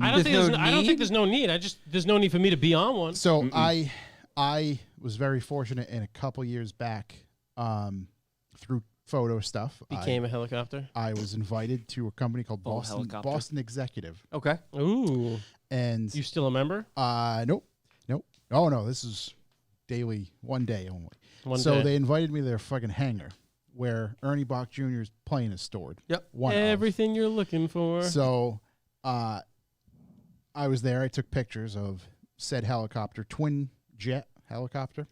I don't think there's no need. There's no need for me to be on one. So I was very fortunate in a couple years back through photo stuff. Became a helicopter. I was invited to a company called Boston Executive. Okay. Ooh. And you still a member? Nope. Oh no, this is daily, one day only. So they invited me to their fucking hangar where Ernie Bach Jr.'s plane is stored. Yep. Everything you're looking for. So I was there. I took pictures of said helicopter, twin jet helicopter,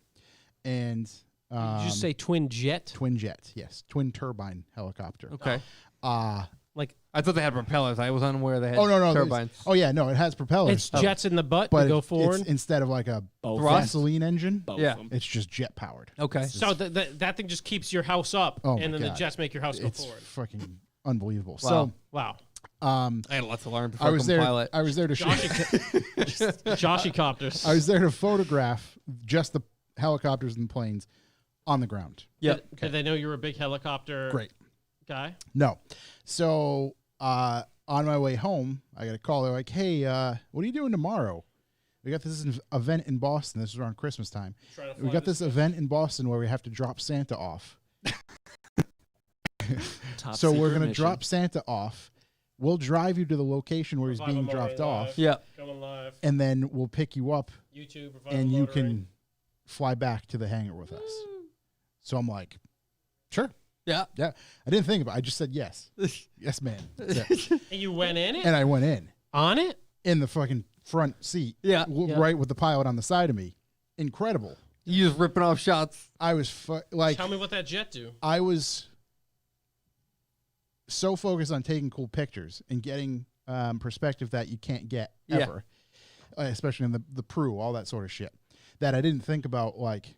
and did you say twin jet? Twin jet, yes, twin turbine helicopter. Okay. Like I thought they had propellers. I was unaware they had turbines. It has propellers. It's jets in the butt but to go forward. It's, instead of like a gasoline engine, it's just jet powered. Okay. So that thing just keeps your house up, and then the jets make your house go forward. It's fucking unbelievable. Wow. So wow. I had lots to learn before I was there. Pilot. I was there to Joshy copters. I was there to photograph just the helicopters and planes on the ground. Yeah. Did they know you were a big helicopter guy? No. So on my way home, I got a call. They're like, "Hey, what are you doing tomorrow? We got this event in Boston. This is around Christmas time. We got this event in Boston where we have to drop Santa off. So we're going to drop Santa off. We'll drive you to the location where he's being dropped off. Yeah. Going live. And then we'll pick you up. YouTube. And you can fly back to the hangar with us." So I'm like, sure. Yeah. Yeah. I didn't think about it. I just said yes. Yes, man. And you went in it? And I went in. On it? In the fucking front seat. Yeah. Right with the pilot on the side of me. Incredible. You just ripping off shots. I was like. Tell me what that jet do. I was so focused on taking cool pictures and getting perspective that you can't get ever. Especially in the Pru, all that sort of shit. That I didn't think about, like,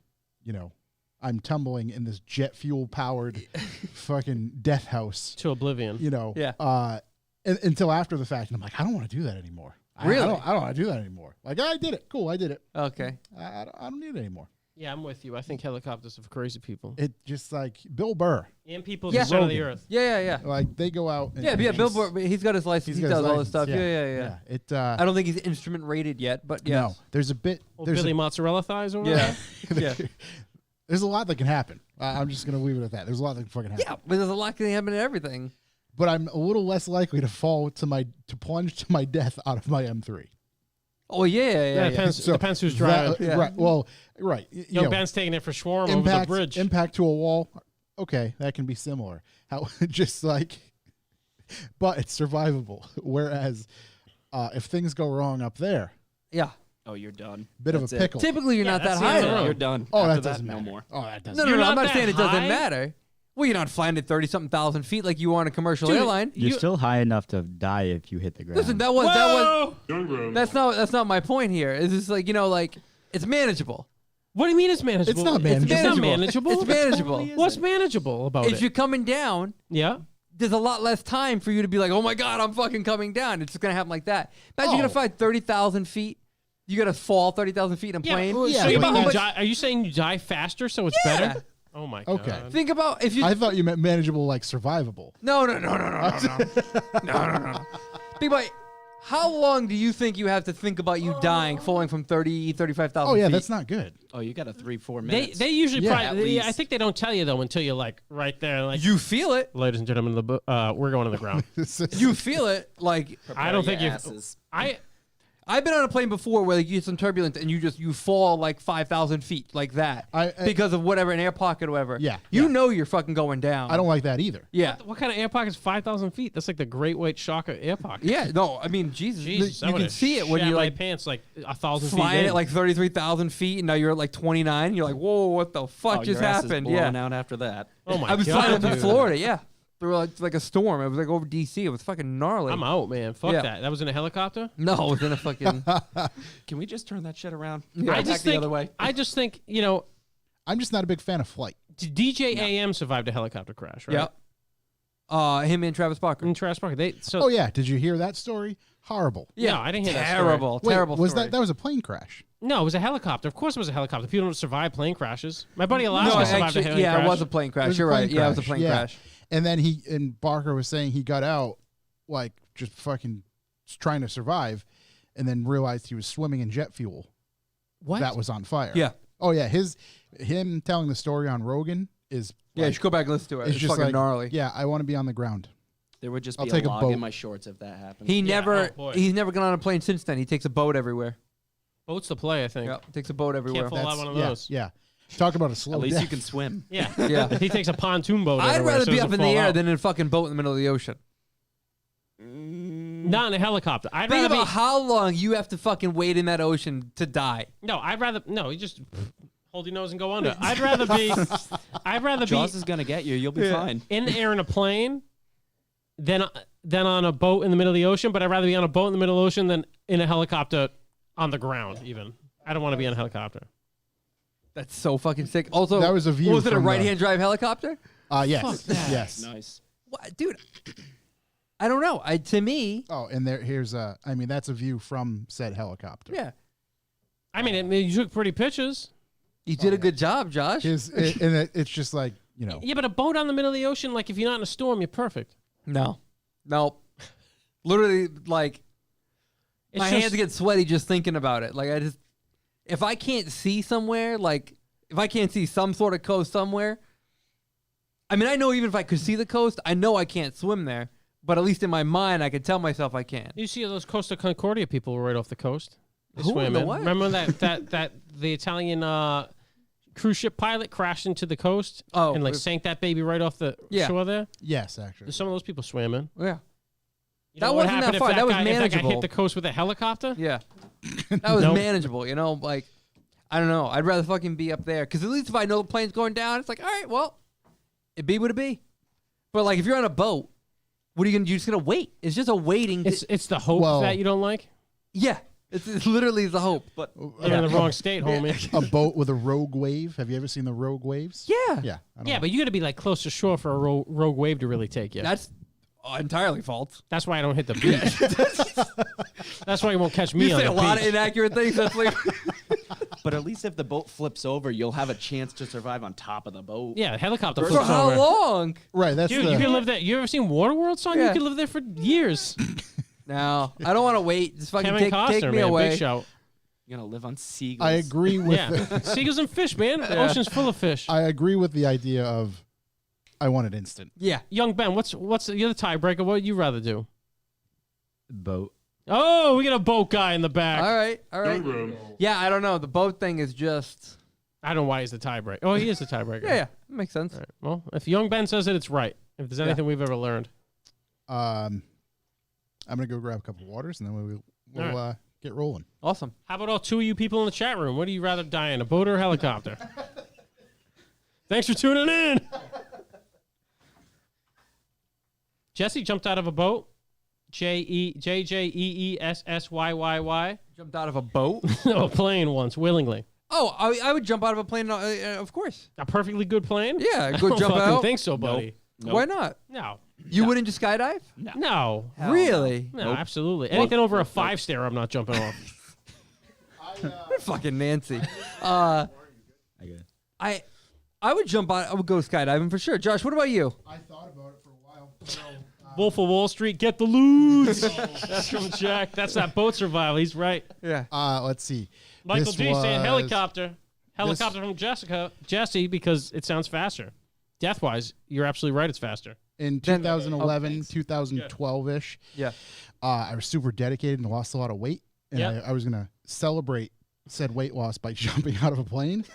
I'm tumbling in this jet fuel powered fucking death house to oblivion. Until after the fact, and I'm like, I don't want to do that anymore. Really? I don't want to do that anymore. Like, I did it. Cool, I did it. Okay. I don't need it anymore. Yeah, I'm with you. I think helicopters are for crazy people. It just like Bill Burr. And people who center the earth. Yeah. Like they go out. And Bill Burr. He's got his license. He does all this stuff. Yeah. I don't think he's instrument rated yet, but yeah. No, there's a bit. There's Billy Mozzarella thighs or yeah. There's a lot that can happen. I'm just gonna leave it at that. There's a lot that can fucking happen. Yeah, but there's a lot that can happen to everything. But I'm a little less likely to plunge to my death out of my M3. Oh yeah. Depends who's driving. Right. Ben's taking it for Schwarm over the bridge. Impact to a wall. Okay, that can be similar. But it's survivable. Whereas, if things go wrong up there, oh, you're done. Bit of a pickle. Typically, you're not that high. You're done. Oh, that doesn't matter. No more. Oh, that doesn't. No. I'm not saying it doesn't matter. Well, you're not flying at 30-something thousand feet like you are on a commercial airline. You're still high enough to die if you hit the ground. Listen, that's not my point here. It's just like it's manageable. What do you mean it's manageable? It's not manageable. It's not manageable. It's manageable. What's manageable about it? If you're coming down, there's a lot less time for you to be like, oh my God, I'm fucking coming down. It's just gonna happen like that. Imagine you're gonna fly 30,000 feet. You gotta fall 30,000 feet in a plane. Are you saying you die faster so it's better? Oh my God. Okay. Think about if you. I thought you meant manageable, like survivable. No. Think about how long do you think you have to think about you dying, falling from 35,000 feet? Oh yeah, that's not good. Oh, you got a 3-4 minutes. They usually I think they don't tell you though until you're like right there. Like you feel it, ladies and gentlemen. We're going to the ground. You feel it like I don't think I've been on a plane before where you get some turbulence and you fall like 5,000 feet like that because of whatever, an air pocket or whatever. Yeah. You know you're fucking going down. I don't like that either. Yeah. What kind of air pocket is 5,000 feet? That's like the Great White Shark of air pockets. Yeah. No, I mean, Jesus you can see it when you're like pants like 1,000 feet flying at like 33,000 feet and now you're at like 29. You're like, whoa, what the fuck just happened? Yeah. Out after that. Oh my God. I was flying up in Florida. Yeah. Through like a storm. It was like over DC. It was fucking gnarly. I'm out, man. Fuck that. That was in a helicopter? No, it was in a fucking... Can we just turn that shit around? Yeah. I just think, the other way. I just think, I'm just not a big fan of flight. DJ AM survived a helicopter crash, right? Yeah. Him and Travis Barker. Oh, yeah. Did you hear that story? Horrible. Yeah, no, I didn't hear that story. Terrible story. That was a plane crash? No, it was a helicopter. Of course it was a helicopter. People don't survive plane crashes. My buddy Alaska survived a plane crash. Yeah, it was a plane crash. You're right. Yeah, it was a plane crash. And then Barker was saying he got out like just fucking trying to survive, and then realized he was swimming in jet fuel What? that was on fire. Yeah. Oh yeah, him telling the story on Rogan is Yeah, you should go back and listen to it. It's just fucking like, gnarly. Yeah, I want to be on the ground. There would just I'll be take a a log boat. in my shorts if that happened. He Yeah, never, oh, boy. he's never gone on a plane since then. He takes a boat everywhere. Boats to play, I think. Yeah, takes a boat everywhere. Pull out one of yeah, those. Yeah. Talk about a slow At least death. you can swim. Yeah. Yeah. He takes a pontoon boat. I'd everywhere, rather so it be up doesn't in the fall air out. than in a fucking boat in the middle of the ocean. Not in a helicopter. I'd Think rather about be. how long you have to fucking wait in that ocean to die. No, I'd rather. No, you just hold your nose and go under. I'd rather be. I'd rather be Jaws is gonna get you. You'll be fine. in the air in a plane than on a boat in the middle of the ocean. But I'd rather be on a boat in the middle of the ocean than in a helicopter on the ground. Even I don't want to be on a helicopter. That's so fucking sick. Also, That was a view Was it a from the- right-hand drive helicopter? Yes. Yes. Nice. What, dude? I don't know. To me, Oh, and here's that's a view from said helicopter. yeah, I mean, you took pretty pictures. you did a good job, Josh. It's just like, Yeah, but a boat on the middle of the ocean, like if you're not in a storm, you're perfect. No. Literally, like It's my just- hands get sweaty just thinking about it. Like if I can't see somewhere, like if I can't see some sort of coast somewhere, I mean, I know even if I could see the coast, I know I can't swim there. But at least in my mind, I could tell myself I can. You see those Costa Concordia people were right off the coast. They Who swam in the in. what? Remember that the Italian cruise ship pilot crashed into the coast Oh, and like sank that baby right off the Yeah. shore there? yes, actually. Some of those people swam in. Yeah, You That know what wasn't that happened if far. That was guy, if that guy manageable. hit the coast with a helicopter? yeah, that was Nope. manageable. Like I don't know. I'd rather fucking be up there because at least if I know the plane's going down, it's like all right, well, it be what it be. But like if you're on a boat, what are you gonna do? You're just gonna wait. It's just a waiting. It's the hope Well- that you don't like. Yeah, it's literally the hope. But You're in the wrong state, homie. A boat with a rogue wave. Have you ever seen the rogue waves? Yeah, Yeah. I don't Yeah, know. but you got to be like close to shore for a rogue wave to really take you. that's entirely false. That's why I don't hit the beach. That's why you won't catch me You on say the a lot of beach. inaccurate things. That's like but at least if the boat flips over, you'll have a chance to survive on top of the boat. Yeah, helicopter for flips how over. long? Right. That's Dude, the. you can live there. You ever seen Waterworld, son? Yeah. You can live there for years. No, I don't want to wait. Just fucking Kevin take Costner, me man, away. big shout. You're gonna live on seagulls. I agree with. Yeah, seagulls and fish, man. The Yeah. ocean's full of fish. I agree with the idea of. I want it instant. Yeah, Young Ben, what's the other tiebreaker? What would you rather do? Boat. Oh, we got a boat guy in the back. all right. Yeah, I don't know. The boat thing is just. I don't know why he's the tiebreaker. Oh, he is the tiebreaker. Yeah, that makes sense. All right. Well, if Young Ben says it, it's right. If there's anything we've ever learned. I'm gonna go grab a couple of waters and then we'll All get rolling. Awesome. How about all two of you people in the chat room? What do you rather die in, a boat or a helicopter? Thanks for tuning in. Jesse jumped out of a boat. JJEESSYYY. Jumped out of a boat. No, a plane once, willingly. Oh, I would jump out of a plane. Of course. A perfectly good plane? Yeah, I go don't jump fucking out. think so, buddy. Nope. Why not? No. You wouldn't just skydive? No. Really? No, absolutely. Anything over a 5-stair, I'm not jumping off. Fucking Nancy. I guess. I would jump out. I would go skydiving for sure. Josh, what about you? I thought about it for a while. Wolf of Wall Street, get the loot. That's from Jack. That's that boat survival. He's right. Yeah. Let's see. Michael This G saying was- helicopter. Helicopter from Jesse, because it sounds faster. Death-wise, you're absolutely right. It's faster. In Then- 2011, 2012-ish, Yeah. I was super dedicated and lost a lot of weight. And Yep. I was going to celebrate said weight loss by jumping out of a plane.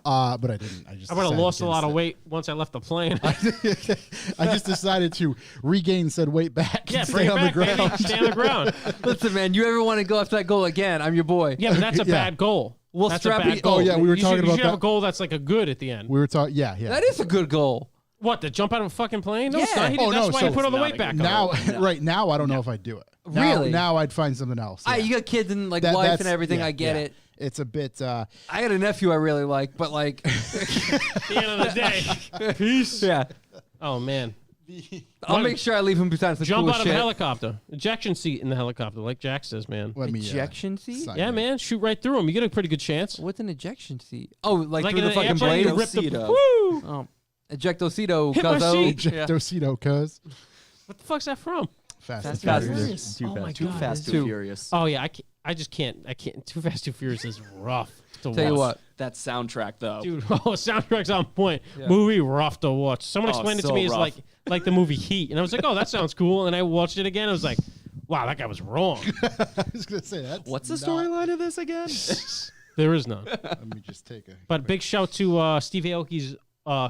But I didn't. I I would have lost a lot of against weight once I left the plane. it. I just decided to regain said weight back Yeah, and bring stay it on back, the baby. ground. Stay on the ground. Listen, man, you ever want to go after that goal again? I'm your boy. Yeah, but that's a Yeah. bad goal. We'll That's a strap bad you- goal. Oh, yeah, we were You talking should, about you should have that. a goal that's like a good at the end. We were talking, yeah. That is a good goal. What, to jump out of a fucking plane? No, it's Yeah. not. He Oh, did, that's no, why so he put all the it's weight not a back good on. now, right now, I don't know if I'd do it. Really? Now I'd find something else. Yeah. You got kids and like That- wife that's- and everything. yeah, I get yeah. it. It's a bit. I got a nephew I really like, but like, At the end of the day. Peace. yeah. Oh, man. I'll make sure I leave him behind some Jump cool out of shit. a helicopter. Ejection seat in the helicopter, like Jack says, man. Let me, Ejection seat? sign Yeah, it. man. Shoot right through him. You get a pretty good chance. What's an ejection seat? Oh, like, Like through in the an fucking airplane, blade? you rip the... Ejectocito. Woo! Oh, ejectocito, Hit my cuzzo. seat. Yeah. Ejectocito, cuz. What the fuck's that from? Fast Fast and and Furious. Furious. Too Oh my fast. Too God, fast, Two. too furious. Oh yeah, I just can't. Too Fast, Too Furious is rough to Tell you watch. what, That soundtrack though. Dude, soundtrack's on point. Yeah. Movie rough to watch. Someone Oh, explained it to so me as rough. like the movie Heat, and I was like, oh, that sounds cool. And I watched it again. I was like, wow, that guy was wrong. I was gonna say that. What's the storyline of this again? There is none. Let me just take a. But big shout to Steve Aoki's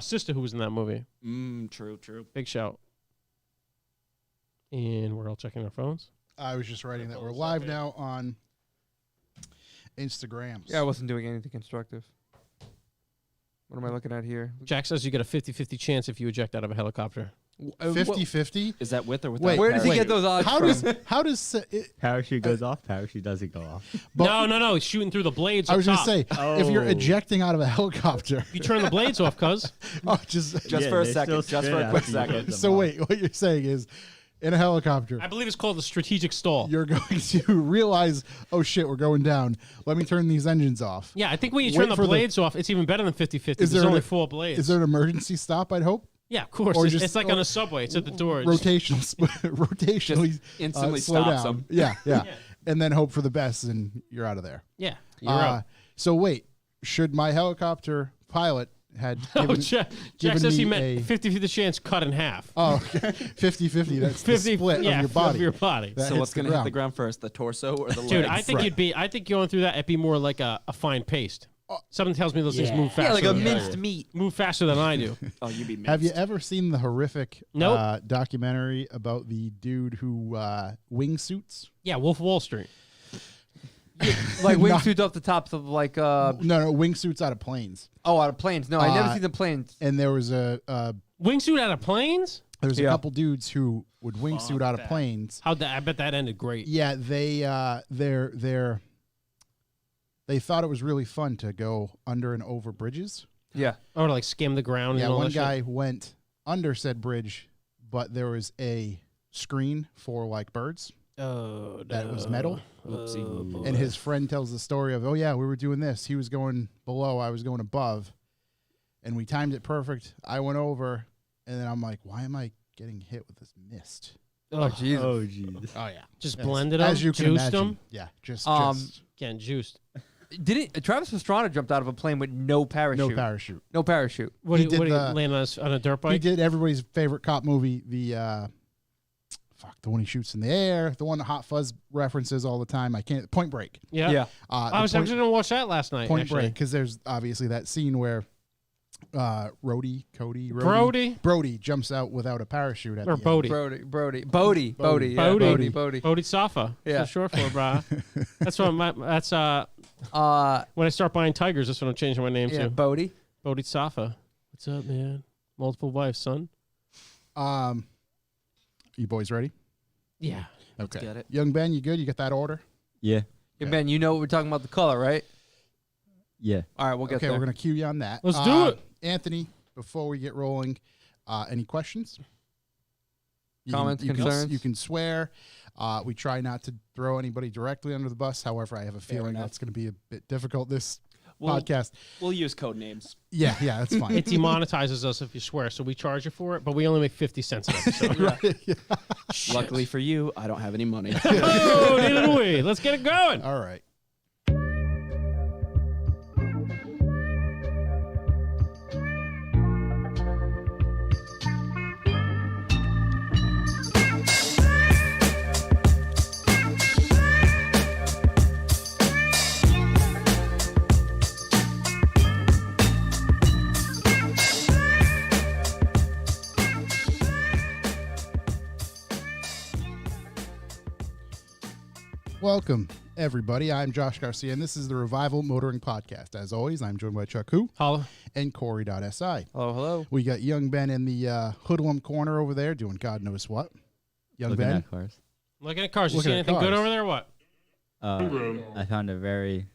sister who was in that movie. True. Big shout. And we're all checking our phones. I was just writing that we're live now on Instagrams. yeah, I wasn't doing anything constructive. What am I looking at here? Jack says you get a 50-50 chance if you eject out of a helicopter. 50-50. Is that with or without? Wait, Where does he Wait. get those odds How from? does Parachute goes off. Parachute doesn't go off. but- No, he's shooting through the blades. I up was gonna top. say if you're Oh. ejecting out of a helicopter. You turn the blades off, cuz. Oh, just Just for a second. Just for a quick second. so wait. What you're saying is, in a helicopter, I believe it's called the strategic stall. you're going to realize, oh shit, we're going down. Let me turn these engines off. Yeah, I think when you Wait turn the for the- blades off, it's even better than 50-50. Is There's there only a- 4 blades. Is there an emergency stop? I'd hope. Yeah, of course. or It's, just- it's like or- on a subway. It's at the door. It's- Rotationally, instantly slow stops down. them. Yeah, Yeah. and then hope for the best, and you're out of there. Yeah, you're out. So wait, should my helicopter pilot had Oh, given, Jack given says he me meant a 50-50 chance cut in half. oh 50-50, that's 50 the split yeah, of your body. Of your body. That So hits what's the gonna hit ground. the ground first, the torso or the Dude, legs? I think Right. I think going through that, it'd be more like a fine paste. Something tells me those things move faster. Yeah, like a than- minced meat. Move faster than I do. Oh, you'd be mixed. Have you ever seen the horrific Nope. documentary about the dude who wingsuits? Yeah, Wolf of Wall Street. Like Not- wingsuits off the tops of like No, wingsuits out of planes. out of planes. No, I never Uh, seen the planes. And there was a Wingsuit out of planes? a Yeah. couple dudes who would wingsuit out of planes. How'd that? I bet that ended great. Yeah, they thought it was really fun to go under and over bridges. Yeah. Or to like skim the ground. Yeah, and all one that shit. guy went under said bridge, but there was a screen for like birds Oh, that was no. metal. Oopsie. And his friend tells the story of, oh yeah, we were doing this. He was going below, I was going above, and we timed it perfect. I went over, and then I'm like, why am I getting hit with this mist? Oh Jesus. Oh jeez. Oh yeah, just Yes. blended them, As you can juiced imagine. them, Yeah, just getting juiced. Didn't Travis Pastrana jumped out of a plane with no parachute? no parachute. No parachute. What He do you did land on a dirt He bike? did everybody's favorite cop movie, the one he shoots in the air, the one that Hot Fuzz references all the time. I can't. Point Break. Yeah. Yeah. I was actually gonna watch that last night. Point actually. Break, because there's obviously that scene where Brody jumps out without a parachute at Or the Bodie. Bodie. Bodie. Bodie. Bodhi Safa. Yeah. That's short for, brah. That's what that's when I start buying tigers. That's what I'm changing my name Yeah, to. Bodie. Bodhi Safa. What's up, man? Multiple wives, son. end. You boys ready? Yeah. Okay. get it. Young Ben, you good? You got that order? Yeah. Hey, Ben, you know what we're talking about the color, right? Yeah. All right, we'll get Okay, there. we're gonna cue you on that. Let's do it. Anthony. Before we get rolling, any questions? Comments, you concerns? You can swear. We try not to throw anybody directly under the bus. However, I have a feeling enough. that's going to be a bit difficult this We'll- podcast. We'll use code names. Yeah, that's fine. It demonetizes us if you swear, so we charge you for it, but we only make 50 cents an episode. Luckily for you, I don't have any money. Oh, neither do we. Let's get it going. All right. Welcome, everybody. I'm Josh Garcia, and this is the Revival Motoring Podcast. As always, I'm joined by Chuck Hu Holla. and Corey.si. Hello. We got Young Ben in the hoodlum corner over there doing God knows what. Young Looking Ben. at cars. Looking at cars. You Looking see at anything good cars. over there? What? I found a very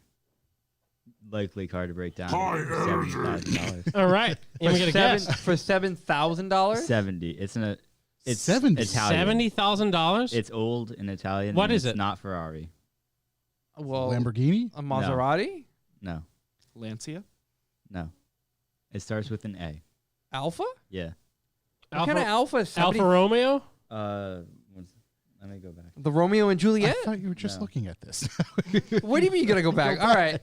likely car to break down. $70,000. All right. And we get a guess. For $7,000? 70. It's 70. Italian. $70,000? It's old in Italian. What and is it's it? Not Ferrari. Well, Lamborghini? a Maserati? No. Lancia? No. It starts with an A. Alpha? Yeah. What kind of Alpha is Alfa 70? Romeo? Uh, Let me go back. The Romeo and I Juliet? thought you were just No. looking at this. What do you mean you gotta go back? All right.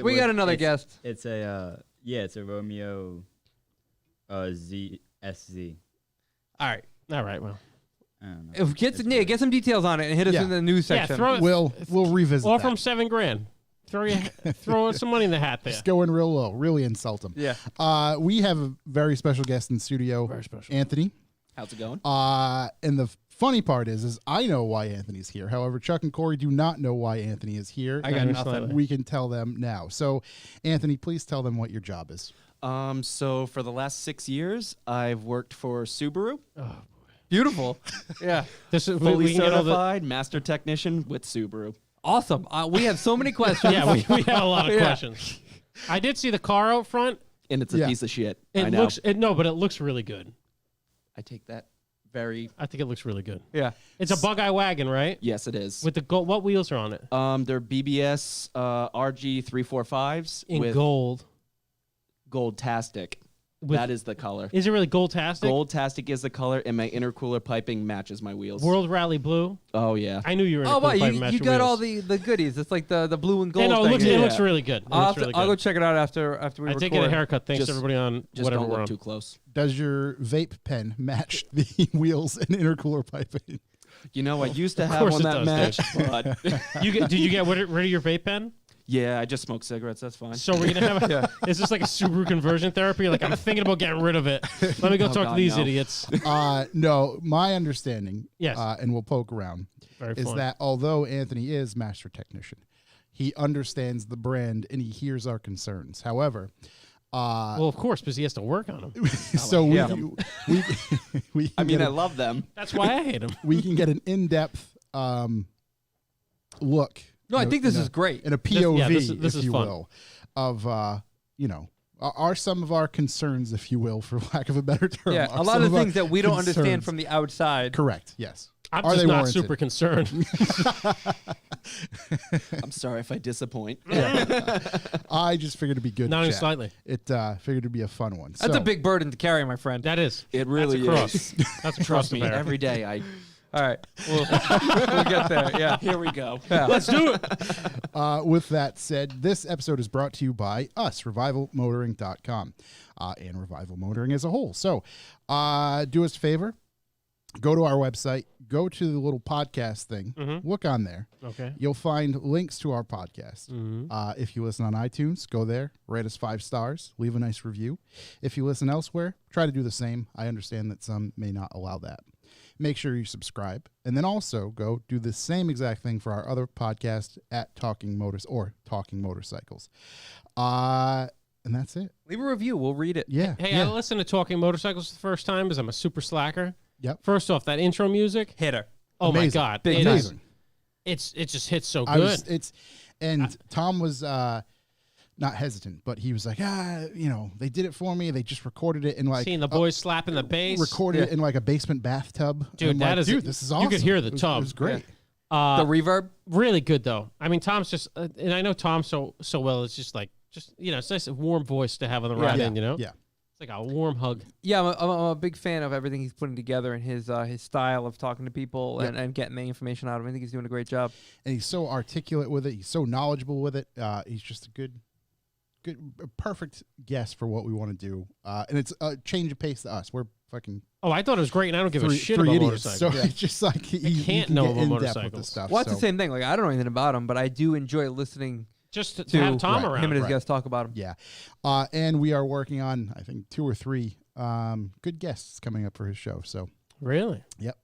We got another guest. It's a it's a Romeo SZ. All right. All right. Well, I don't know. If get some details on it and hit us Yeah. in the news yeah. section. Throw it. we'll revisit All that. from $7,000. Throw some money in the hat there. Just go in real low. Really insult him. Yeah. We have a very special guest in the studio. Very special. Anthony. How's it going? And the funny part is I know why Anthony's here. However, Chuck and Corey do not know why Anthony is here. I got and nothing. We can tell them now. So, Anthony, please tell them what your job is. So for the last 6 years, I've worked for Subaru, Beautiful. Yeah. This is fully we can get all the. certified master technician with Subaru. Awesome. We have so many questions. Yeah, we have a lot of Yeah. questions. I did see the car out front. And it's a Yeah. piece of shit. It I know. looks but it looks really good. I take that very. I think it looks really good. Yeah. It's a bug-eye wagon, right? Yes, it is. With the gold. What wheels are on it? They're BBS RG 345s In with gold. Gold-tastic. With- That is the color. Is it really gold-tastic? Gold-tastic is the color, and my intercooler piping matches my wheels. World Rally Blue. Oh yeah. I knew you were. In Oh, a wow. cool pipe You match got wheels. all the goodies. It's like the blue and Yeah, gold no, thing. it Yeah. looks really good. It looks really I'll go good. check it out after we I record. did get a haircut. Thanks Just- to everybody on Just whatever don't we're look on. too close. Does your vape pen match the wheels and intercooler piping? You know, I used to have course one it that does, matched, but Did you get rid of your vape pen? yeah, I just smoke cigarettes. That's fine. So we're gonna have. Is this like a Subaru conversion therapy? Like I'm thinking about getting rid of it. Let me go Oh, talk to God, these no. idiots. No, my understanding, Yes. and we'll poke around, Very is fun. that although Anthony is master technician, he understands the brand and he hears our concerns. However, Well, of course, because he has to work on them. so yeah. we can I mean, get I love them. That's why I hate him. we can get an in-depth look. No, I think this in a- is great. in a POV, this if is you fun. will, of are some of our concerns, if you will, for lack of a better term. Yeah, are a lot some of our things that we don't understand concerns- from the outside. Correct. Yes. I'm Are just they not warranted? super concerned. I'm sorry if I disappoint. I just figured it'd be good. Not to even chat. slightly. It figured it'd be a fun one. That's So, a big burden to carry, my friend. That is. It really That's a is. cross. That's a cross Trust to me, bear. every day I. All right. We'll get there. Yeah. Here we go. Let's do it. With that said, this episode is brought to you by us, RevivalMotoring.com, and Revival Motoring as a whole. So, do us a favor. Go to our website. Go to the little podcast thing. Look on there. Okay. You'll find links to our podcast. If you listen on iTunes, go there, rate us 5 stars, leave a nice review. If you listen elsewhere, try to do the same. I understand that some may not allow that. Make sure you subscribe, and then also go do the same exact thing for our other podcast at Talking Motors or Talking Motorcycles. And that's it. Leave a review. We'll read it. Yeah. Hey, yeah. I listened to Talking Motorcycles for the first time because I'm a super slacker. Yep. First off, that intro music. Hitter. Oh my Amazing. God. Big It time. is- it just hits so I was, good. Tom was not hesitant, but he was like, they did it for me. They just recorded it in like Seeing the boys slapping the bass. recorded it in like a basement bathtub. Dude, I'm that like, is- dude, this is awesome. you could hear the It was- tub. It was great. The reverb. Really good though. I mean, Tom's just, and I know Tom so well. It's just it's nice, a warm voice to have on the ride Yeah. in. You know, Yeah. it's like a warm hug. Yeah, I'm a big fan of everything he's putting together and his style of talking to people and getting the information out of him. I think he's doing a great job. And he's so articulate with it. He's so knowledgeable with it. He's just a perfect guest for what we want to do. And it's a change of pace to us. We're fucking Oh, I thought it was great, and I don't give a shit three about idiots. motorcycles. So it's just like he can't can know get about in-depth with motorcycles. this stuff. Well, that's so, the same thing. Like, I don't know anything about him, but I do enjoy listening Just to to have Tom Right. around. him and his Right. guests talk about him. Yeah. And we are working on, I think, 2 or 3 good guests coming up for his show. So, Really? yep.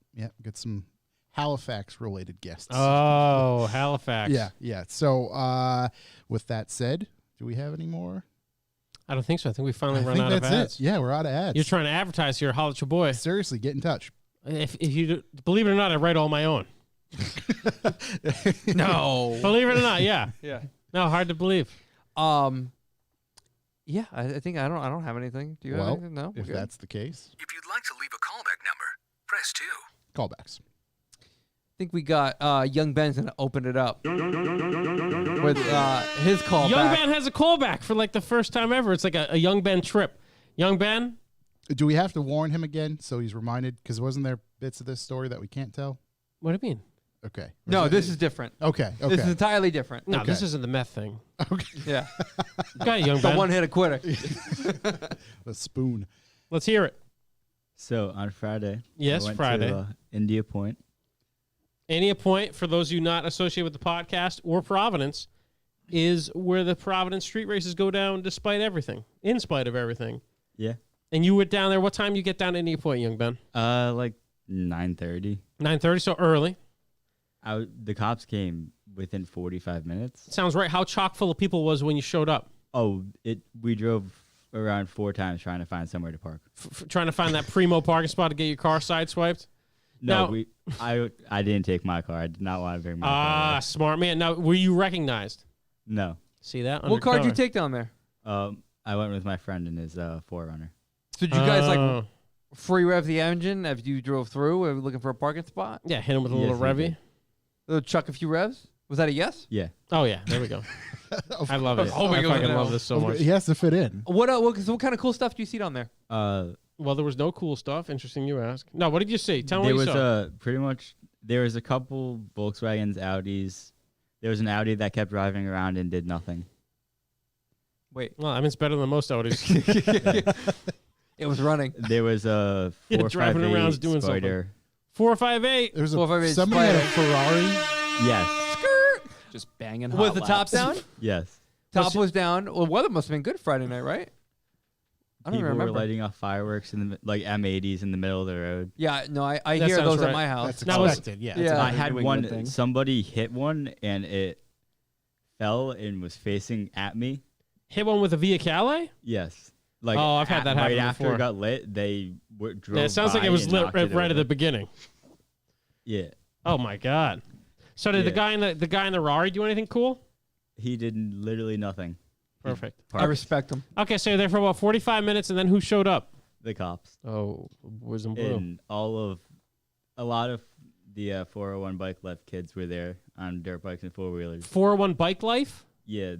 Get some Halifax-related guests. Oh, Halifax. Yeah. So, with that said, do we have any more? I don't think so. I think we finally I run think out of that's ads. it. Yeah, we're out of ads. You're trying to advertise here, holla at your boy. Seriously, get in touch. If you believe it or not, I write all my own. No. Believe it or not, yeah. Yeah. No, hard to believe. Yeah, I think I don't have anything. Do you have Well, anything? No. if We're good? that's the case, If you'd like to leave a callback number, press 2. callbacks. I think we got Young Ben's gonna open it up with his call. Young Ben has a callback for like the first time ever. It's like a Young Ben trip. Young Ben, Do we have to warn him again so he's reminded? Because wasn't there bits of this story that we can't tell? What do you mean? Okay. No, this is different. Okay. This is Okay. entirely different. No, Okay. this isn't the meth thing. Okay. Yeah. Go ahead, young The Ben. one hit a quitter. A spoon. Let's hear it. So on Friday, Yes, I went Friday. to India Point. India Point, for those of you not associated with the podcast, or Providence, is where the Providence street races go down despite everything, in spite of everything. Yeah. And you went down there. What time you get down to India Point, young Ben? Like 9:30. 9:30, so early. The cops came within 45 minutes. Sounds right. How chock full of people was when you showed up? Oh, we drove around 4 times trying to find somewhere to park. Trying to find that primo parking spot to get your car sideswiped? No, Now- I didn't take my car. I did not want to bring my Ah, car. smart man. Now, were you recognized? No. See that? What car did you Undercover. take down there? I went with my friend in his 4Runner. So did you guys like Oh. free rev the engine as you drove through? Were you looking for a parking spot? Yeah, hit him with a Yes, little I revy. did. Chuck a few revs? Was that a yes? Yeah. Oh, yeah. There we go. I love it. Oh my I God, fucking no. love this so much. He has to fit in. What kind of cool stuff do you see down there? Well, there was no cool stuff. Interesting you ask. No, what did you see? Tell me There what you was saw. pretty much there was a couple Volkswagens, Audis. There was an Audi that kept driving around and did nothing. Wait, Well, I mean, it's better than most Audis. it was running. There was a Yeah, driving around is 458 doing something. Spider. 458. There was Well, if I made somebody had a Spider- Ferrari. Yes. Just banging Was hot the laps. top down? Yes. Top was down. Well, weather must have been good Friday night, right? I don't People remember. were lighting off fireworks in the like M80s in the middle of the road. Yeah, no, I That hear sounds those right. at my house. That's Now was- expected. Yeah. Yeah. I had New England thing. one. Somebody hit one and it fell and was facing at me. Hit one with a Via Calais? Yes. Like Oh, I've had that happen right after before. it got lit. They drove. Yeah, it sounds like by it was and lit knocked right, it right at over. the beginning. Yeah. Oh, my God. So did the Yeah. guy in the Rari do anything cool? He did literally nothing. He Perfect. I parked. respect them. Okay, so you're there for about 45 minutes, and then who showed up? The cops. Oh, boys in blue. And a lot of the 401 bike left kids were there on dirt bikes and 4-wheelers. 401 Bike Life? Yeah,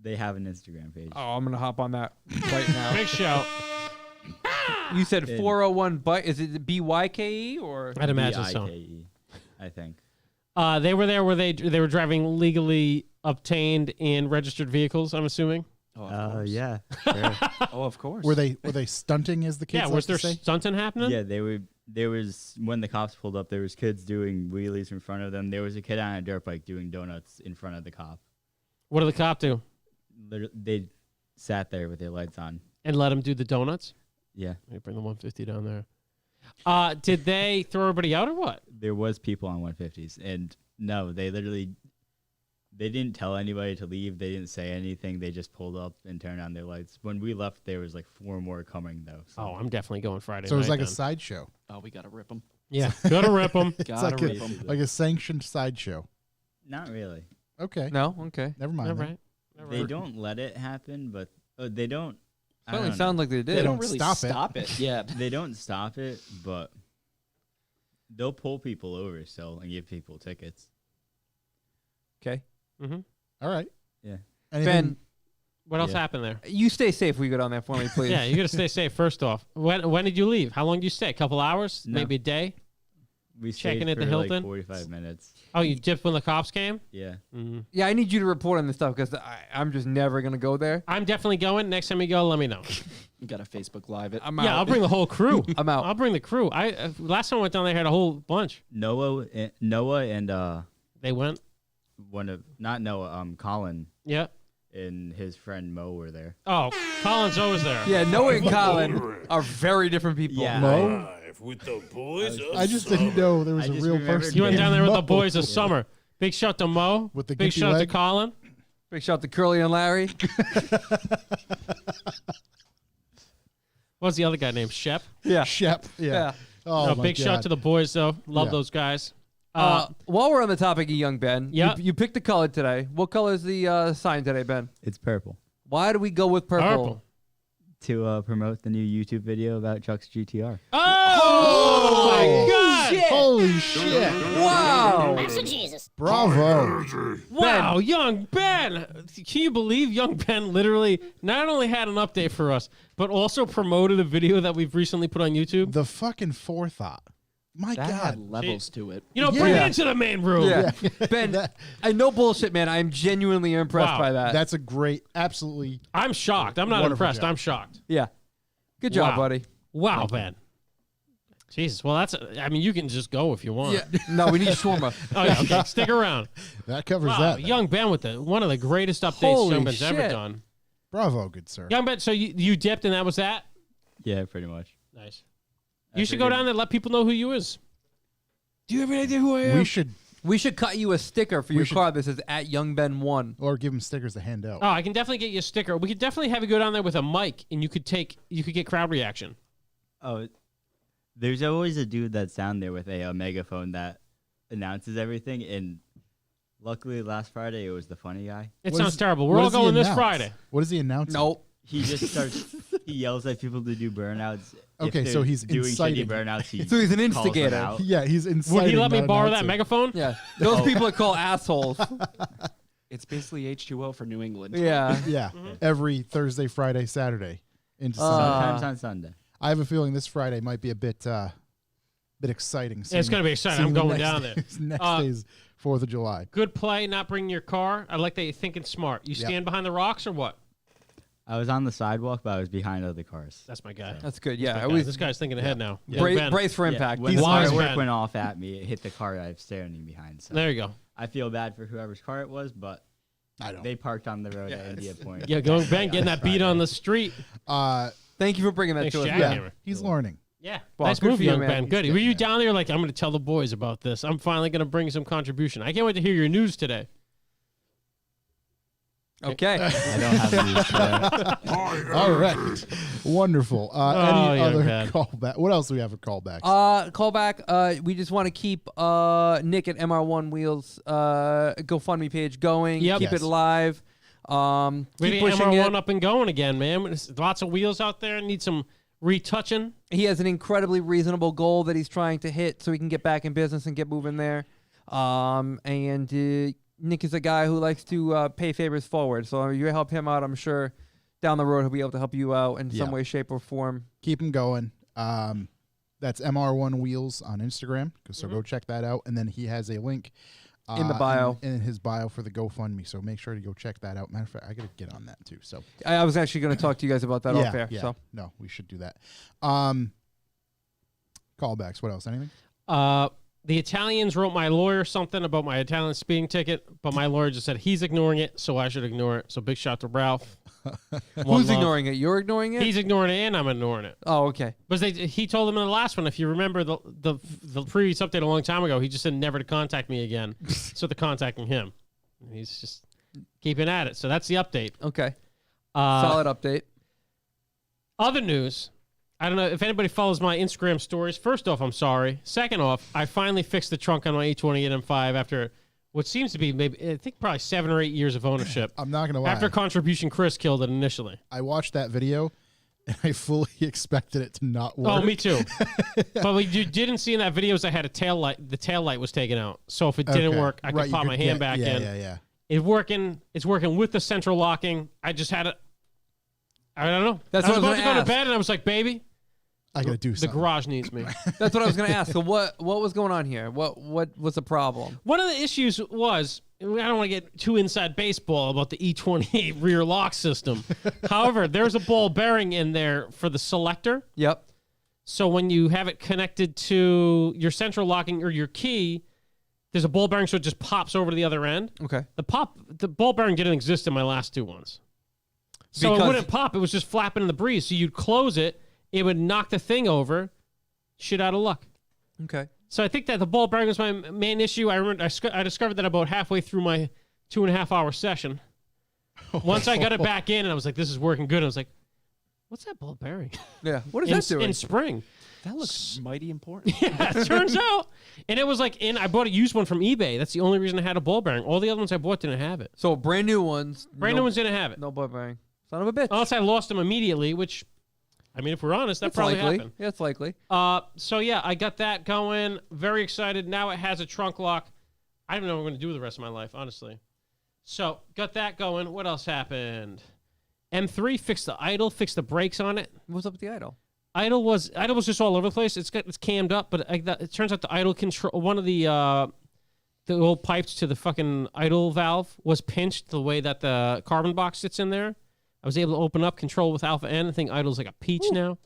they have an Instagram page. Oh, I'm gonna hop on that right now. Big shout. You said And- 401 bike. Is it BYKE or? I'd imagine so. BIKE, I think. They were there where they were driving legally obtained and registered vehicles, I'm assuming. Oh, of course. Yeah. Sure. Oh, of course. Were they stunting, as the kids Yeah, like was there to say? stunting happening? Yeah, there was when the cops pulled up, there was kids doing wheelies in front of them. There was a kid on a dirt bike doing donuts in front of the cop. What did the cop do? They sat there with their lights on. And let him do the donuts? Yeah. Let me bring the 150 down there. Did they throw everybody out or what? There was people on 150s, and no, they didn't tell anybody to leave. They didn't say anything. They just pulled up and turned on their lights. When we left, there was like 4 more coming though. So. Oh, I'm definitely going Friday So it was night like a then. sideshow. Oh, we gotta rip them. Yeah, gotta rip them. It's Gotta like rip a, 'em. like a sanctioned sideshow. Not really. Okay. No. Okay. Never mind. All then. right. They don't let it happen, but they don't. I Certainly don't sounds know. like they did. They don't don't really stop it. stop it. Yeah. They don't stop it, but they'll pull people over still and give people tickets. Okay. Mm-hmm. All right. Yeah. Anything- Ben, What else Yeah. happened there? you stay safe when you go down there for me, please. Yeah, you got to stay safe first off. When did you leave? How long did you stay? A couple hours? No. Maybe a day? We Checking stayed at the for Hilton? like 45 minutes. Oh, you dipped when the cops came? Yeah. Mm-hmm. Yeah, I need you to report on this stuff because I'm just never gonna go there. I'm definitely going. Next time you go, let me know. You gotta Facebook Live it. I'm out. Yeah, I'll bring the whole crew. I'm out. I'll bring the crew. Last time I went down there, I had a whole bunch. Noah and They went. Colin Yeah. and his friend Mo were there. Oh, Colin's always there. Yeah, Noah and Colin are very different people. Yeah. Mo? With the boys of I just didn't know there was I a just real remembered person. You went named down there with the Mo. boys of summer. Big shout to Mo. With the Big gimpy shout leg? to Colin. Big shout to Curly and Larry. What's the other guy named? Shep. Yeah. Shep. Yeah. Yeah. Oh, No, my big shout God. to the boys though. Love Yeah. those guys. While we're on the topic of young Ben, Yeah. you picked the color today. What color is the sign today, Ben? It's purple. Why do we go with purple? Purple. To promote the new YouTube video about Chuck's GTR. Oh, my God! Holy shit. Wow. Bravo. Wow, young Ben! Can you believe young Ben literally not only had an update for us, but also promoted a video that we've recently put on YouTube? The fucking forethought. My That God. had levels to it. Bring Yeah. it into the main room. Yeah. Ben, I no bullshit, man. I am genuinely impressed Wow. by that. That's a great, absolutely. I'm shocked. I'm not Wonderful impressed. job. I'm shocked. yeah. Good job, Wow. buddy. Wow, Ben. Jesus. Well, you can just go if you want. Yeah. No, we need shawarma. Oh, yeah. Okay. Stick around. That covers Wow. that. Young Ben with one of the greatest updates Holy Young Ben's ever shit. done. Bravo, good sir. Young Ben, so you dipped and that was that? Yeah, pretty much. Nice. I You should go figured- down there and let people know who you is. Do you have any idea who I am? We should, We should cut you a sticker for your car that says @YoungBen1. or give them stickers to hand out. Oh, I can definitely get you a sticker. We could definitely have you go down there with a mic, and you could get crowd reaction. Oh, there's always a dude that's down there with a megaphone that announces everything. And luckily, last Friday it was the funny guy. It What sounds is- terrible. what We're all does he going this announce? Friday. What does he announce? Nope. He just starts. He yells at people to do burnouts. If Okay, so they're he's doing inciting. shitty burnouts. He So he's an calls them instigator. out. Yeah, he's inciting. Would he let me not borrow that announcing. megaphone? Yeah. Those people are called assholes. It's basically H2O for New England. Yeah. Yeah, every Thursday, Friday, Saturday into Uh, Sunday. Sometimes on Sunday. I have a feeling this Friday might be a bit exciting. It's seeing going to be exciting. seeing I'm the going next down there. days- Next Uh, day's 4th of July. Good play, not bringing your car. I like that you're thinking smart. You Yep. stand behind the rocks or what? I was on the sidewalk, but I was behind other cars. That's my guy. That's good. Yeah. My I guy. always This guy's thinking ahead now. Yeah. Young Ben. brace for Yeah, impact. when He's the wise, firework Ben. went off at me, it hit the car I was standing behind. So There you go. I feel bad for whoever's car it was, but I don't. they parked on the road at India Point. Yeah, going Ben, getting that beat on the street. Thank you for bringing that Thanks, to us. Jack. Ben. Yeah. He's learning. Yeah, Well, nice good move, for you, young man. Ben. He's Good. good, Were you man. down there like, I'm going to tell the boys about this? I'm finally going to bring some contribution. I can't wait to hear your news today. Okay. I don't have news today. All right, wonderful. Oh, Any young other Ben. callback? What else do we have for callbacks? Callback. We just want to keep Nick at MR1 Wheels GoFundMe page going. Yep. Keep Yes. it alive. We Keep get pushing MR1 it. up and going again, man. There's lots of wheels out there. Need some retouching. He has an incredibly reasonable goal that he's trying to hit so he can get back in business and get moving there. Nick is a guy who likes to pay favors forward. So you help him out, I'm sure down the road he'll be able to help you out in some Yeah. way, shape, or form. Keep him going. That's MR1 Wheels on Instagram. So go check that out. And then he has a link In the bio. in his bio for the GoFundMe. So make sure to go check that out. Matter of fact, I got to get on that too. So I was actually going to talk to you guys about that off air. yeah. So No, we should do that. Callbacks. What else? Anything? The Italians wrote my lawyer something about my Italian speeding ticket, but my lawyer just said he's ignoring it, so I should ignore it. So big shout to Ralph. who's ignoring it? You're ignoring it? He's ignoring it, and I'm ignoring it. Oh, okay. Because he told them in the last one, if you remember the previous update a long time ago, he just said never to contact me again. So they're contacting him. And he's just keeping at it. So that's the update. Okay. Uh, Solid update. Other news. I don't know if anybody follows my Instagram stories. First off, I'm sorry. Second off, I finally fixed the trunk on my E28 M5 after what seems to be maybe, I think probably 7 or 8 years of ownership. I'm not going to lie. After contribution, Chris killed it initially. I watched that video and I fully expected it to not work. Oh, me too. But what you didn't see in that video is I had a tail light. The tail light was taken out. So if it didn't Okay. work, I could Right, you pop my hand get- back yeah, in. Yeah. It's working with the central locking. I just had it. I don't know. That's I was what I about was to gonna go to ask. bed, and I was like, "Baby, I got to do the something. garage needs me." That's what I was going to ask. So what was going on here? What was the problem? One of the issues was, I don't want to get too inside baseball about the E28 rear lock system. However, there's a ball bearing in there for the selector. Yep. So when you have it connected to your central locking or your key, there's a ball bearing, so it just pops over to the other end. Okay. The ball bearing didn't exist in my last two ones. So Because- it wouldn't pop. It was just flapping in the breeze. So you'd close it, it would knock the thing over. Shit out of luck. Okay. So I think that the ball bearing was my main issue. I remember I discovered that about halfway through my 2.5 hour session. Once I got it back in, and I was like, "This is working good." I was like, "What's that ball bearing?" Yeah. What is that doing? In spring. That looks mighty important. Yeah, it turns out. And it was like, I bought a used one from eBay. That's the only reason I had a ball bearing. All the other ones I bought didn't have it. So brand new ones. Brand new ones didn't have it. No ball bearing. Son of a bitch. Unless I lost them immediately, which, I mean, if we're honest, that It's probably likely. happened. Yeah, it's likely. So yeah, I got that going. Very excited. Now it has a trunk lock. I don't know what I'm going to do with the rest of my life, honestly. So got that going. What else happened? M3 fixed the idle, fixed the brakes on it. What's up with the idol? Idle was just all over the place. It's cammed up, but it turns out the idle control, one of the old pipes to the fucking idle valve was pinched the way that the carbon box sits in there. I was able to open up control with Alpha N. I think idle's like a peach now.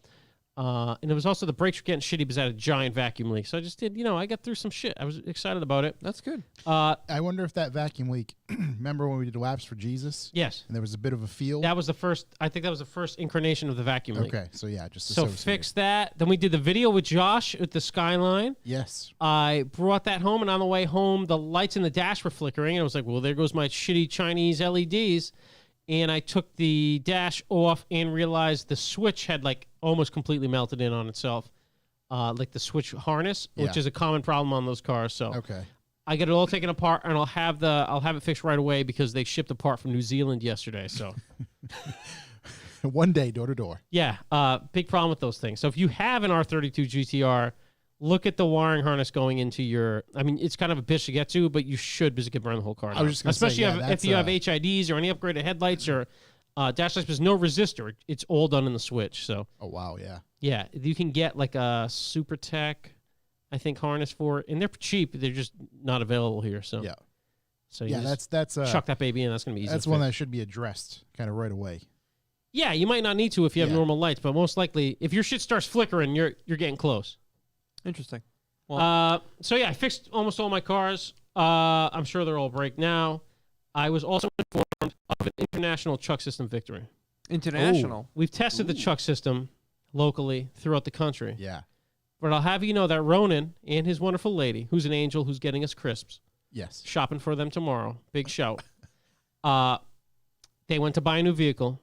And it was also the brakes were getting shitty because I had a giant vacuum leak. So I just did, I got through some shit. I was excited about it. That's good. I wonder if that vacuum leak. Remember when we did laps for Jesus? Yes. And there was a bit of a feel. That was the first. I think that was the first incarnation of the vacuum leak. Okay, so yeah, just So fix that. Then we did the video with Josh at the Skyline. Yes. I brought that home, and on the way home, the lights in the dash were flickering. And I was like, well, there goes my shitty Chinese LEDs. And I took the dash off and realized the switch had like almost completely melted in on itself, like the switch harness, which is a common problem on those cars. So Okay. I get it all taken apart, and I'll have it fixed right away because they shipped a part from New Zealand yesterday. So One day, door to door. yeah, big problem with those things. So if you have an R32 GTR, look at the wiring harness going into your. I mean, it's kind of a bitch to get to, but you should because it could burn the whole car down. I was just gonna say, especially yeah, if you have HIDs or any upgraded headlights or dash lights. There's no resistor. It's all done in the switch. So Oh wow, yeah. yeah, you can get like a Super Tech, I think, harness for it, and they're cheap. They're just not available here. So Yeah. so you Yeah, just that's chuck that baby in. That's gonna be easy. that's to one fix. that should be addressed kind of right away. Yeah, you might not need to if you have Yeah. normal lights, but most likely, if your shit starts flickering, you're getting close. Interesting. So yeah, I fixed almost all my cars. I'm sure they're all break now. I was also informed of an international chuck system victory. International. We've tested the chuck system locally throughout the country. Yeah. But I'll have you know that Ronan and his wonderful lady, who's an angel who's getting us crisps, Yes. shopping for them tomorrow. Big shout. They went to buy a new vehicle.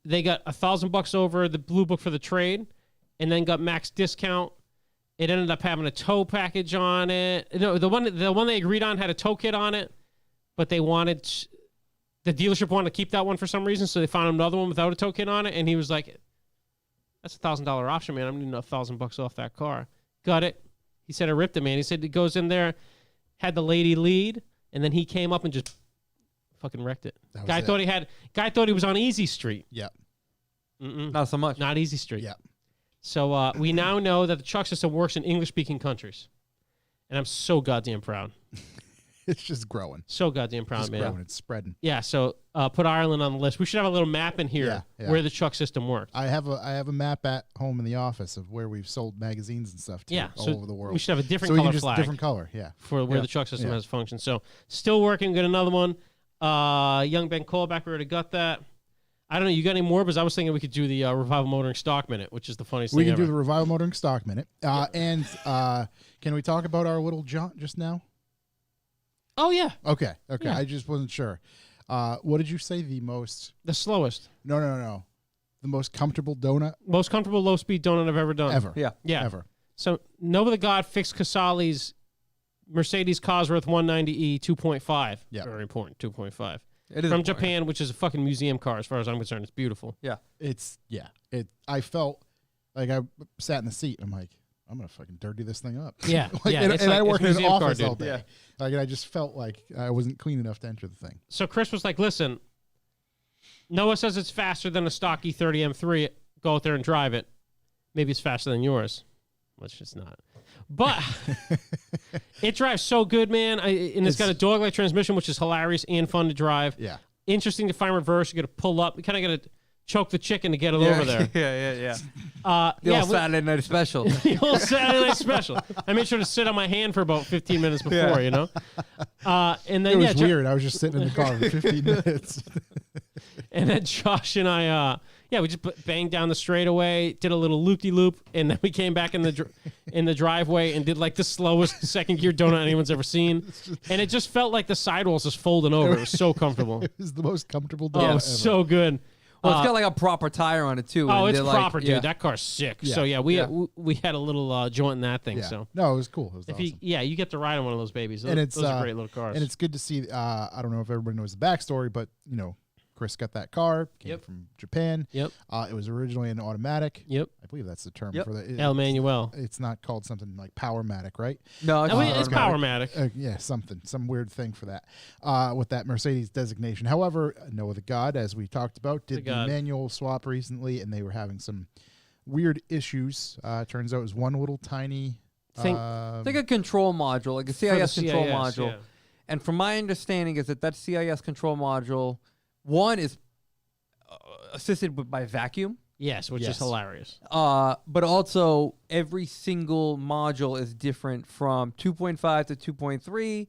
They got $1,000 over the blue book for the trade, and then got max discount. It ended up having a tow package on it. No, the one they agreed on had a tow kit on it, but the dealership wanted to keep that one for some reason, so they found another one without a tow kit on it, and he was like, "That's $1,000 option, man. I'm needing $1,000 off that car." Got it. He said I ripped it, man. He said it goes in there, had the lady lead, and then he came up and just fucking wrecked it. That was Guy it. thought he was on Easy Street. Yeah. Not so much. Not Easy Street. Yeah. So we now know that the truck system works in English-speaking countries, and I'm so goddamn proud. It's just growing. So goddamn proud, It's man. growing. It's spreading. Yeah. So put Ireland on the list. We should have a little map in here Yeah. where the truck system works. I have a map at home in the office of where we've sold magazines and stuff to Yeah. all So over the world. we should have a different so we color can just flag different color. Yeah. for where Yeah. the truck system Yeah. has functioned. So still working. Got another one. Young Ben Callback. We already got that. I don't know. You got any more? Because I was thinking we could do the Revival Motoring Stock Minute, which is the funniest We thing can ever. do the Revival Motoring Stock Minute. And can we talk about our little jaunt just now? Oh, yeah. Okay. Yeah. I just wasn't sure. What did you say? The most? The slowest. No. The most comfortable donut Most comfortable low-speed donut I've ever done. ever. Yeah. Yeah. Ever. So Nova the God fixed Casali's Mercedes Cosworth 190E 2.5. Yeah. Very important, 2.5. It is From important. Japan, which is a fucking museum car as far as I'm concerned. It's beautiful. I felt like I sat in the seat. I'm like, I'm gonna fucking dirty this thing up. Yeah. Like, yeah. and it's I like- work it's in an museum car, office dude. all day. Yeah. Like, and I just felt like I wasn't clean enough to enter the thing. So Chris was like, listen, Noah says it's faster than a stock E30 M3. Go out there and drive it. Maybe it's faster than yours. Which it's not. But it drives so good, man. And it's got a dog-like transmission, which is hilarious and fun to drive. Yeah. Interesting to find reverse. You got to pull up. You kind of got to choke the chicken to get it over there. yeah. The Yeah, old Saturday night special. the old Saturday night special. I made sure to sit on my hand for about 15 minutes before, you know? And then, It was weird. I was just sitting in the car for 15 minutes. And then Josh and I, we just banged down the straightaway, did a little loop-de-loop, and then we came back in the driveway and did like the slowest second gear donut anyone's ever seen. And it just felt like the sidewalls just folding over. It was so comfortable. It was the most comfortable Oh, donut it ever. was so good. Well, it's got like a proper tire on it too. Oh, and it's they're like- proper, dude. yeah. That car's sick. Yeah. So yeah, Yeah. we had a little joint in that thing. Yeah. So No, it was cool. It was if awesome. you get to ride on one of those babies. Those, And it's, those are great little cars. And it's good to see. I don't know if everybody knows the backstory, but Chris got that car. Came Yep. from Japan. Yep. It was originally an automatic. Yep. I believe that's the term Yep. for that. El Manuel. It's not called something like Powermatic, right? No, it's, I mean, not it's automatic. Powermatic. Yeah, some weird thing for that. With that Mercedes designation. However, Noah the God, as we talked about, did the God. manual swap recently, and they were having some weird issues. Turns out it was one little tiny. Think- It's like a control module, like a For the CIS control CIS, module. yeah. And from my understanding is that CIS control module, one is assisted by vacuum. Yes, which is Yes. hilarious. But also every single module is different from 2.5 to 2.3,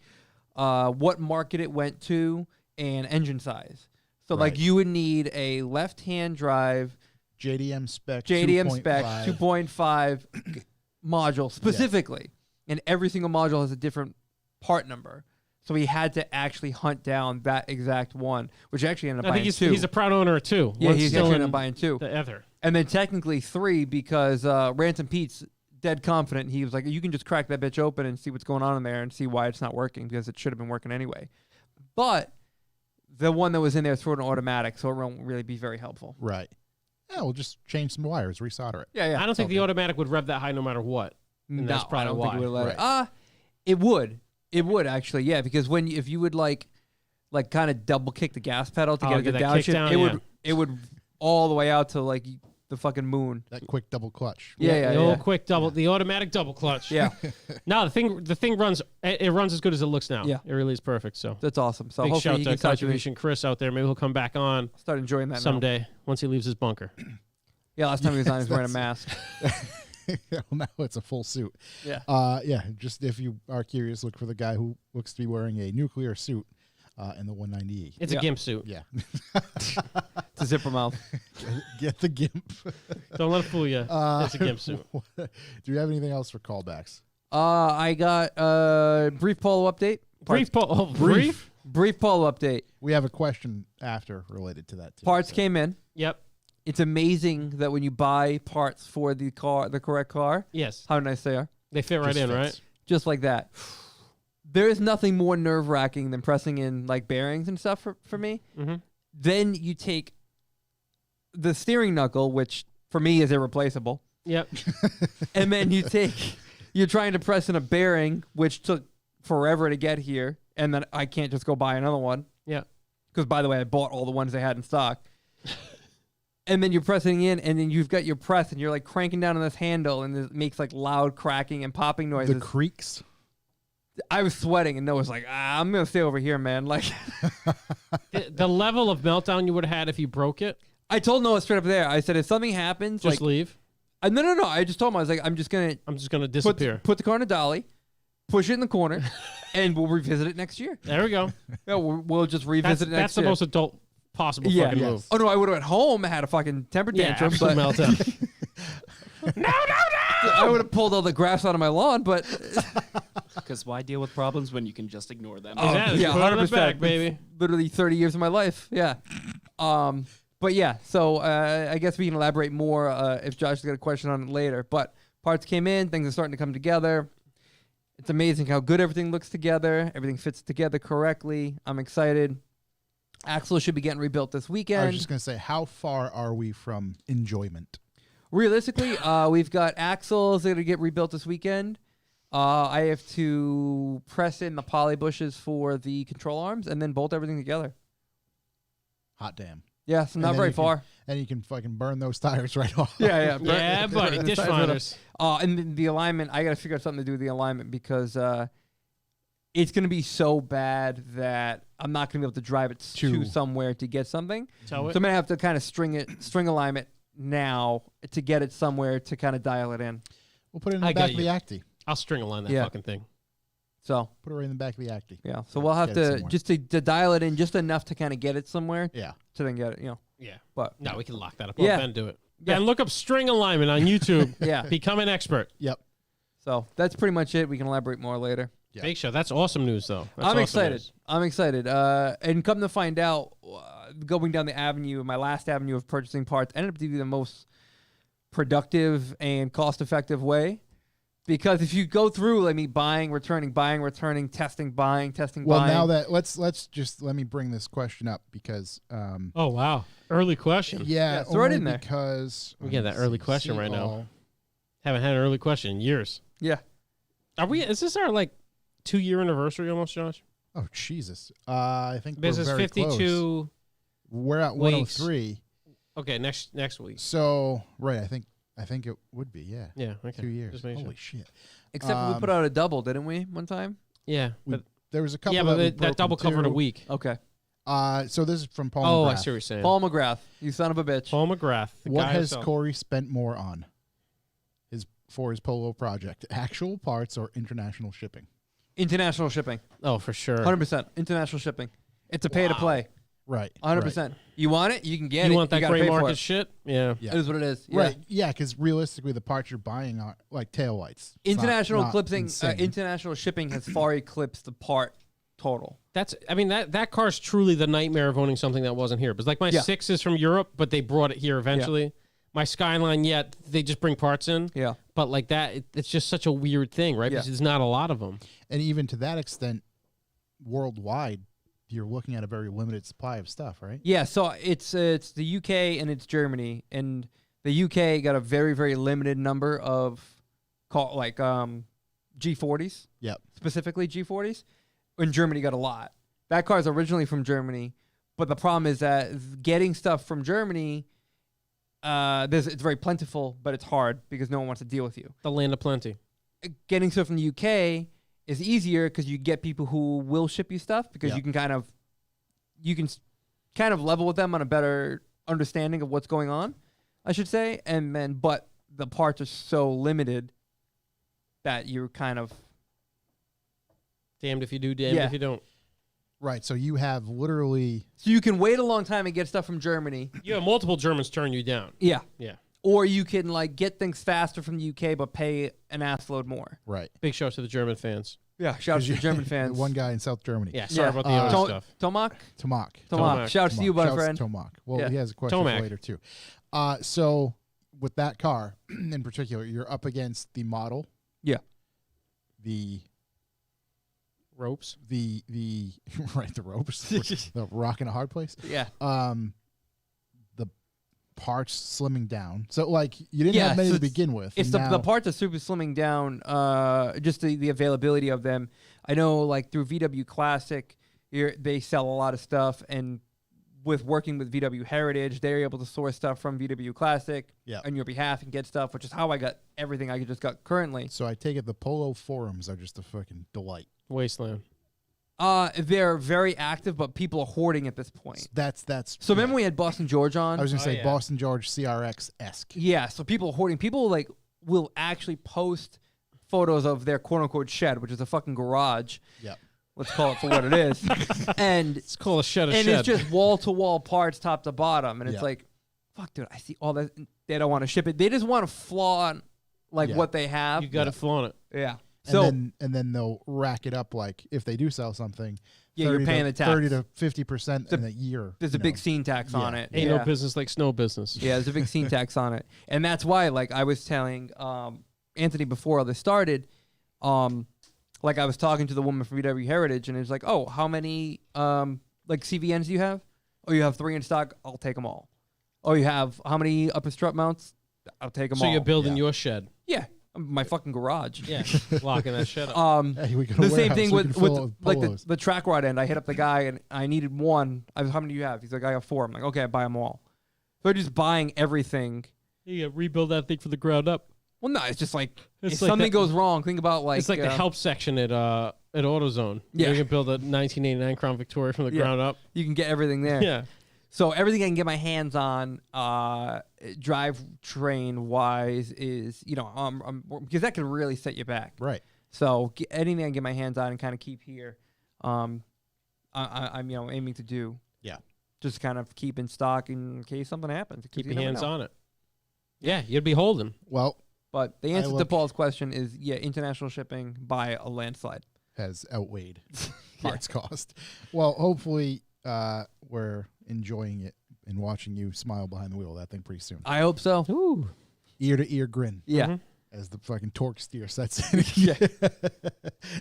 what market it went to, and engine size. So like Right. you would need a left-hand drive, JDM spec. JDM spec 2.5. 2.5 module specifically, and every single module has a different part number. So he had to actually hunt down that exact one, which actually ended up I buying think two. he's a proud owner of two. Yeah, One's he's still actually in ended up buying two. the other. And then technically three because Ransom Pete's dead confident. He was like, you can just crack that bitch open and see what's going on in there and see why it's not working because it should have been working anyway. But the one that was in there threw an automatic, so it won't really be very helpful. Right. Yeah, we'll just change some wires, resolder it. Yeah, yeah. I don't think okay. the automatic would rev that high no matter what. And No, that's probably I don't think why. it would let it. Right. It would. It would actually, yeah, because if you would like kind of double kick the gas pedal to Oh, get get the that downshift, kickdown, it would all the way out to like the fucking moon. That quick double clutch. Yeah, The old quick double, the automatic double clutch. Yeah, No, the thing runs. It runs as good as it looks now. Yeah. It really is perfect. So that's awesome. So big hopefully shout he to can start, Contribution Chris out there. Maybe he'll come back on start enjoying that now. someday once he leaves his bunker. Yeah, last time he was on, he was wearing a mask. Well, now it's a full suit. Yeah. Yeah. Just if you are curious, look for the guy who looks to be wearing a nuclear suit in the 190E. It's Yeah. a gimp suit. Yeah. It's a zipper mouth. Get the GIMP. Don't let it fool you. It's a gimp suit. Do you have anything else for callbacks? I got a brief polo update. Brief brief. Brief polo update. We have a question after related to that too. Parts so. came in. Yep. It's amazing that when you buy parts for the correct car, Yes. how nice they are. They fit right Just in, fits. right? Just like that. There is nothing more nerve-wracking than pressing in like bearings and stuff for me. Mm-hmm. Then you take the steering knuckle, which for me is irreplaceable, Yep. and then you're trying to press in a bearing, which took forever to get here, and then I can't just go buy another one. Yeah. Because, by the way, I bought all the ones they had in stock. And then you're pressing in, and then you've got your press, and you're like cranking down on this handle, and it makes like loud cracking and popping noises. The creaks. I was sweating, and Noah was like, I'm going to stay over here, man. Like, The level of meltdown you would have had if you broke it, I told Noah straight up there, I said, if something happens, just like, leave. no. I just told him, I was like, I'm just going I'm just gonna to disappear. put the car in a dolly, push it in the corner, and we'll revisit it next year. There we go. Yeah, we'll just That's, revisit it next that's the year. most adult possible Yeah. fucking Yes. move. Oh, no, I would have at home had a fucking temper Yeah, tantrum, absolute but meltdown. I would have pulled all the grass out of my lawn, but Because why deal with problems when you can just ignore them? Exactly. yeah, Put it in the 100%, bag, baby. It's literally 30 years of my life. Yeah. But yeah, so I guess we can elaborate more if Josh has got a question on it later. But parts came in, things are starting to come together. It's amazing how good everything looks together. Everything fits together correctly. I'm excited. Axle should be getting rebuilt this I weekend. was just going to say, how far are we from enjoyment? Realistically, we've got axles that are going to get rebuilt this weekend. I have to press in the poly bushes for the control arms and then bolt everything together. Hot damn. Yeah, so And not then very you can- far. And you can fucking burn those tires right off. Yeah. Yeah, buddy. Dish finders. And then the alignment, I got to figure out something to do with the alignment because it's going to be so bad that I'm not going to be able to drive it to somewhere to get something. Tow So it. I'm going to have to kind of string alignment now to get it somewhere to kind of dial it in. We'll put it in I the back get of the you. Acti. I'll string align that Yeah. fucking thing. So, Put it right in the back of the Acti. yeah. So Yeah, we'll have get it to, somewhere. just to dial it in just enough to kind of get it somewhere Yeah. to then get it, Yeah. But, No, we can lock that up. Yeah. Yeah. Ben, do it. Yeah. Ben, look up string alignment on YouTube. yeah. Become an expert. Yep. So that's pretty much it. We can elaborate more later. Yeah. Big show. That's awesome news, though. That's I'm awesome excited. news. I'm excited. And come to find out, going down the avenue, my last avenue of purchasing parts ended up to be the most productive and cost-effective way. Because if you go through, let me buying, returning, testing, buying, testing, Well, buying. now that let me bring this question up because Oh, wow. Early question. yeah, throw it only in there. because We get that let's early see, question right now. all- Haven't had an early question in years. Yeah. Is this our, 2-year anniversary almost, Josh? Oh Jesus! I think Business we're very 52. close. We're at weeks. 103. Okay, next week. So right, I think I think it would be. Yeah. Yeah. Okay. 2 years. Just making Holy sure. shit. Except we put out a double, didn't we? One time. Yeah. We- But There was a couple. yeah, but that, we that broke double into. covered a week. Okay. So this is from Paul. Oh, McGrath. I see what you're saying. Paul McGrath, you son of a bitch. Paul McGrath. the What guy has himself. Corey spent more on? For his Polo project, actual parts or international shipping? International shipping. Oh, for sure. 100%. International shipping. It's a pay to play. Right. 100%. You want it? You can get it. You want that gotta gray pay for market it. shit? Yeah. Yeah. It is what it is. Yeah. Right. Yeah, because realistically, the parts you're buying are like tail lights. It's International not clipping, insane. international shipping has far eclipsed the part total. That car's truly the nightmare of owning something that wasn't here. Because like my Yeah. 6 is from Europe, but they brought it here eventually. My Skyline, they just bring parts in. Yeah. But like that, it's just such a weird thing, right? Yeah. Because there's not a lot of them. And even to that extent, worldwide, you're looking at a very limited supply of stuff, right? Yeah, so it's the UK and it's Germany, and the UK got a very, very limited number of G40s. Yep. Specifically G40s. And Germany got a lot. That car's originally from Germany, but the problem is that getting stuff from Germany, it's very plentiful, but it's hard because no one wants to deal with you. The land of plenty. Getting stuff from the UK is easier because you get people who will ship you stuff because Yeah. you can kind of level with them on a better understanding of what's going on, I should say. And then, but the parts are so limited that you're kind of Damned if you do, damned Yeah. if you don't. Right. So you have literally. so you can wait a long time and get stuff from Germany. You have multiple Germans turn you down. Yeah. Yeah. Or you can get things faster from the UK but pay an ass load more. Right. Big shout out to the German fans. Yeah. Shout out to the German fans. One guy in South Germany. Yeah, sorry about the Uh, other Tom- stuff. Tomac? Tomac. Tomac. Shout out to you, my Shouts friend. to Tomac. Well, Yeah. he has a question Tomac. for later, too. So with that car in particular, you're up against the model. Yeah. The Ropes. right, the ropes. The rock in a hard place. Yeah. The parts slimming down. So you didn't have many so to begin with. It's and the now- parts are super slimming down, just the availability of them. I know through VW Classic, they sell a lot of stuff, and with working with VW Heritage, they're able to source stuff from VW Classic on your behalf and get stuff, which is how I got everything I just got currently. So I take it the Polo forums are just a fucking delight. Wasteland. They're very active, but people are hoarding at this point. That's So remember we had Boston George on? I was gonna say yeah. Boston George CRX-esque. Yeah, so people are hoarding. People will actually post photos of their quote unquote shed, which is a fucking garage. Yep. Let's call it for what it is. And It's called a shed. and it's just wall to wall parts, top to bottom, and it's Yeah. like, fuck, dude, I see all that. They don't want to ship it. They just want to flaunt Yeah. what they have. you got to flaunt it. Yeah. And So then they'll rack it up if they do sell something. Yeah, you're 30 paying to, the tax. 30 to 50% in a year. there's a big scene tax on Yeah. it. Ain't yeah. no business like snow business. Yeah, there's a big scene tax on it, and that's why, I was telling Anthony before all this started, I was talking to the woman from VW Heritage, and it's like, oh, how many CVNs do you have? Oh, you have 3 in stock. I'll take them all. Oh, you have how many upper strut mounts? I'll take them So all. you're building Yeah. your shed. Yeah, my fucking garage. Yeah. Locking that shed up. Hey, we got a The same warehouse, thing we with can fill it with polos. the track rod end. I hit up the guy and I needed one. I was, how many do you have? He's like, I have 4. I'm like, okay, I buy them all. So I'm just buying everything. You gotta rebuild that thing from the ground up. Well, no, it's just if like something that- goes wrong, think about It's like the help section at AutoZone. Yeah. You can build a 1989 Crown Victoria from the Yeah. ground up. You can get everything there. Yeah. So everything I can get my hands on, drivetrain wise, is because that can really set you back. Right. So anything I can get my hands on and kind of keep here, I'm aiming to do. Yeah. Just kind of keep in stock in case something happens. 'cause Keep you your never hands know. on it. Yeah, you'd be holding. Well, But the answer to look- Paul's question is international shipping by a landslide. has outweighed parts cost. Well, hopefully we're enjoying it and watching you smile behind the wheel of that thing pretty soon. I hope so. Ooh. Ear to ear grin Yeah. Mhm. as the fucking torque steer sets in. Yeah.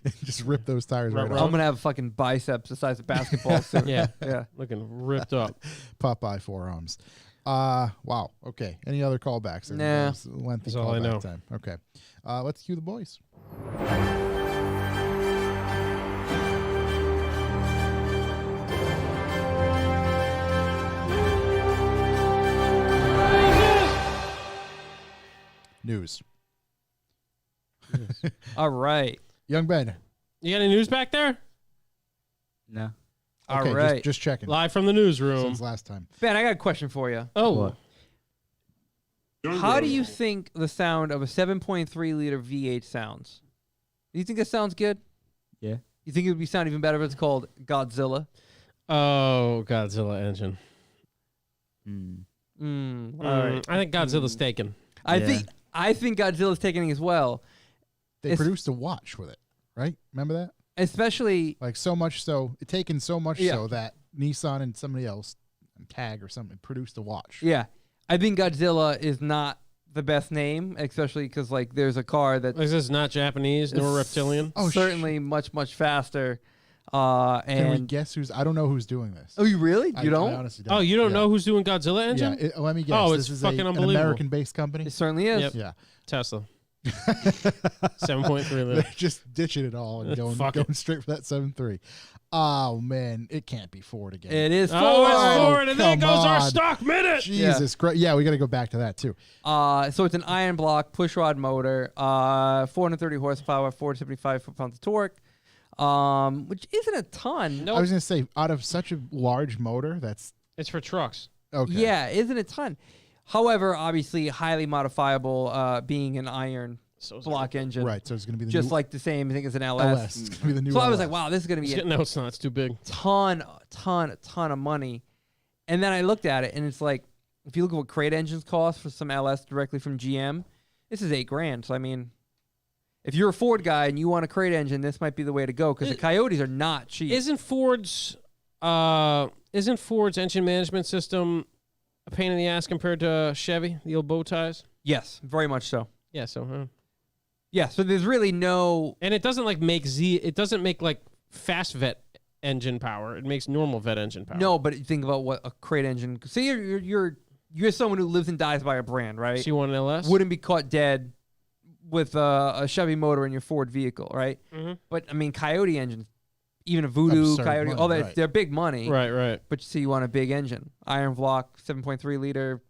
And just rip those tires right I'm off. gonna have fucking biceps the size of basketballs soon. Yeah. Yeah. Looking ripped up. Popeye forearms. Wow. Okay. Any other callbacks? Nah. That was a lengthy That's all I callback know. time. Okay. Let's cue the boys. News. All right. Young Ben. You got any news back there? No. All Okay, right. Just checking. Live from the newsroom. Since last time. Ben, I got a question for you. Oh, What? How do you think the sound of a 7.3 liter V8 sounds? Do you think it sounds good? Yeah. You think it would sound even better if it's called Godzilla? oh, Godzilla engine. Hmm. All right. I think Godzilla's taken. I Yeah. think Godzilla's taking it as well. They It's- produced a watch with it, right? Remember that? Especially Like so much so, it taken so much Yeah. so that Nissan and somebody else, Tag or something, produced a watch. yeah. I think Godzilla is not the best name, especially because like there's a car that This is not Japanese nor reptilian. Oh, certainly much faster. Can we And guess who's? I don't know who's doing this. oh, you really? I You don't? I honestly don't. Oh, you don't Yeah. know who's doing Godzilla engine? Yeah, let me guess. Oh, this it's is fucking an unbelievable. American-based company. It certainly is. Yep. Yeah, Tesla. 7.3 liter. they're just ditching it all and going Fuck it. straight for that 7.3. Oh man, it can't be Ford again. It is Ford. Oh, it's Ford, and there come goes our on. stock minute. Jesus Christ! Yeah, we got to go back to that too. So it's an iron block push rod motor, 430 horsepower, 475 foot-pounds of torque, which isn't a ton. I was gonna say, out of such a large motor, that's It's for trucks. okay. Yeah, isn't a ton. However, obviously highly modifiable, being an iron So is block engine. right. So it's gonna be the Just new like the same thing as an LS. LS. It's gonna be the new. So I was LS. like, wow, this is going to be a No, it's not. It's too big. ton of money. And then I looked at it, and it's like, if you look at what crate engines cost for some LS directly from GM, this is $8,000. So I mean, if you're a Ford guy and you want a crate engine, this might be the way to go because the Coyotes are not cheap. Isn't Ford's engine management system a pain in the ass compared to Chevy, the old bow ties? Yes, very much so. Yeah. So. Yeah, so there's really no. And it doesn't like make It doesn't make like fast vet engine power. It makes normal vet engine power. No, but think about what a crate engine. Say you're someone who lives and dies by a brand, right? So you want an LS? Wouldn't be caught dead with a Chevy motor in your Ford vehicle, right? Mhm. But I mean, Coyote engines, even a Voodoo, Absurd Coyote, money, all that, right. they're big money. Right. But you see, you want a big engine, iron block, 7.3 liter,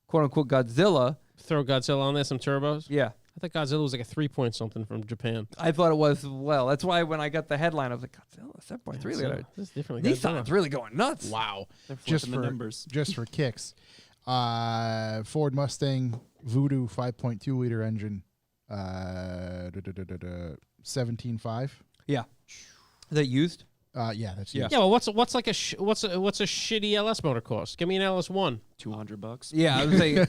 quote unquote Godzilla. Throw Godzilla on there, some turbos. Yeah, I thought Godzilla was like a 3-point something from Japan. I thought it was as well. That's why when I got the headline, I was like, Godzilla 7.3 liter. This is different. Nissan's really going nuts. wow. They're Just flipping for the numbers. just for kicks, Ford Mustang Voodoo 5.2 liter engine, 17.5. Yeah. Is that used? Yeah, that's Yeah. used. Yeah, well, what's a shitty LS motor cost? Give me an LS1. $200. Yeah, I would say.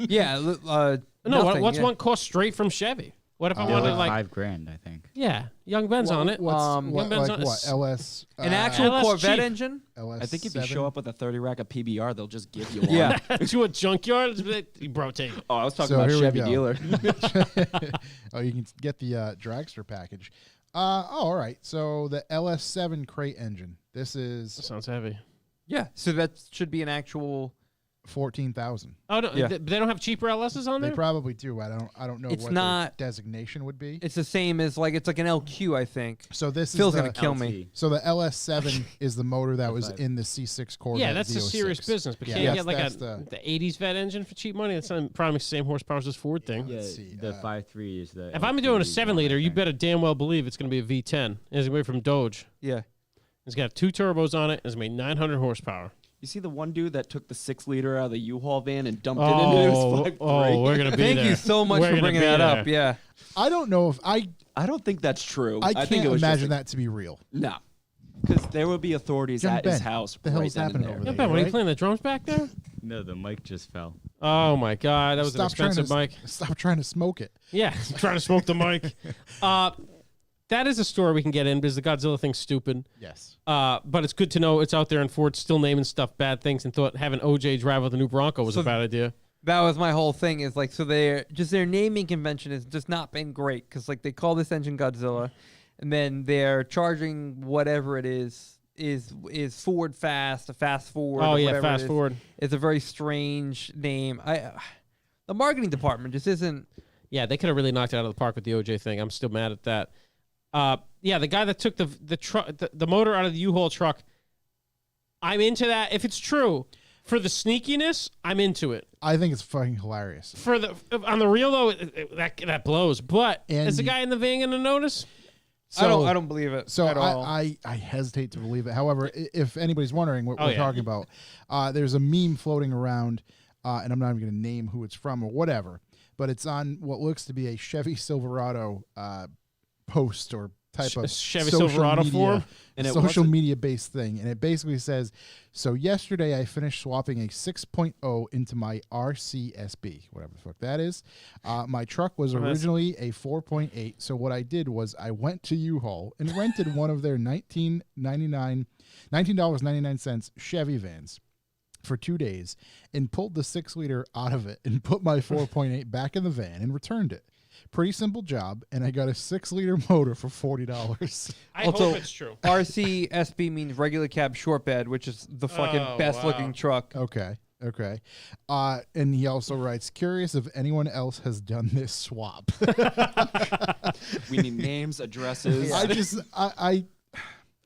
Yeah. No, nothing, what's yeah. one cost straight from Chevy? What if I Yeah, wanted like like $5,000, I think. yeah, Young Ben's on it. What, Ben's like on- what? LS. An actual LS Corvette cheap. engine? LS. I think if you 7? show up with a 30 rack of PBR, they'll just give you one. Yeah. to a junkyard, bro, take it. Oh, I was talking So about here we Chevy go. dealer. Oh, you can get the dragster package. All right. So the LS7 crate engine. This That is sounds heavy. Yeah. So that should be an actual. 14,000. Oh no, Yeah. they don't have cheaper LSs on They there. probably do. I don't know It's what not- their designation would be. It's the same as it's like an LQ, I think. So this Phil's is gonna kill me. LT. So the LS7 is the motor that was five. in the C6 Corvette. Yeah, that's a Z06. serious business. But Yeah, can't you that's- get like that's the '80s vet engine for cheap money? That's not probably the same horsepower as this Ford thing. Yeah, Let's see, the 5.3 is the. If I'm LT doing a one, 7-liter, I you think. better damn well believe it's going to be a V10. It's going to be from Doge. Yeah. It's got 2 turbos on it. It's going to be 900 horsepower. You see the one dude that took the 6-liter out of the U-Haul van and dumped it into his 5.3? We're going to be Thank there. you so much We're for gonna bringing be that there. up. Yeah. I don't know if I don't think that's true. I think can't it was imagine just that to be real. No. Because there will be authorities Young at his Ben, house the hell's right then and happening there. over Yeah, there? Ben, what are you right? playing the drums back there? No, the mic just fell. Oh my God, that was an Stop trying expensive to mic. Stop trying to smoke it. Yeah, trying to smoke the mic. That is a story we can get in because the Godzilla thing's stupid. Yes. But it's good to know it's out there and Ford's still naming stuff bad things and thought having OJ drive with a new Bronco was So a bad idea. That was my whole thing. Is like, so their naming convention has just not been great because like they call this engine Godzilla, and then they're charging whatever it is Ford Fast, a Fast Forward. Oh or yeah, whatever fast it is. forward. It's a very strange name. The marketing department just isn't. Yeah, they could have really knocked it out of the park with the OJ thing. I'm still mad at that. Yeah, the guy that took the motor out of the U-Haul truck. I'm into that if it's true. For the sneakiness, I'm into it. I think it's fucking hilarious. For the on the real though, that blows. But And is the guy in the van gonna notice? So, I don't believe it. So at all. I hesitate to believe it. However, if anybody's wondering what Oh, we're yeah. talking about, there's a meme floating around, and I'm not even going to name who it's from or whatever, but it's on what looks to be a Chevy Silverado post or type of Chevy social Silverado media, form? And it social wasn't- media based thing, and it basically says, so yesterday I finished swapping a 6.0 into my RCSB, whatever the fuck that is. My truck was Oh, that's- originally a 4.8, so what I did was I went to U-Haul and rented one of their $19.99 Chevy vans for 2 days and pulled the 6-liter out of it and put my 4.8 back in the van and returned it. Pretty simple job, and I got a 6-liter motor for $40. I Also- hope it's true. RCSB means regular cab short bed, which is the fucking Oh, best wow. looking truck. Okay. And he also writes, curious if anyone else has done this swap. We need names, addresses. I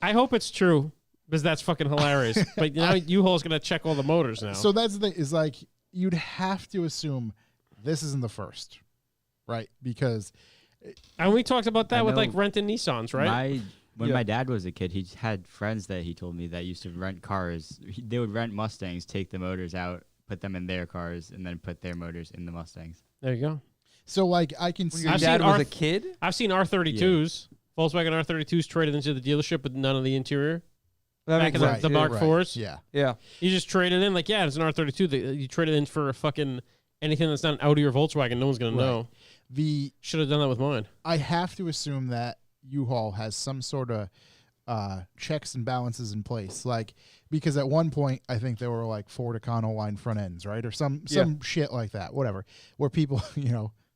I hope it's true because that's fucking hilarious. But now U-Haul's gonna check all the motors now. so that's the thing, is like, you'd have to assume this isn't the first, right? Because and we talked about that I with know like renting Nissans, right? When Yeah. my dad was a kid, he had friends that he told me that used to rent cars. They would rent Mustangs, take the motors out, put them in their cars, and then put their motors in the Mustangs. There you go. so like I can When see your I've dad seen was R- a kid? I've seen R32s, Volkswagen R32s traded into the dealership with none of the interior. That Back makes in sense. the yeah. Mark right, IVs. yeah. Yeah. You just trade it in, like, yeah, it's an R32. You trade it in for a fucking anything that's not an Audi or Volkswagen. No one's gonna Right. know. The Should have done that with mine. I have to assume that U-Haul has some sort of checks and balances in place, like, because at one point I think there were like Ford Econoline front ends, right, or some shit like that, whatever, where people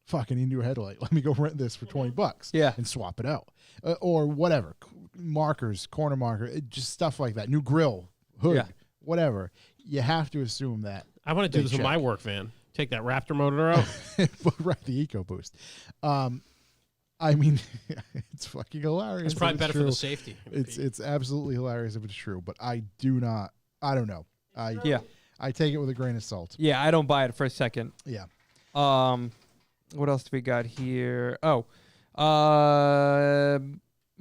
fucking into a headlight, let me go rent this for $20, Yeah. and swap it out, or whatever, markers, corner marker, just stuff like that, new grill, hood, Yeah. whatever. You have to assume that. I want to do They this with my check. work van. Take that Raptor motor out. Right, the EcoBoost. I mean, it's fucking hilarious. It's probably if better for true. the safety. It's absolutely hilarious if it's true, but I don't know. Yeah. I take it with a grain of salt. Yeah, I don't buy it for a second. Yeah. What else do we got here? Oh,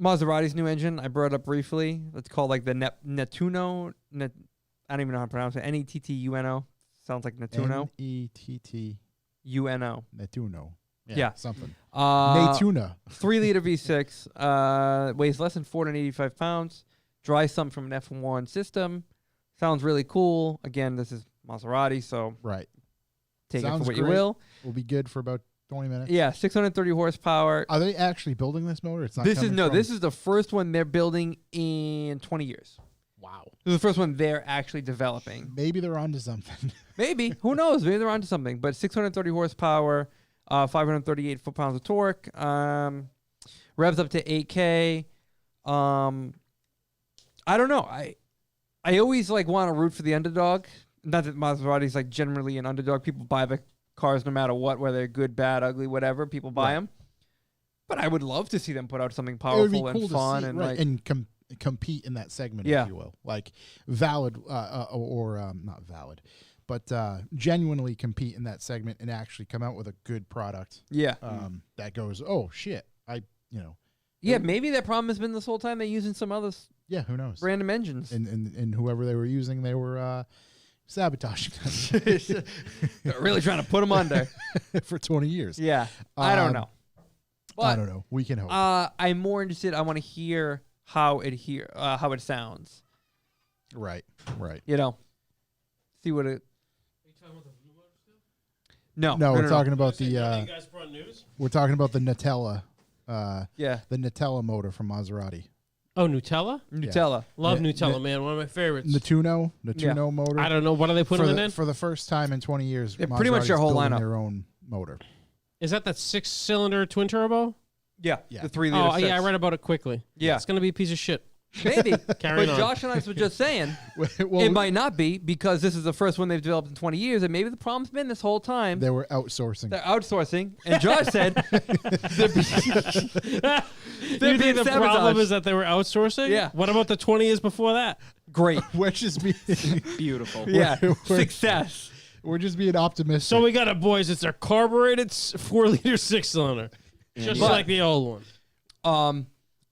Maserati's new engine. I brought it up briefly. It's called like the Nettuno. I don't even know how to pronounce it. Nettuno. Sounds like Nettuno. Nettuno. Uno. Nettuno. Yeah. Something. Uh, Netuna. 3-liter V6. Weighs less than 485 pounds. Dry sump from an F1 system. Sounds really cool. Again, this is Maserati, so Right. take it Sounds for what you great. will. Will be good for about 20 minutes. Yeah, 630 horsepower. Are they actually building this motor? It's not. This is coming no. from- This is the first one they're building in 20 years. Wow. This is the first one they're actually developing. Maybe they're onto something. Maybe. Who knows? Maybe they're onto something. But 630 horsepower, 538 foot-pounds of torque. Revs up to 8K. I don't know. I always like want to root for the underdog. Not that Maserati's like generally an underdog. People buy the cars no matter what, whether they're good, bad, ugly, whatever. People buy them. But I would love to see them put out something It would be powerful cool and to fun see, and right, like and compete in that segment, Yeah. if you will, like valid or not valid, but genuinely compete in that segment and actually come out with a good product. yeah. That goes, oh shit, Yeah, maybe their problem has been this whole time they're using some other yeah, who knows? random engines. And whoever they were using, they were sabotaging them They're really trying to put them under. for 20 years. Yeah, I don't Um, know. I But don't know. We can hope. I'm more interested. I want to hear how it sounds. Right. You know, see what it. No, No, we're talking about the you guys brought news? Nutella. Yeah, The Nutella motor from Maserati. Oh, Nutella? Nutella. Love Yeah, Nutella, man. One of my favorites. Natuno Yeah. motor. I don't know. What are they putting it in? For the first time in 20 years, Yeah, pretty much their Maserati's whole building lineup. their own motor. Is that 6-cylinder twin turbo? Yeah, Yeah. the 3-liter. Oh, yeah, I read about it quickly. Yeah. It's going to be a piece of shit. Maybe. Carrying But on. Josh and I were just saying Well, it might not be because this is the first one they've developed in 20 years, and maybe the problem's been this whole time. they were outsourcing. They're outsourcing, and Josh said they're You being think the problem sabotaged. is that they were outsourcing? Yeah. What about the 20 years before that? Great. We're just being Beautiful. Yeah. We're- Success. we're just being optimistic. So we got it, boys. It's our carbureted 4-liter 6-cylinder, just But- like the old one.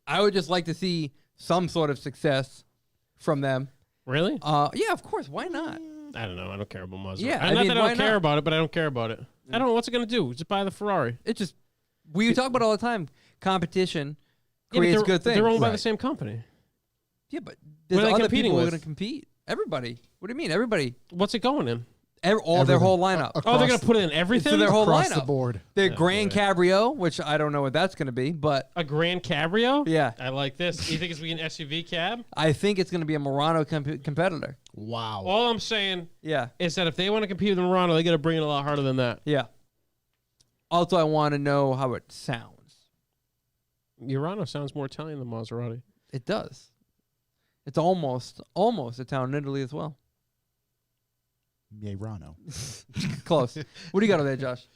I would just like to see some sort of success from them. Really? Yeah, of course. Why not? I don't know. I don't care about Maserati. Yeah, Not I mean, that I why don't care not? about it, but I don't care about it. I don't know what's it gonna do. Just buy the Ferrari. It just we talk about it all the time. Competition Yeah, but creates they're- good things. They're owned by the Right. same company. Yeah, but What there's are they other competing people who are with? going to compete. Everybody. What do you mean? Everybody. What's it going in? All their Everything. whole lineup. Oh, they're Across gonna put it in everything. So their whole across lineup. the board. Their Grand boy. Cabrio, which I don't know what that's going to be, but A Grand Cabrio. yeah, I like this. You think it's gonna be an SUV cab? I think it's going to be a Murano competitor. Wow. All I'm saying Yeah, is that if they want to compete with the Murano, they got to bring it a lot harder than that. yeah. Also, I want to know how it sounds. Murano sounds more Italian than Maserati. It does. It's almost a town in Italy as well. Murano. Close. What do you got over there, Josh?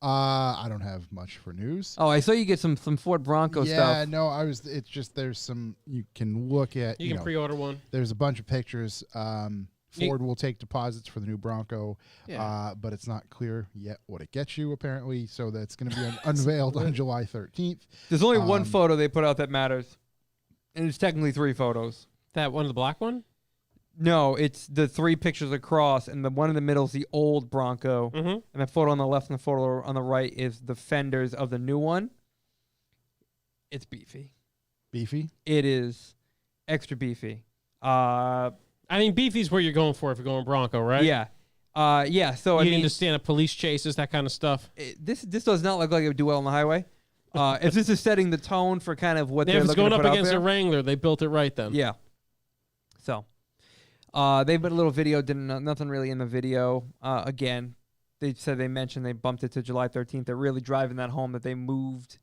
I don't have much for news. Oh, I saw you get some Ford Bronco yeah, stuff. no, it's just there's some you can look at. You can know, pre-order one. there's a bunch of pictures. Ford will take deposits for the new Bronco, Yeah. but it's not clear yet what it gets you apparently. So that's going to be unveiled on July 13th. There's only one photo they put out that matters, and it's technically 3 photos. That one, the black one. No, it's the 3 pictures across, and the one in the middle is the old Bronco, Mm-hmm. and the photo on the left and the photo on the right is the fenders of the new one. It's beefy. Beefy. It is extra beefy. I mean, beefy's where you're going for if you're going Bronco, right? Yeah. Yeah, so I You mean, understand the police chases, that kind of stuff. this does not look like it would do well on the highway. If this is setting the tone for kind of what Yeah, they're if it's looking going to up put out against there. a Wrangler, they built it right then. Yeah. So, they've put a little video. Didn't nothing really in the video. Again, they said they mentioned they bumped it to July 13th. They're really driving that home that they moved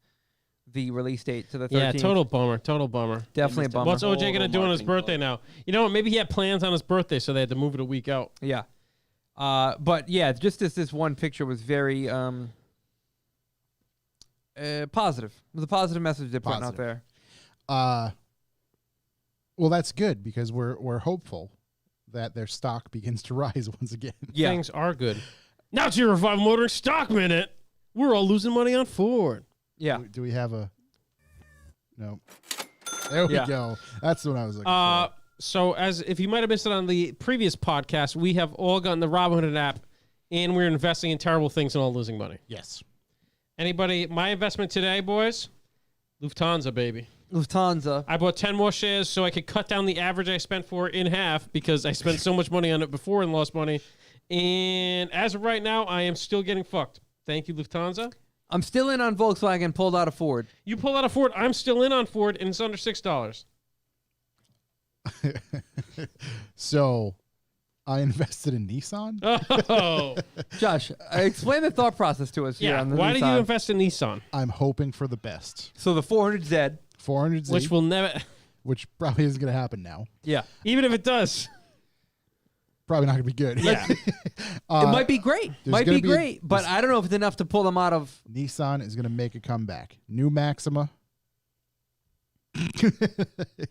the release date to the 13th. Yeah, total bummer. Total bummer. Definitely a bummer. What's OJ Total going to do on his marketing birthday failure. now? You know what? Maybe he had plans on his birthday, so they had to move it a week out. Yeah. But yeah, just this one picture was very positive. It was a positive message they're putting out Positive. there. Well, that's good because we're hopeful that their stock begins to rise once again. Yeah. Things are good. Now it's your Revival Motoring Stock Minute. We're all losing money on Ford. Yeah. Do we have a? No. There we Yeah. go. That's what I was looking for. So, as if you might have missed it on the previous podcast, we have all gotten the Robinhood app, and we're investing in terrible things and all losing money. Yes. Anybody? My investment today, boys, Lufthansa, baby. Lufthansa. I bought 10 more shares so I could cut down the average I spent for it in half because I spent so much money on it before and lost money. And as of right now, I am still getting fucked. Thank you, Lufthansa. I'm still in on Volkswagen, pulled out of Ford. You pull out a Ford. I'm still in on Ford, and it's under $6. So, I invested in Nissan. Oh, Josh, explain the thought process to us here yeah. on the Why did you Nissan. invest in Nissan? I'm hoping for the best. So the 400Z. 400Z, Which will never, which probably isn't going to happen now. Yeah. even if it does. Probably not going to be good. Yeah. It might be great. there's Might gonna be be a- great, but I don't know if it's enough to pull them out of. Nissan is going to make a comeback. New Maxima.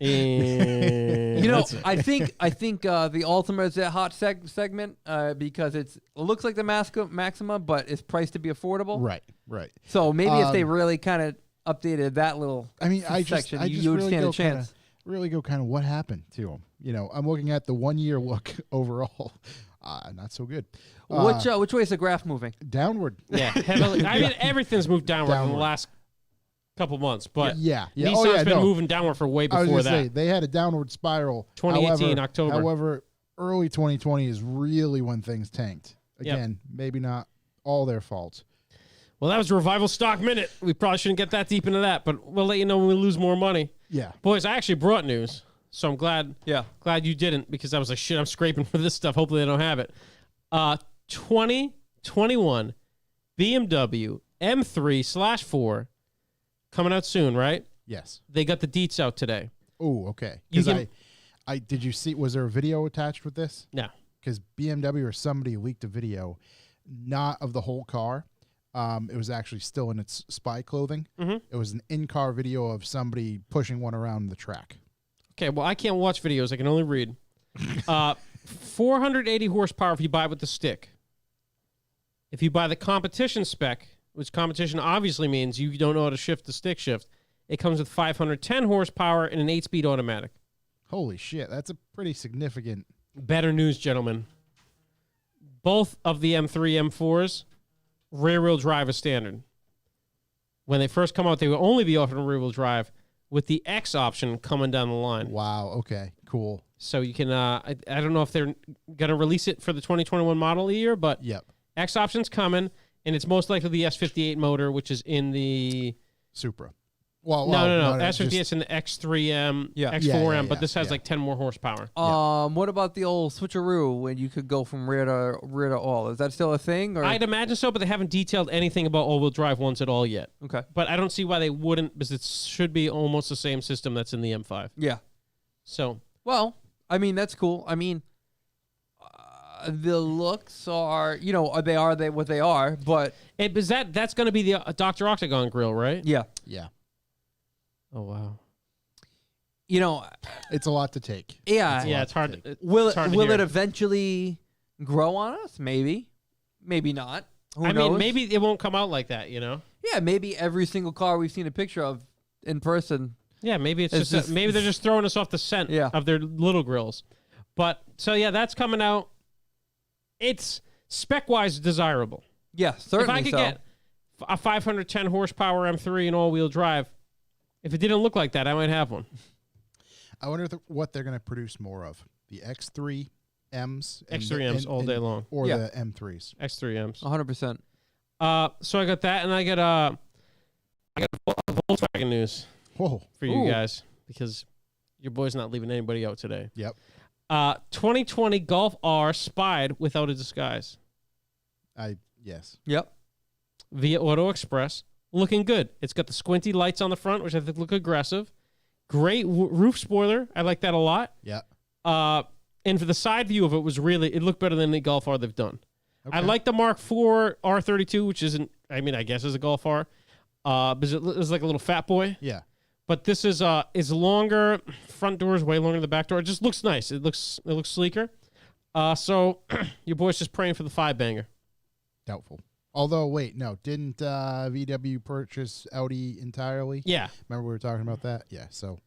And You know, that's it. I think the Ultima is a hot segment because it looks like the Maxima, but it's priced to be affordable. Right, right. So maybe if they Um, really kind of updated that little I mean, I just section, I you just would really stand go a chance. really go kind of what happened to him. You know, I'm looking at the 1 year look overall. Not so good. Which way is the graph moving? Downward. yeah, heavily. I mean, everything's moved downward, in the Downward. last couple months, but Yeah, yeah. Nissan's been no. moving downward for way I was before gonna say that. they had a downward spiral. 2018 October. However, early 2020 is really when things tanked. Yep. Again, maybe not all their fault. Well, that was a Revival Stock Minute. We probably shouldn't get that deep into that, but we'll let you know when we lose more money. Yeah. Boys, I actually brought news, so I'm glad you didn't, because I was like, shit, I'm scraping for this stuff. Hopefully they don't have it. 2021 BMW M3/4 coming out soon, right? Yes. They got the deets out today. Oh, okay. You Because can- I did you see? Was there a video attached with this? No. Because BMW or somebody leaked a video, not of the whole car. It was actually still in its spy clothing. Mhm. It was an in-car video of somebody pushing one around the track. Okay, well, I can't watch videos. I can only read. 480 horsepower if you buy it with the stick. If you buy the competition spec, which competition obviously means you don't know how to shift the stick shift, it comes with 510 horsepower and an 8-speed automatic. Holy shit, that's a pretty significant. Better news, gentlemen. Both of the M3, M4s, rear-wheel drive is standard. When they first come out, they will only be offered rear-wheel drive with the X option coming down the line. Wow. Okay. Cool. So you can, I don't know if they're going to release it for the 2021 model year, but Yep. X option's coming, and it's most likely the S58 motor, which is in the... Supra. Well, No. just- S58's in the X3M, Yeah. X4M, Yeah, but this has yeah. like 10 more horsepower. What about the old switcheroo when you could go from rear to all? Is that still a thing? Or I'd imagine so, but they haven't detailed anything about all-wheel drive ones at all yet. okay, But I don't see why they wouldn't, because it should be almost the same system that's in the M5. yeah. So, Well, I mean that's cool. I mean, the looks are, they are what they are, but that's going to be the Dr. Octagon grill, right? yeah, Yeah. Oh, wow. It's a lot to take. yeah. Yeah, it's hard. Will it's hard to will hear. it eventually grow on us? Maybe, maybe not. Who I knows? mean, maybe it won't come out like that, Yeah, maybe every single car we've seen a picture of in person. Yeah, maybe It's just- maybe they're just throwing us off the scent Yeah. of their little grills. But so yeah, that's coming out. It's spec-wise desirable. Yeah, certainly. If I could so. get a 510 horsepower M3 and all-wheel drive, if it didn't look like that, I might have one. I wonder what they're going to produce more of: the X3Ms, X3Ms all day long, or Yeah. the M3s. X3Ms. 100%. So I got that, and I got Volkswagen news Whoa. for you Ooh. guys because your boy's not leaving anybody out today. Yep. 2020 Golf R spied without a disguise Yes. Yep. via Auto Express. Looking good. It's got the squinty lights on the front, which I think look aggressive. Great roof spoiler. I like that a lot. Yep. And for the side view of it it looked better than the Golf R they've done. I Okay. like the Mark IV R32, which isn't, I guess is a Golf R. Because it was like a little fat boy. Yeah. But this is longer. Front door is way longer than the back door. It just looks nice. It looks sleeker. So your boy's just praying for the 5-banger. Doubtful. Although, wait, no, didn't VW purchase Audi entirely? Yeah. Remember we were talking about that? Yeah. So.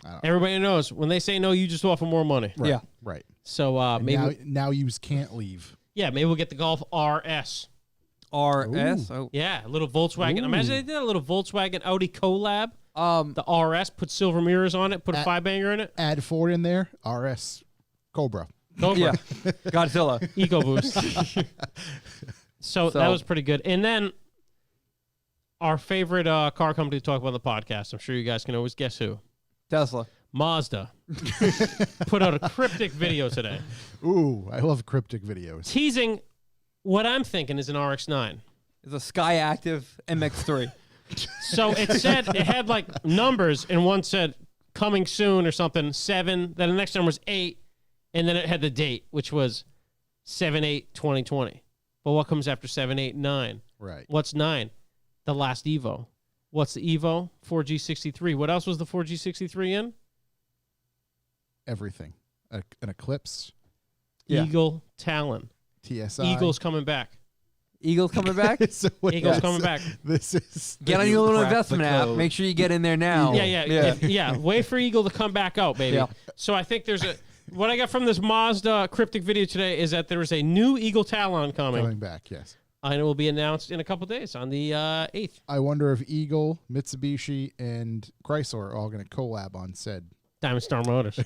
I don't know. Everybody knows when they say no, you just offer more money. Right, Yeah. Right. So And maybe now you can't leave. maybe we'll get the Golf RS. RS. Ooh. Yeah, a little Volkswagen. Ooh. Imagine they did a little Volkswagen Audi collab. Oh, The RS, put silver mirrors on it, put a 5-banger in it. Add Ford in there. RS Cobra. Go for yeah. it. Godzilla. Eco Boost. So that was pretty good. And then our favorite car company to talk about on the podcast. I'm sure you guys can always guess who. Tesla. Mazda put out a cryptic video today Ooh, I love cryptic videos. teasing what I'm thinking is an RX-9. It's a Sky Active MX3. So it said, it had like numbers, and one said coming soon or something, 7, then the next number was 8, and then it had the date, which was 7/8/2020. But what comes after 7, 8, 9? Right. What's 9? The last Evo. What's the Evo? 4G63. What else was the 4G63 in? Everything. An Eclipse. Yeah. Eagle Talon. TSI. Eagle's coming back. Eagle's coming back. So wait, Eagle's that's- coming back. This is Get on your little Crack the investment app. code. Make sure you get in there now. Yeah. Wait for Eagle to come back out, baby. Yeah. So I think there's what I got from this Mazda cryptic video today is that there is a new Eagle Talon coming. back. Yes. And it will be announced in a couple days on the 8th. I wonder if Eagle, Mitsubishi, and Chrysler are all going to collab on said Diamond Star Motors.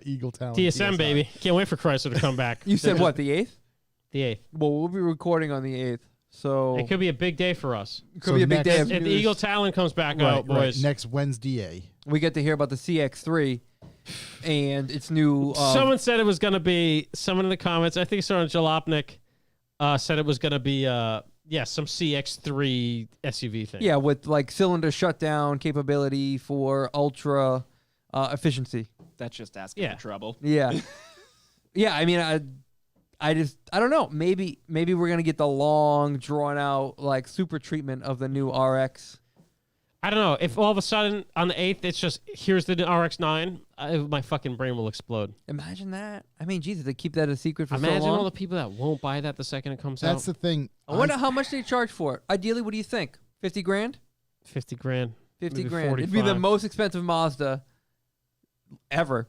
Eagle Talon. TSM, TSI. baby. Can't wait for Chrysler to come back. You said what, the 8th? The 8th. Well, we'll be recording on the 8th. So It could be a big day for us. could So be a big day. next- Of If the news. Eagle Talon comes back Right, out, boys. Next Wednesday. We get to hear about the CX3 and its new. Someone said it was going to be, someone in the comments, I think someone Jalopnik said it was going to be, some CX3 SUV thing. Yeah, with like cylinder shutdown capability for ultra efficiency. That's just asking Yeah. for trouble. Yeah. Yeah, I mean, I don't know. Maybe we're gonna get the long, drawn out, like super treatment of the new RX. I don't know if all of a sudden on the 8th it's just here's the RX-9. My fucking brain will explode. Imagine that. I mean, Jesus, they keep that a secret for Imagine so long. all the people that won't buy that the second it comes out. That's the thing. I wonder how much they charge for it. Ideally, what do you think? 50 grand? 50 grand. 50 Maybe grand. It'd be the 45. most expensive Mazda ever.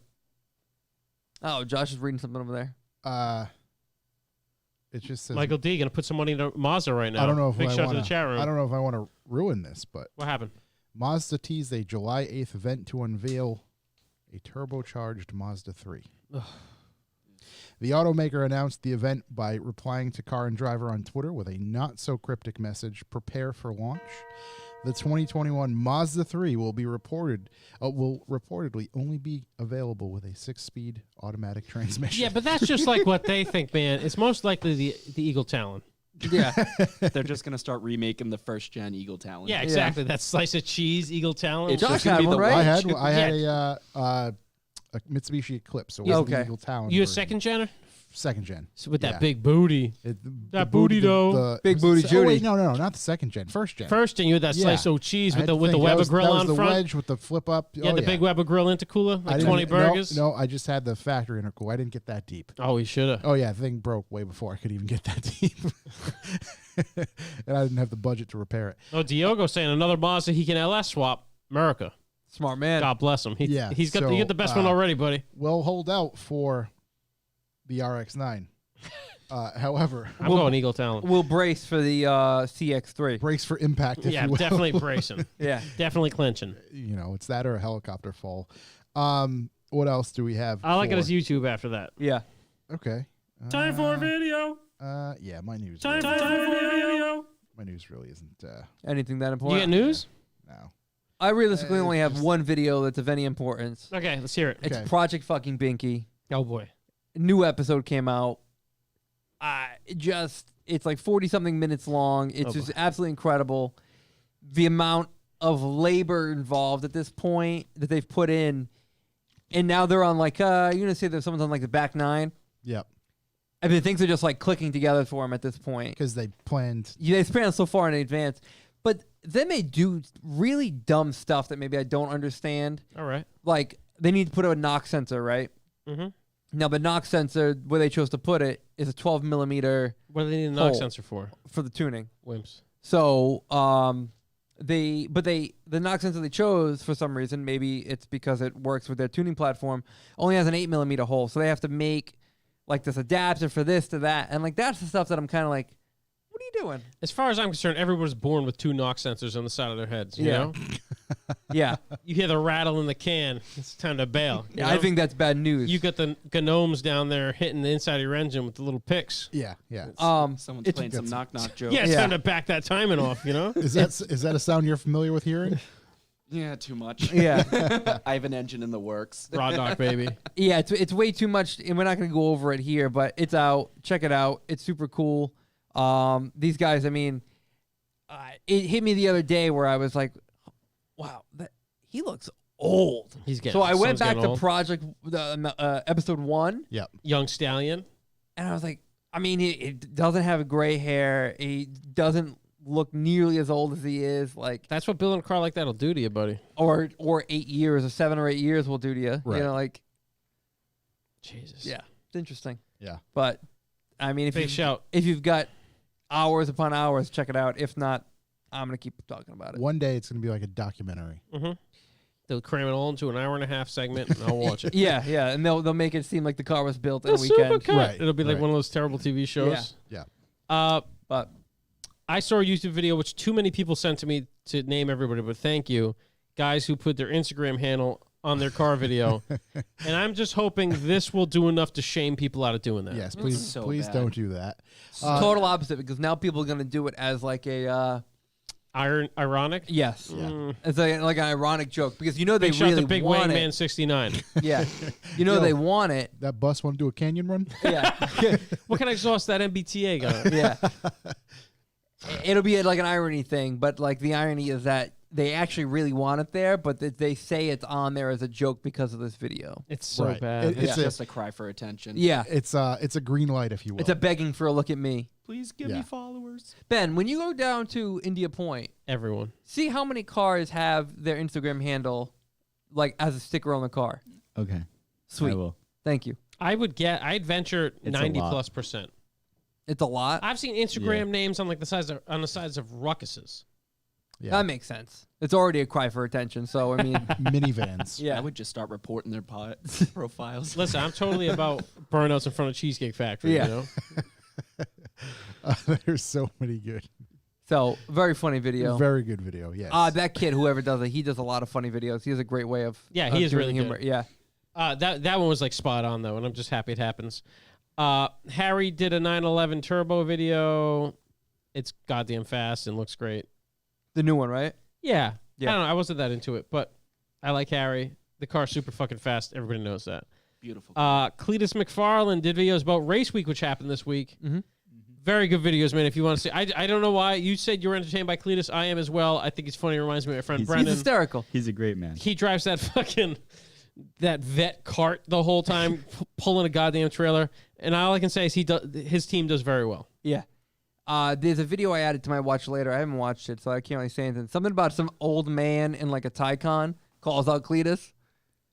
Oh, Josh is reading something over there. It just says Michael D gonna put some money into Mazda right now. I don't know if Big I shout wanna, to the chat room. I don't know if I want to ruin this, but What happened? Mazda teased a July 8th event to unveil a turbocharged Mazda 3. The automaker announced the event by replying to Car and Driver on Twitter with a not-so-cryptic message, prepare for launch. The 2021 Mazda 3 will reportedly only be available with a 6-speed automatic transmission. Yeah, but that's just like what they think, man. It's most likely the Eagle Talon. Yeah. They're just gonna start remaking the first gen Eagle Talon. Yeah, exactly. That slice of cheese, Eagle Talon. It's Josh just gonna had be one, the right? I had a Mitsubishi Eclipse, so it wasn't Okay. the Eagle Talon. You a version. second gen? Second gen. So with that Yeah. big booty. That booty, though. Big booty Oh, wait, Judy. no, not the second gen. First gen. First gen, you had that Yeah. slice of cheese I with had the to think that Weber was- grill that was on the front. wedge with the flip up. Yeah, the big Weber grill intercooler, I like didn't 20 get- burgers. No, I just had the factory intercooler. I didn't get that deep. Oh, he should have. Oh yeah, the thing broke way before I could even get that deep, and I didn't have the budget to repair it. Oh, Diogo saying another Mazda he can LS swap. America. Smart man. God bless him. Yeah, He's got so, you get the best one already, buddy. We'll hold out for the RX-9. However, I'm going Eagle Talon. We'll brace for the CX-3. brace for impact. If Yeah, you will. definitely bracing. Yeah. Definitely clinching. You know, it's that or a helicopter fall. What else do we have? I like it for- as YouTube after that. Yeah. Okay. Time for a video. Yeah, my news. Time really, for a video. my news really isn't. Anything that You important? get news? No. I realistically only have just- one video that's of any importance. Okay, let's hear it. It's Okay. Project fucking Binky. Oh boy. New episode came out. It's like 40 something minutes long. It's just absolutely incredible. The amount of labor involved at this point that they've put in. And now they're on like, you're going to say that someone's on like the back 9. Yep. I mean, things are just like clicking together for them at this point. Because they planned. Yeah, they planned so far in advance. But then they do really dumb stuff that maybe I don't understand. All right. Like, they need to put a knock sensor, right? Mm-hmm. Now, the knock sensor, where they chose to put it, is a 12 millimeter What do they need a knock Hole. sensor for? for the tuning. Wimps. So, the knock sensor they chose for some reason, maybe it's because it works with their tuning platform, only has an 8 millimeter hole. So they have to make like this adapter for this to that, and like that's the stuff that I'm kind of like, what are you doing? As far as I'm concerned, everyone's born with 2 knock sensors on the side of their heads. You Yeah. know? Yeah, You hear the rattle in the can. It's time to bail. you I know? think that's bad news. You got the gnomes down there hitting the inside of your engine with the little picks. Yeah, yeah. Someone's it's- playing some knock knock jokes. Yeah, it's Yeah. time to back that timing off, you know? Is that a sound you're familiar with hearing? Yeah, too much. yeah, I have an engine in the works. Raw dog, baby. yeah, it's way too much, and we're not gonna go over it here, but it's out. Check it out. It's super cool. These guys, I mean, it hit me the other day where I was like, wow, he looks old. He's getting So I went son's back getting to old. Project episode 1, Yep. Young Stallion. and I was like, I mean, he doesn't have gray hair. He doesn't look nearly as old as he is. Like, That's what building a car like that'll do to you, buddy. or 8 years or 7 or 8 years will do to you. Right. You know, like, Jesus. yeah, it's interesting. Yeah. But I mean, Big shout. if you've got hours upon hours, check it out. If not, I'm gonna keep talking about it. One day it's going to be like a documentary. Mm-hmm. They'll cram it all into an hour-and-a-half segment, and I'll watch it. Yeah, yeah, and they'll make it seem like the car was built in a The weekend. supercut. Right, It'll be like right. one of those terrible TV shows. Yeah. But I saw a YouTube video, which too many people sent to me to name everybody, but thank you. Guys who put their Instagram handle on their car video. And I'm just hoping this will do enough to shame people out of doing that. Yes, please, so please bad. don't do that. total opposite, because now people are gonna do it as like a Ironic? yes, Mm. it's like an ironic joke, because you know they Big shout really to Big want Wayne it. Man 69. Yeah, you know Yo. they want it. That bus want to do a canyon run? Yeah, What kind of exhaust that MBTA got? yeah. It'll be like an irony thing, but like the irony is that they actually really want it there, but they say it's on there as a joke because of this video. It's so Right. bad. It- It's a- just a cry for attention. Yeah, It's a green light, if you will. it's a begging for a look at me. Please give Yeah. me followers. Ben, when you go down to India Point, Everyone. see how many cars have their Instagram handle like as a sticker on the car. Okay. Sweet. I will. Thank you. I'd venture a 90+%. It's a lot. I've seen Instagram names on like the sides of ruckuses. Yeah. That makes sense. It's already a cry for attention. So I mean, Minivans. yeah. I would just start reporting their profiles. Listen, I'm totally about burnouts in front of Cheesecake Factory. Yeah. You know? There's so many good. So very funny video. Very good video. Yes. That kid, whoever does it, he does a lot of funny videos. He has a great way of Yeah, he is doing really humor. good. Yeah. That one was like spot on though, and I'm just happy it happens. Harry did a 911 turbo video. It's goddamn fast and looks great. The new one, right? Yeah. Yeah. I don't know. I wasn't that into it, but I like Harry. The car's super fucking fast. Everybody knows that. Beautiful. Cletus McFarlane did videos about Race Week, which happened this week. Mhm. Very good videos, man. If you want to see, I don't know why you said you were entertained by Cletus. I am as well. I think he's funny. It reminds me of my friend He's- He's Brendan. hysterical. He's a great man. He drives that that vet cart the whole time, pulling a goddamn trailer. And all I can say is his team does very well. Yeah. There's a video I added to my watch later. I haven't watched it, so I can't really say anything. Something about some old man in like a Taycan calls out Cletus.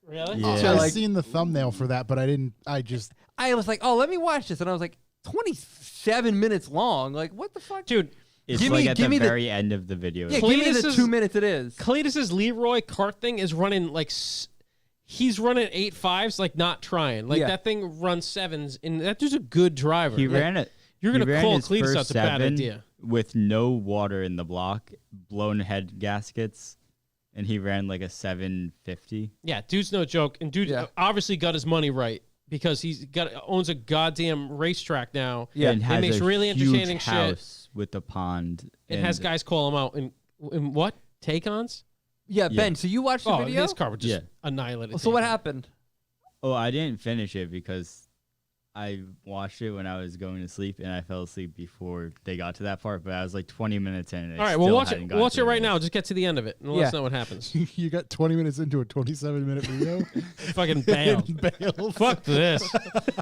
Really? Yeah. So, I've like- seen the thumbnail for that, but I didn't. I just. I was like, oh, let me watch this. And I was like, 27 minutes long. Like, what the fuck? Dude, It's Give like me- at give the me the- very end of the video. Yeah, give me the Cletus's- 2 minutes it is. Cletus's Leroy cart thing is running like he's running 8.5s, like not trying. Like Yeah. that thing runs 7s, and that dude's a good driver. He Like, ran it. You're he gonna ran call his Cletus first out's a bad 7 idea. with no water in the block, blown head gaskets, and he ran like a 750. Yeah, dude's no joke, and dude Yeah. obviously got his money right because owns a goddamn racetrack now. Yeah. and has makes a really huge entertaining shit. house with a pond. It has guys call him out in what take-ons? Yeah, Yeah. Ben, so you watched the Oh, video? his car would just Yeah. annihilate it. So what happened? Oh, I didn't finish it because I watched it when I was going to sleep, and I fell asleep before they got to that part. But I was like 20 minutes in. And All right, well watch it. Watch it right now. Just get to the end of it and let us Yeah. know what happens. You got 20 minutes into a 27-minute video. Fucking bail. Bail. Fuck this.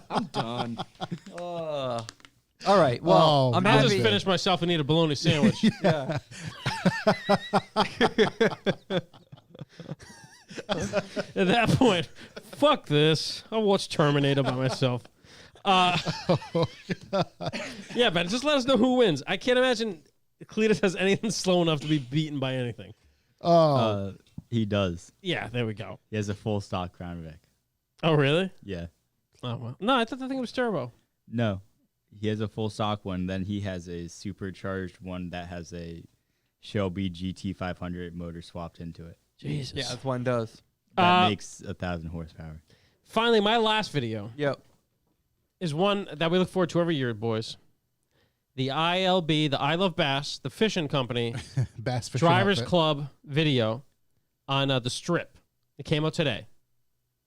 I'm done. All right, well, Oh, I'm I'll happy. just finish myself and eat a bologna sandwich. Yeah. At that point, fuck this. I'll watch Terminator by myself. Yeah, but just let us know who wins. I can't imagine Cletus has anything slow enough to be beaten by anything. Oh, He does. Yeah, there we go. He has a full stock Crown Vic. Oh, really? Yeah. Oh, well. No, I thought the thing was turbo. No, he has a full stock one. Then he has a supercharged one that has a Shelby GT500 motor swapped into it. Jesus. Yeah, that's one does. That makes 1,000 horsepower. Finally, my last video Yep. is one that we look forward to every year, boys. The ILB, the I Love Bass, the fishing company, Bass Fishing Drivers Outfit. Club video on the Strip. It came out today.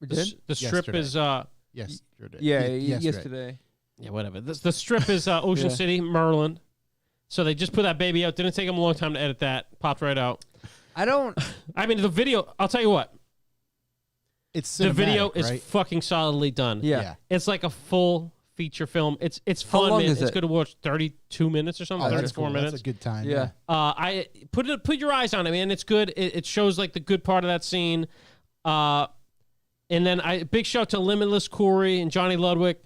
We The, did? the Strip Yesterday. is Yes. sure did. Yeah, Yesterday. yesterday. yeah, whatever. The Strip is Ocean Yeah. City, Maryland. So they just put that baby out. Didn't take them a long time to edit that. Popped right out. I don't. I mean, the video. I'll tell you what. It's The video cinematic, is right? fucking solidly done. Yeah. It's like a full feature film. It's How fun, long man. is It's it? good to watch. 32 minutes or something. Oh, that's 34 cool. minutes. That's a good time. Yeah. I put your eyes on it, man. It's good. It shows like the good part of that scene. And then big shout to Limitless Corey and Johnny Ludwig.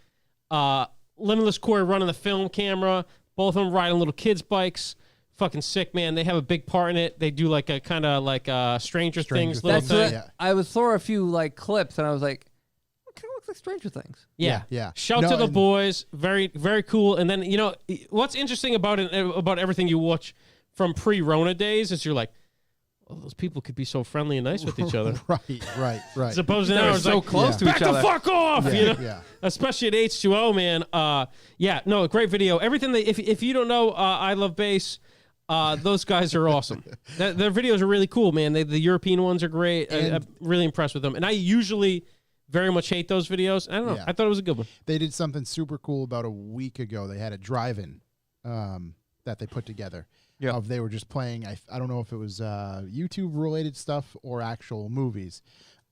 Limitless Corey running the film camera. Both of them riding little kids' bikes. Fucking sick, man. They have a big part in it. They do like a kind of like Stranger Things little That's thing. what Yeah. I saw a few like clips and I was like, it kind of looks like Stranger Things. Yeah, Yeah. Shout No, to the and- boys. Very, very cool. And then what's interesting about it, about everything you watch from pre-Rona days is you're like, oh, those people could be so friendly and nice with each other. Right. As opposed to now, They're it's so like, close to back each other. the fuck off, Yeah, you know? yeah. Especially at H2O, man. Great video. Everything if you don't know, I Love Bass. Those guys are awesome. Their videos are really cool, man. The European ones are great. I'm really impressed with them. And I usually very much hate those videos. I don't know. Yeah. I thought it was a good one. They did something super cool about a week ago. They had a drive-in that they put together. Yeah. They were just playing. I don't know if it was YouTube-related stuff or actual movies.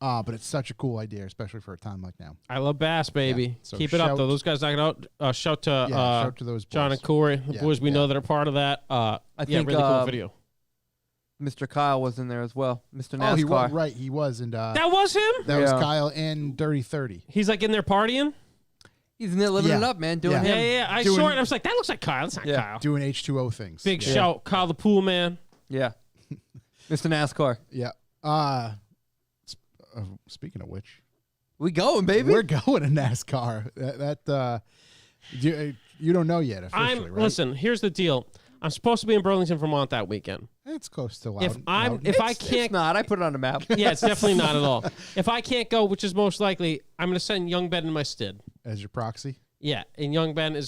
But it's such a cool idea, especially for a time like now. I love bass, baby. Yeah, so Keep it up, shout- though. Those guys knock it out. Shout to Shout to those boys. John and Corey, the Yeah, boys we yeah. know that are part of that. I think really cool video. Mr. Kyle was in there as well. Mr. NASCAR. Oh, he was right. He was, and That was him? that was Yeah. Kyle and Dirty 30. He's like in there partying? He's in there living it Yeah. up, man. Doing Yeah. Yeah, him. yeah. I Doing- saw it. I was like, that looks like Kyle. That's not Yeah. Kyle. Doing H2O things. Big yeah. shout. Kyle the Pool Man. Yeah. Mr. NASCAR. Yeah. Speaking of which, We going, baby. we're going to NASCAR. You don't know yet officially, right? Listen, here's the deal. I'm supposed to be in Burlington, Vermont that weekend. It's close to If Loudon. I It's can't, not. I put it on the map. yeah, it's definitely not at all. If I can't go, which is most likely, I'm gonna send Young Ben in my stead. As your proxy? Yeah, and Young Ben I'm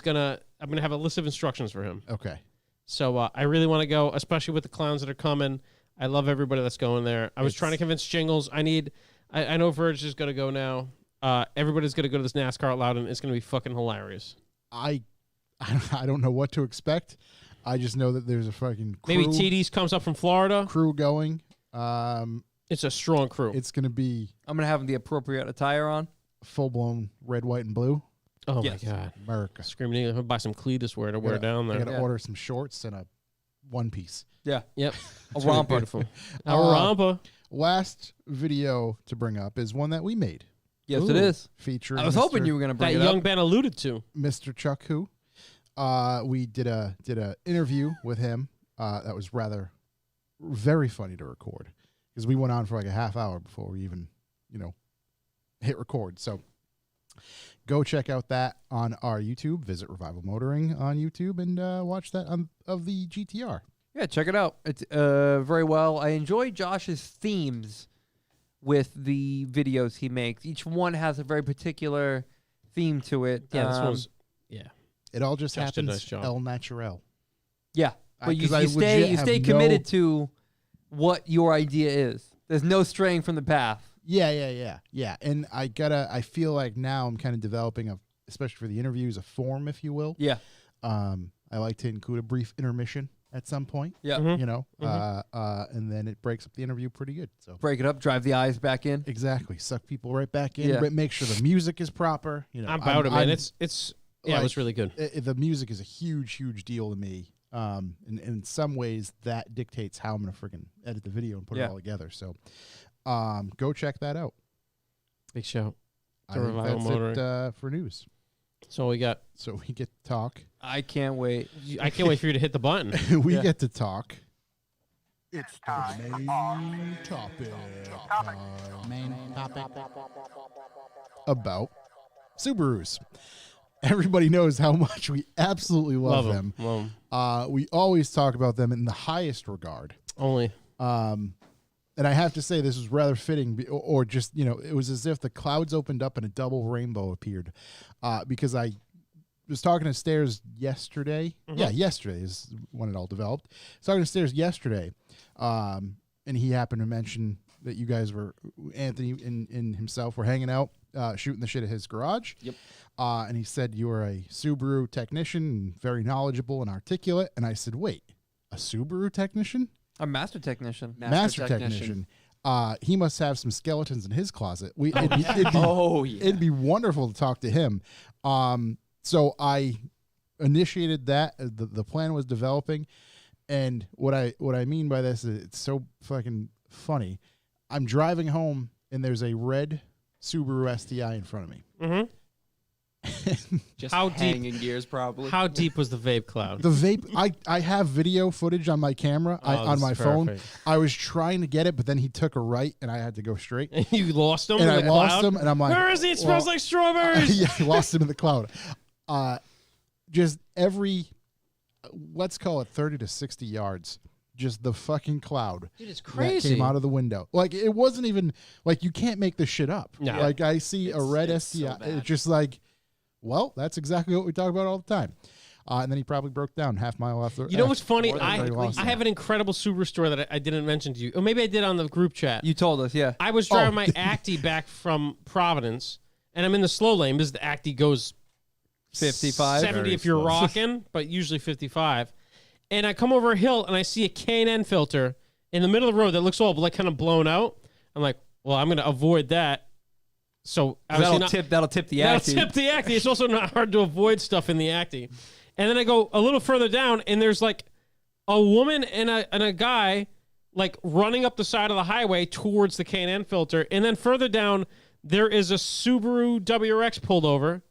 gonna have a list of instructions for him. Okay. So I really want to go, especially with the clowns that are coming. I love everybody that's going there. I was trying to convince Jingles. I know Verge is gonna go now. Everybody's gonna go to this NASCAR at Loudon. It's gonna be fucking hilarious. I don't know what to expect. I just know that there's a fucking crew, Maybe TD's comes up from Florida. crew going. It's a strong crew. It's going to be I'm going to have the appropriate attire on. full-blown red, white, and blue. Oh Yes. my god! America. Screaming! I'm gonna buy some Cletus wear to wear down I there. got to order some shorts and a one piece. Yeah. Yep. A romper. Beautiful. A romper. Last video to bring up is one that we made Yes, Ooh. it is. featuring I was hoping you were going to That bring it Young up. Ben alluded to. Mr. Chuck Who. We did a interview with him that was very funny to record because we went on for like a half hour before we even hit record. So go check out that on our YouTube. Visit Revival Motoring on YouTube and watch that of the GTR. Yeah, check it out. It's very well. I enjoy Josh's themes with the videos he makes. Each one has a very particular theme to it. Yeah, this one's It all just Josh did a happens nice job. el natural. Yeah, but you 'cause I stay legit have committed to what your idea is. There's no straying from the path. Yeah. And I feel like now I'm kind of developing especially for the interviews, a form, if you will. Yeah, I like to include a brief intermission at some point. yeah. Mhm. And then it breaks up the interview pretty good. So Break it up, drive the eyes back in. exactly, suck people right back in. Yeah. Make sure the music is proper. I'm about it, man. It's it like, was really good. The music is a huge deal to me. And in some ways, that dictates how I'm gonna freaking edit the video and put it Yeah. all together. So, go check that out. Big show. I To think Revival that's Motoring. it for news. So we got. So we get to talk. I can't wait. I can't wait for you to hit the button. we Yeah. get to talk. It's the main topic. Main topic about Subarus. Everybody knows how much we absolutely love them. Love 'em. We always talk about them in the highest regard. Only. And I have to say, this was rather fitting, or just, it was as if the clouds opened up and a double rainbow appeared. Because I was talking to Stairs yesterday. Yeah, yesterday is when it all developed. I was talking to Stairs yesterday, and he happened to mention that you guys were, Anthony and himself were hanging out, shooting the shit at his garage. Yep. And he said you were a Subaru technician and very knowledgeable and articulate. And I said, wait, a Subaru technician? A master technician. Master technician. He must have some skeletons in his closet. It'd be, Oh, yeah. it'd be wonderful to talk to him. So I initiated that. The plan was developing, and what I mean by this is it's so fucking funny. I'm driving home and there's a red Subaru STI in front of me. Mm-hmm. Just How deep- hanging gears, probably. How deep was the vape cloud? The vape. I have video footage on my camera Oh, on this my is phone. perfect. I was trying to get it, but then he took a right, and I had to go straight. And you lost him. And in I the lost cloud? him, and I'm like, where is he? It smells well, like strawberries. yeah, I lost him in the cloud. Just every, let's call it 30 to 60 yards, just the fucking cloud Dude, it's that crazy. came out of the window. Like, it wasn't even, like, you can't make this shit up. No. Like, I see a red it's so STI. bad. It's just like, well, that's exactly what we talk about all the time. And then he probably broke down half mile off the. You know what's funny? More than I likely. have an incredible Subaru story that I didn't mention to you. Or maybe I did on the group chat. You told us, yeah. I was driving my Acti back from Providence, and I'm in the slow lane because the Acti goes 55? 70 Very if you're slow. rocking, but usually 55. And I come over a hill, and I see a K&N filter in the middle of the road that looks all like kind of blown out. I'm like, well, I'm going to avoid that. So obviously That'll tip the that'll Acti. tip the Acti. It's also not hard to avoid stuff in the Acti. And then I go a little further down, and there's like a woman and a guy like running up the side of the highway towards the K&N filter. And then further down, there is a Subaru WRX pulled over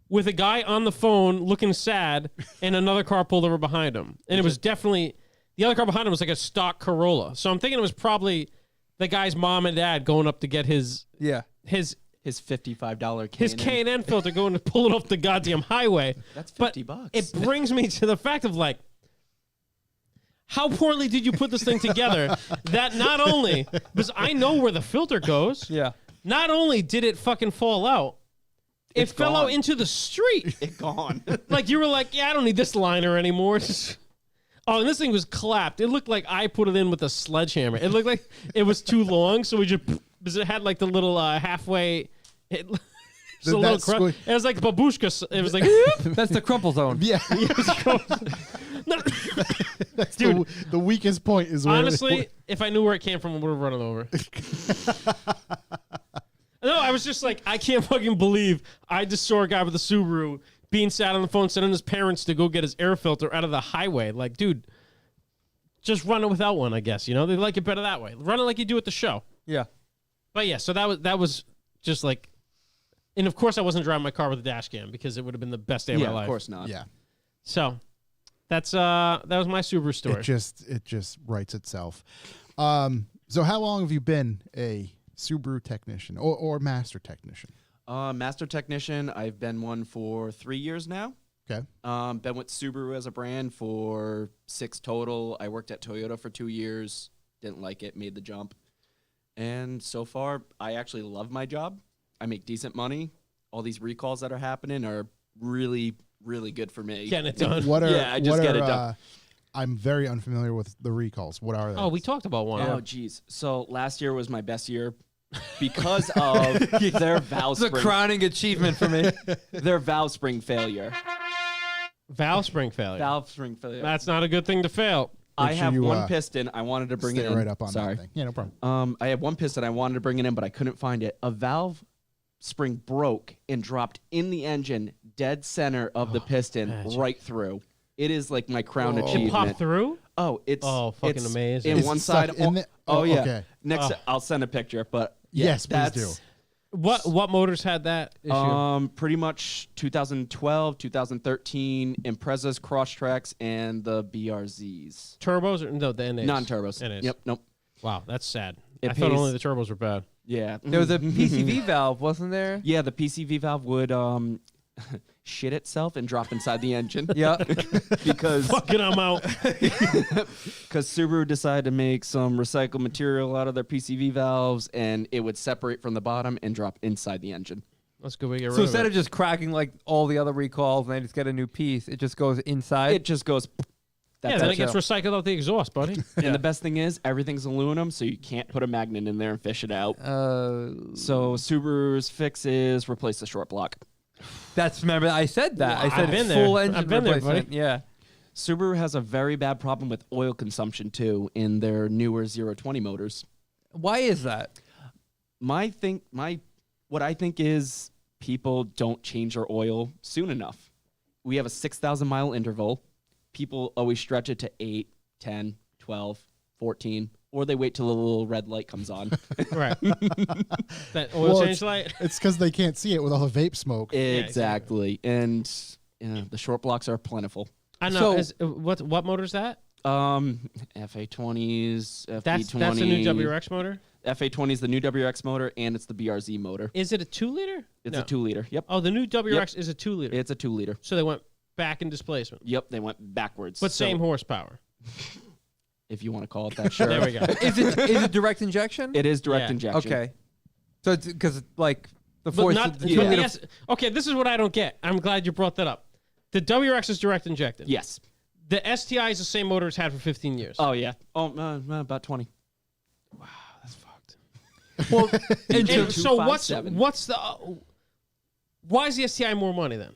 with a guy on the phone looking sad and another car pulled over behind him. And it was definitely, the other car behind him was like a stock Corolla. So I'm thinking it was probably the guy's mom and dad going up to get his $55 his K&N filter going to pull it off the goddamn highway. That's But $50. it brings me to the fact of like, how poorly did you put this thing together that not only, because I know where the filter goes, Yeah. not only did it fucking fall out, it It's fell out gone. into the street. It gone. Like you were like, yeah, I don't need this liner anymore. Oh, and this thing was clapped. It looked like I put it in with a sledgehammer. It looked like it was too long, so we just, because it had like the little halfway. It was a little squish- it was like babushka. It was like, That's the crumple zone. Yeah, No. that's Dude. the weakest point is where Honestly, if I knew where it came from, I would have run it over. No, I was just like, I can't fucking believe I just saw a guy with a Subaru being sat on the phone, sending his parents to go get his air filter out of the highway. Like, dude, just run it without one, I guess. You know, they like it better that way. Run it like you do at the show. Yeah. But yeah, so that was just like, and of course I wasn't driving my car with a dash cam because it would have been the best day of Yeah, my life. of course not. yeah, So that's that was my Subaru story. it just writes itself. So how long have you been a Subaru technician or master technician? Master Technician, I've been one for 3 years now. Okay. Been with Subaru as a brand for 6 total. I worked at Toyota for 2 years. Didn't like it, made the jump. And so far, I actually love my job. I make decent money. All these recalls that are happening are really, really good for me. Getting it done. What are Yeah, I just what get are, it done. I'm very unfamiliar with the recalls. What are they? Oh, we talked about one. Oh, geez. So last year was my best year because of their valve It's a spring. crowning achievement for me. Their valve spring failure. Valve spring failure. Valve spring failure. That's not a good thing to fail. I Make sure have you, one piston. I wanted to bring Stay it in. right up on Sorry. that thing. Yeah, no problem. I had one piston. I wanted to bring it in, but I couldn't find it. A valve spring broke and dropped in the engine, dead center of the piston, magic. right through. It is like my crown It achievement. popped through? Oh, it's fucking it's amazing. In Is one it stuck side. in the- oh oh, yeah. okay. Next, Oh. I'll send a picture. But yeah, Yes, please do. What motors had that issue? Pretty much 2012, 2013, Impreza's cross tracks and the BRZs. Turbos or no, the NAs? Non-turbos. NAs. Yep. Nope. Wow, that's sad. It I thought pays- only the turbos were bad. Yeah. There was a PCV valve, wasn't there? Yeah, the PCV valve would shit itself and drop inside the engine. Yeah. because Fucking I'm out. Subaru decided to make some recycled material out of their PCV valves, and it would separate from the bottom and drop inside the engine. Let's go. We get rid So of instead it. of just cracking like all the other recalls and they just get a new piece, it just goes inside. It just goes. Yeah, That's then it. it gets recycled out the exhaust, buddy. And the best thing is, everything's aluminum, so you can't put a magnet in there and fish it out. So Subaru's fix is replace the short block. That's remember I said that. I said I've been full there. engine I've been there, replacement. buddy. Yeah. Subaru has a very bad problem with oil consumption too in their newer 020 motors. Why is that? What I think is people don't change their oil soon enough. We have a 6,000 mile interval. People always stretch it to 8, 10, 12, 14, or they wait till the little red light comes on. Right. That oil Well, change light. It's because they can't see it with all the vape smoke. Exactly. And the short blocks are plentiful. I know. So- What motor's that? FA20s, FB20s. That's the new WRX motor. FA20 is the new WRX motor, and it's the BRZ motor. Is it a 2-liter? It's a 2-liter. Yep. Oh, the new WRX is a 2-liter. It's a 2-liter. So they went back in displacement, Yep, they went backwards. but So, same horsepower. if you want to call it that, sure. There we go. Is it direct injection? It is direct Yeah. injection. Okay. So it's because like the But force. not. the yeah. but 2 the liter- okay, this is what I don't get. I'm glad you brought that up. The WRX is direct injected. Yes. The STI is the same motor it's had for 15 years. Oh, yeah. Oh, about 20. That's fucked. well, And Two, so five, what's seven. the? Why is the STI more money then?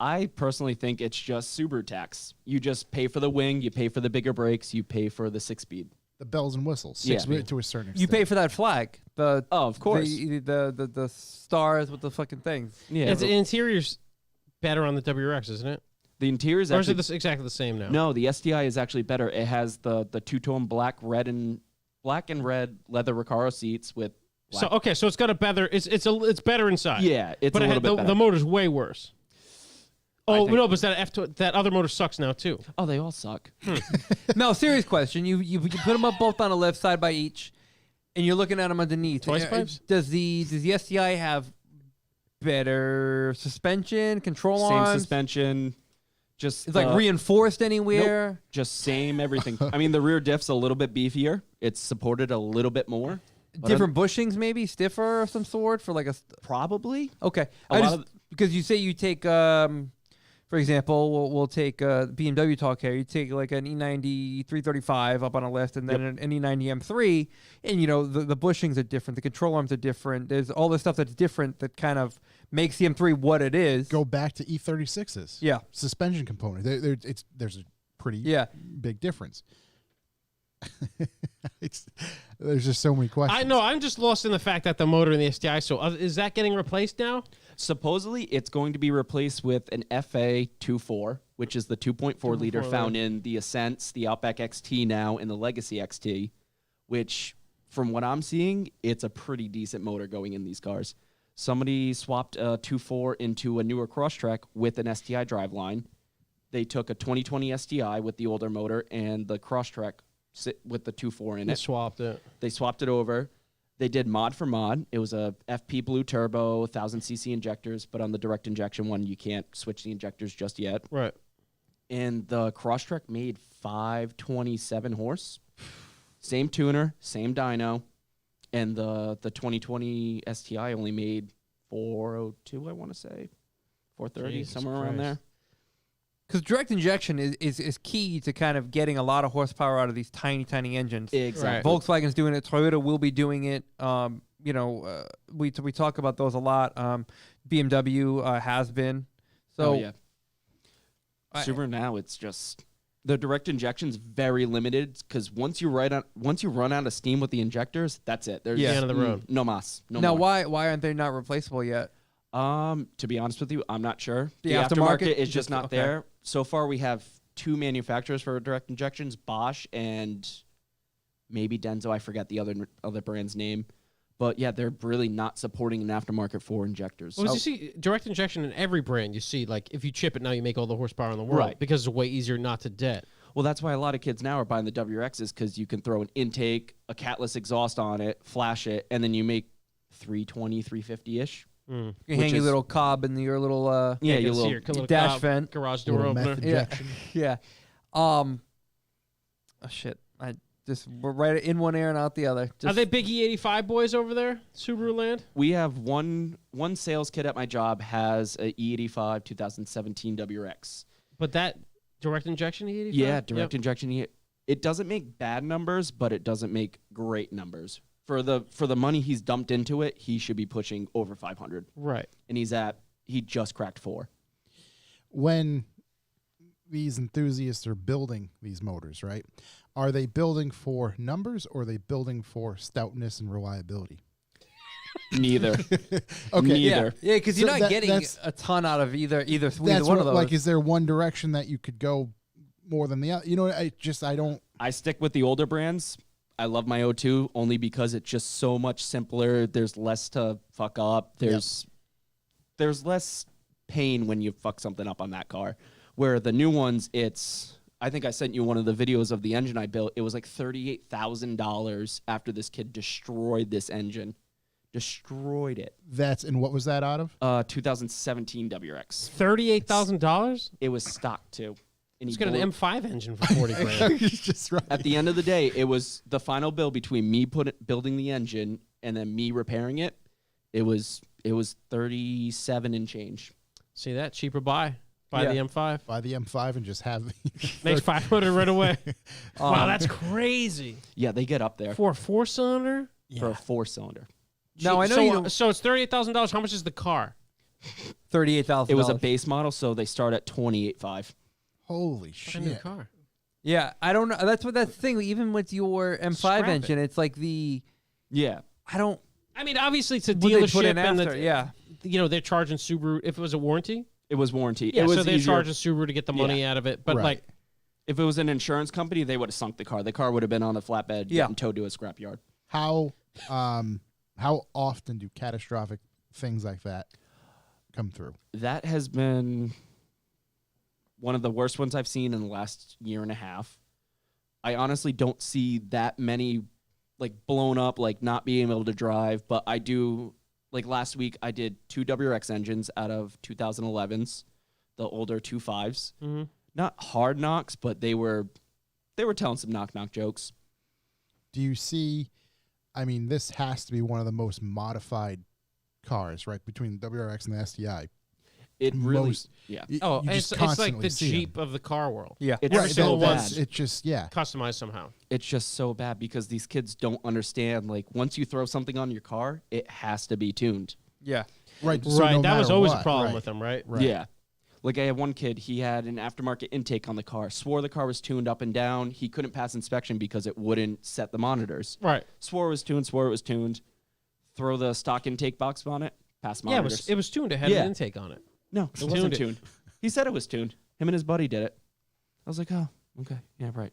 I personally think it's just Subaru tax. You just pay for the wing, you pay for the bigger brakes, you pay for the 6-speed. the bells and whistles. Yeah. To a certain extent. You pay for that flag. The of course. The stars with the fucking things. Yeah, The interior's better on the WRX, isn't it? the interior is Or is actually it exactly the same now? no. The STI is actually better. It has the two-tone black and red leather Recaro seats with. So Black. so it's got a better. It's better inside. Yeah, it's but a little bit the better. the motor's way worse. Oh think- no, but that other motor sucks now too. Oh, they all suck. No, serious question. You put them up both on a lift side by each, and you're looking at them underneath. Twice pipes? Does the STI have better suspension, control Same arms? suspension. Just It's like reinforced anywhere. just same everything. I mean, the rear diff's a little bit beefier. It's supported a little bit more. but Different bushings, maybe stiffer of some sort for like a. Probably. Okay, A lot of- because you say you take, for example, we'll take BMW talk here. You take like an E90 335 up on a lift, and then an E90 M3, and the bushings are different, the control arms are different. There's all this stuff that's different that kind of makes the M3 what it is. Go back to E36s. Yeah. Suspension component. There's a pretty big difference. There's just so many questions. I know. I'm just lost in the fact that the motor in the STI. So is that getting replaced now? Supposedly, it's going to be replaced with an FA 2.4, which is the 2.4 liter found in the Ascents, the Outback XT now, and the Legacy XT, which, from what I'm seeing, it's a pretty decent motor going in these cars. Somebody swapped a 2.4 into a newer Crosstrek with an STI driveline. They took a 2020 STI with the older motor and the Crosstrek with the 2.4 in They it. swapped it. They swapped it over. They did mod for mod. It was a FP Blue Turbo, 1000cc injectors, but on the direct injection one, you can't switch the injectors just yet. Right. And the Crosstrek made 527 horse. Same tuner, same dyno. And the 2020 STI only made 402, I want to say. 430, Jesus somewhere around Christ. there. Because direct injection is key to kind of getting a lot of horsepower out of these tiny engines. Exactly. Volkswagen's doing it. Toyota will be doing it. We talk about those a lot. BMW has been. So Oh, yeah. Subaru now, it's just the direct injection's very limited because once you run out of steam with the injectors, that's it. There's The end of the road. No mas. No now, more. why aren't they not replaceable yet? To be honest with you, I'm not sure. The The aftermarket aftermarket is just- just not okay. there. So far, we have two manufacturers for direct injections: Bosch and maybe Denso. I forget the other brand's name, but yeah, they're really not supporting an aftermarket for injectors. Well, you see direct injection in every brand. You see, like if you chip it now, you make all the horsepower in the world, Right. because it's way easier not to debt. Well, that's why a lot of kids now are buying the WRXs because you can throw an intake, a catless exhaust on it, flash it, and then you make 320, 350-ish. You Which hang your is- little cob in your little Yeah, you your can see little your dash cob, vent. garage door Little opener. meth injection. yeah. Oh shit! I just we're right in one ear and out the other. Are Just, they big E85 boys over there, Subaru land? We have one sales kid at my job has a E85 2017 WRX. But that direct injection E85? Yeah, direct Yep. injection. It doesn't make bad numbers, but it doesn't make great numbers. For the money he's dumped into it, he should be pushing over 500. Right. And he just cracked 4. When these enthusiasts are building these motors, right? Are they building for numbers or are they building for stoutness and reliability? Neither. Okay. Neither. yeah, because you're So not that- getting that's- a ton out of either That's one what, of those. like, is there one direction that you could go more than the other? You know, I don't. I stick with the older brands. I love my O2 only because it's just so much simpler. There's less to fuck up. There's less pain when you fuck something up on that car. Where the new ones, I think I sent you one of the videos of the engine I built. It was like $38,000 after this kid destroyed this engine. Destroyed it. And what was that out of? 2017 WRX. $38,000? It was stock too. And Let's he get an blew- M5 engine for 40 grand. He's just right. At the end of the day, it was the final bill between me building the engine and then me repairing it. It was 37 and change. See that? Cheaper buy. Buy Yeah. the M5. Buy the M5 and just have Makes 500 right away. wow, Um, that's crazy. Yeah, they get up there For a 4-cylinder? for a 4-cylinder. Now, I know so, you don't- so it's $38,000. How much is the car? $38,000. It was a base model, so they start at 28.5. Holy What a new shit. car. Yeah, I don't know. That's the thing. Even with your M5 Scrap it. engine, it's like Yeah. I mean, obviously it's a what they put dealership, in and after. Yeah, they're charging Subaru if it was a warranty. It was warranty. Yeah, it was so they're easier. charging Subaru to get the money out of it. But Right. like, If it was an insurance company, they would have sunk the car. The car would have been on a flatbed getting towed to a scrapyard. How often do catastrophic things like that come through? That has been one of the worst ones I've seen in the last year and a half. I honestly don't see that many like blown up, like not being able to drive, but I do. Like last week, I did 2 WRX engines out of 2011s, the older 2.5s. mm-hmm. Not hard knocks, but they were telling some knock jokes. Do you see? I mean, this has to be one of the most modified cars, right? Between the WRX and the STI. It really, Most- yeah. You Oh, just it's like constantly the see 'em. Jeep of the car world. yeah. It's Every so single bad. one's It just customized somehow. It's just so bad because these kids don't understand. Like once you throw something on your car, it has to be tuned. Yeah. right. So Right, no that was matter always what, a problem right, with them, right? Right. Yeah. Like I had one kid, he had an aftermarket intake on the car, swore the car was tuned up and down. He couldn't pass inspection because it wouldn't set the monitors. Right. Swore it was tuned. Throw the stock intake box on it, pass Yeah, monitors. it was tuned. It had Yeah. an intake on it. No, it tuned wasn't it. tuned. He said it was tuned. Him and his buddy did it. I was like, oh, okay. Yeah, right.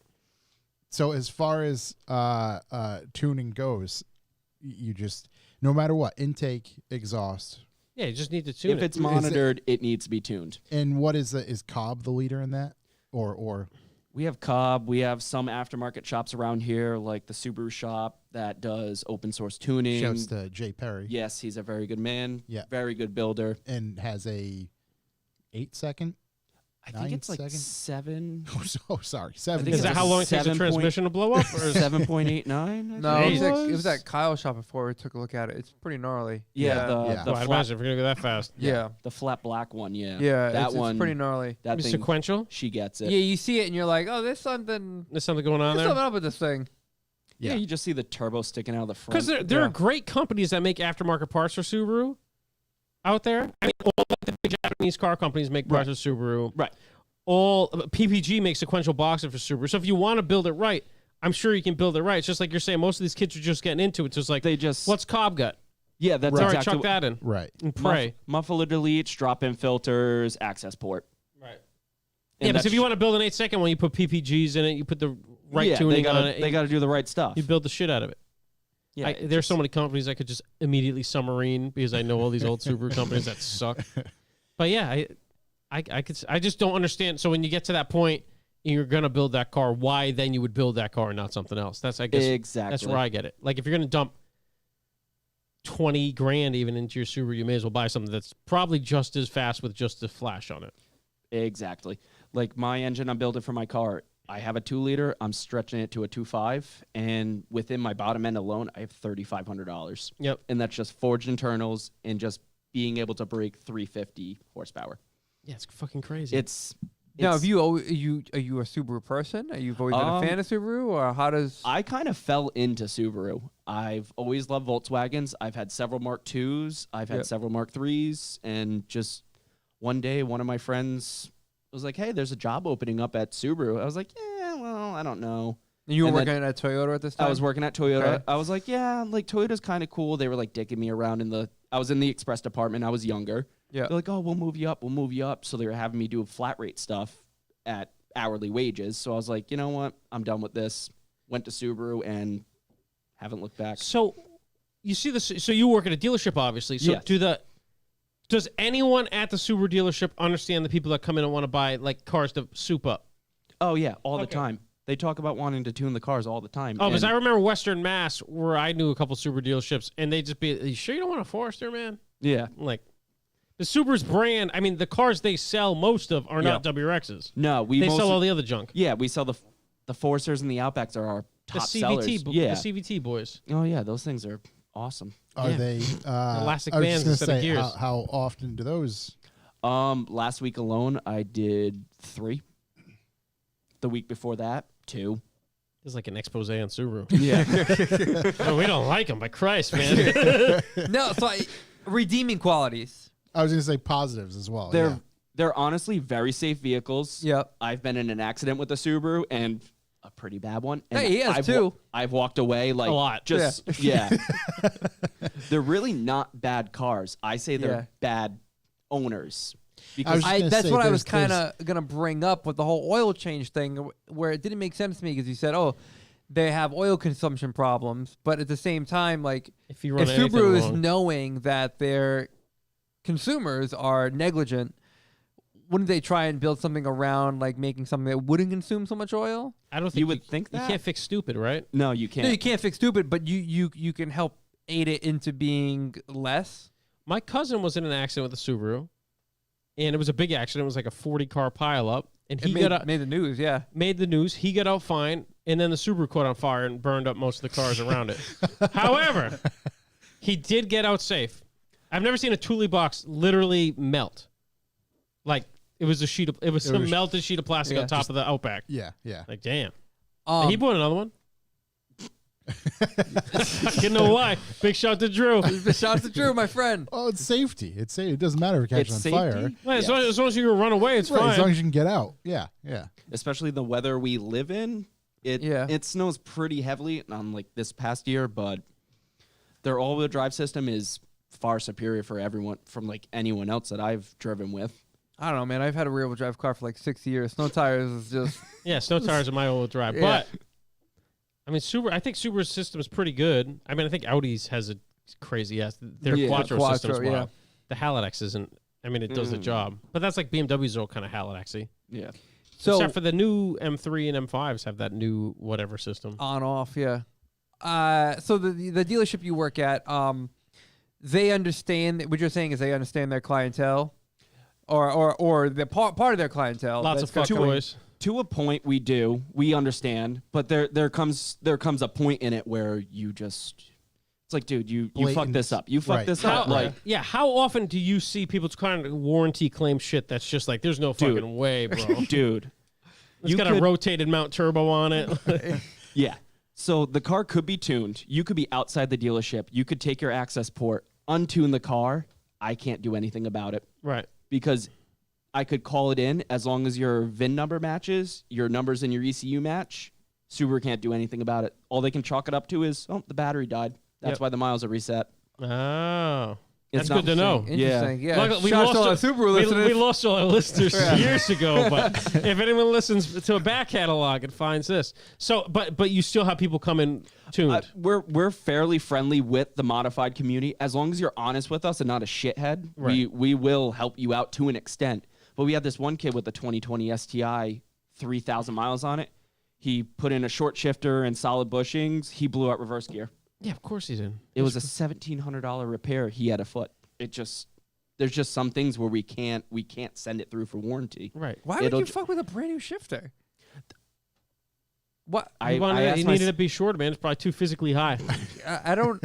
So as far as tuning goes, you just no matter what intake, exhaust, Yeah, you just need to tune If it. it's monitored, it needs to be tuned. and what is Cobb the leader in that, or We have Cobb. We have some aftermarket shops around here, like the Subaru shop that does open source tuning. shouts to Jay Perry, Yes, he's a very good man. Yeah. Very good builder. and has a 8-second. I think 9 it's like seconds? 7. Oh, sorry, 7. think Is it's that like how long it takes a 7 point- transmission to blow up? Or is 7.89? No, it was, Jesus. it was at Kyle's shop before we took a look at it. It's pretty gnarly. Yeah, Yeah. the Well, I'd flat, imagine if you're gonna go that fast. Yeah. the flat black one. Yeah, Yeah. that it's one. pretty gnarly. that Maybe thing. sequential. She gets it. Yeah, you see it and you're like, oh, there's something There's something going on there's there. something up with this thing. Yeah, you just see the turbo sticking out of the front. Because there are Yeah. great companies that make aftermarket parts for Subaru out there. I mean, all the big Japanese car companies make parts for Subaru. Right. All PPG makes sequential boxing for Subaru. So if you want to build it right, I'm sure you can build it right. It's just like you're saying, most of these kids are just getting into it. It's just like, They just what's Cobb got? yeah, that's All right, exactly chuck that in Right. and pray. Muffler deletes, drop-in filters, access port. Right. And Yeah, but that's- if you want to build an 8-second one, you put PPGs in it, you put the right yeah, tuning they gotta, on it, They got to do the right stuff. you build the shit out of it. Yeah, There's so many companies I could just immediately submarine because I know all these old Subaru companies that suck. But yeah, I just don't understand. So when you get to that point, and you're gonna build that car. Why then you would build that car and not something else? That's I guess exactly. that's where I get it. Like if you're gonna dump $20,000 even into your Subaru, you may as well buy something that's probably just as fast with just a flash on it. Exactly. Like my engine I'm building for my car, I have a 2-liter. I'm stretching it to a 2.5, and within my bottom end alone, I have $3,500. Yep. And that's just forged internals and just being able to break 350 horsepower. Yeah, it's fucking crazy. It's Now, it's- have you are you a Subaru person? Are you always been a fan of Subaru, or how does? I kind of fell into Subaru. I've always loved Volkswagens. I've had several Mark IIs. I've had Yep. several Mark IIIs. And just one day, one of my friends was like, hey, there's a job opening up at Subaru. I was like, yeah, well, I don't know. You were and working at Toyota at this time. I was working at Toyota. Okay. I was like, yeah, like Toyota's kind of cool. They were like dicking me around I was in the express department. I was younger. Yeah. They're like, oh, we'll move you up. We'll move you up. So they were having me do flat rate stuff at hourly wages. So I was like, you know what? I'm done with this. Went to Subaru and haven't looked back. So you see this. So you work at a dealership, obviously. So Yes. does anyone at the Subaru dealership understand the people that come in and want to buy like cars to soup up? Oh, yeah, all the Okay. time. They talk about wanting to tune the cars all the time. Oh, because And- I remember Western Mass, where I knew a couple Subaru dealerships, and they just be, "Are you sure you don't want a Forester, man?" yeah. Like the Subaru's brand. I mean, the cars they sell most of are not WRXs. No, we They mostly, sell all the other junk. yeah, we sell the Foresters and the Outbacks are our The top CVT, sellers. Yeah. the CVT boys. Oh, yeah, those things are awesome. Are Yeah. they Elastic I was bands just gonna instead of say, gears. how often do those? Last week alone, I did 3. The week before that, 2. It's like an expose on Subaru. Yeah. Oh, we don't like them, but Christ, man. No, so redeeming qualities. I was going to say positives as well. They're yeah. They're honestly very safe vehicles. Yep. I've been in an accident with a Subaru and a pretty bad one. And Hey, he has too. I've walked away like A lot. Just yeah. They're really not bad cars. I say they're Yeah. bad owners. I Because was just gonna That's say, what I was there's- kind of going to bring up with the whole oil change thing, where it didn't make sense to me because you said, oh, they have oil consumption problems. But at the same time, like, If you run if anything Subaru is wrong, knowing that their consumers are negligent, wouldn't they try and build something around, like, making something that wouldn't consume so much oil? I don't think you would think you that. can't fix stupid, right? No, you can't. No, you can't fix stupid, but you can help aid it into being less. My cousin was in an accident with a Subaru, and it was a big accident. It was like a 40-car pileup, and he Made the news, yeah. made the news. He got out fine, and then the Subaru caught on fire and burned up most of the cars around it. However, he did get out safe. I've never seen a Thule box literally melt. Like it was some melted sheet of plastic Yeah. on top of the Outback. Yeah, yeah. Like damn. And he bought another one. You know why? Big shout to Drew. Shout out to Drew, my friend. Oh, it's safety. It's safe. It doesn't matter if it catches on It's fire. safety. Well, Yes. as long as you can run away, it's Right, fine. as long as you can get out. Yeah, yeah. Especially the weather we live in. It snows pretty heavily on like this past year, but their all-wheel drive system is far superior for everyone from like anyone else that I've driven with. I don't know, man. I've had a rear-wheel drive car for like 6 years. Snow tires is just... Yeah, snow tires are my all-wheel drive. Yeah. But I mean, I think Subaru's system is pretty good. I mean, I think Audi's has a crazy ass. Their Yeah, Quattro system's Quattro, wild. The Halidex isn't. I mean, it does the job, but that's like BMW's all kind of Halidex-y. Yeah. So Except for the new M3 and M5s have that new whatever system. on off, yeah. So the dealership you work at, they understand what you're saying is they understand their clientele, or the part of their clientele. Lots of that's fuck going- boys. To a point, we understand, but there comes a point in it where you just, it's like, dude, you fucked Blatant. this up. You fucked Right. this How, up. Like, how often do you see people trying to warranty claim shit that's just like, there's no Dude. fucking way, bro. dude, It's you got could- a rotated mount turbo on it. yeah. So the car could be tuned. You could be outside the dealership. You could take your access port, untune the car. I can't do anything about it Right. because I could call it in as long as your VIN number matches, your numbers in your ECU match. Subaru can't do anything about it. All they can chalk it up to is, oh, the battery died. That's Yep. why the miles are reset. Oh. It's That's not- good to know. Interesting. Yeah. Luckily, we Shout out to all lost the Subaru we listeners. lost all our listeners years ago, but if anyone listens to a back catalog and finds this, so but you still have people come in tuned. We're fairly friendly with the modified community as long as you're honest with us and not a shithead. Right. We will help you out to an extent. But we had this one kid with the 2020 STI, 3,000 miles on it. He put in a short shifter and solid bushings. He blew out reverse gear. Yeah, of course he did. It was a $1,700 repair he had afoot. There's just some things where we can't send it through for warranty. Right. Why would It'll you ju- fuck with a brand new shifter? What? He asked needed it to be shorter, man. It's probably too physically high. I don't.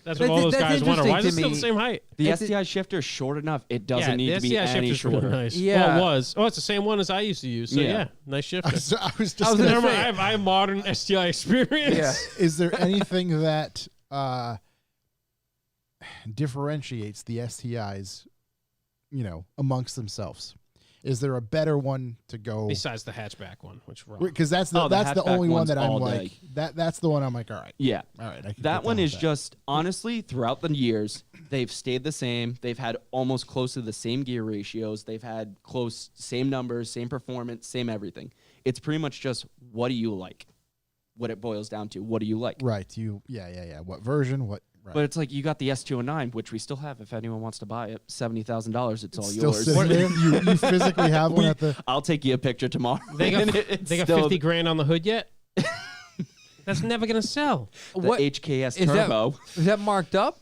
That's what all those That's guys wonder. Why is it interesting still to the me. same height? The It's- STI shifter is short enough. It doesn't need to be STI any shifter's really shorter. nice. Yeah. Well, it was. Oh, it's the same one as I used to use. So Yeah. yeah, nice shifter. So I was just I was gonna gonna Remember, say- I have modern STI experience. Yeah. is there anything that differentiates the STIs, amongst themselves? Is there a better one to go? Besides the hatchback one, which wrong. Because that's the Oh, the that's the hatchback only one one's that I'm all like day. that's the one I'm like, all right, Yeah. all right. I can That get one down is with just, honestly, throughout the years, they've stayed the same. They've had almost close to the same gear ratios. They've had close, same numbers, same performance, same everything. It's pretty much just, what do you like? What it boils down to. What do you like? right. Yeah. What version? What? Right. But it's like, you got the S209, which we still have if anyone wants to buy it. $70,000. It's all still yours. sitting there. You physically have one at the. I'll take you a picture tomorrow. They got And it's they got still 50 grand on the hood yet? That's never gonna sell. The What HKS is that? Turbo. Is that marked up?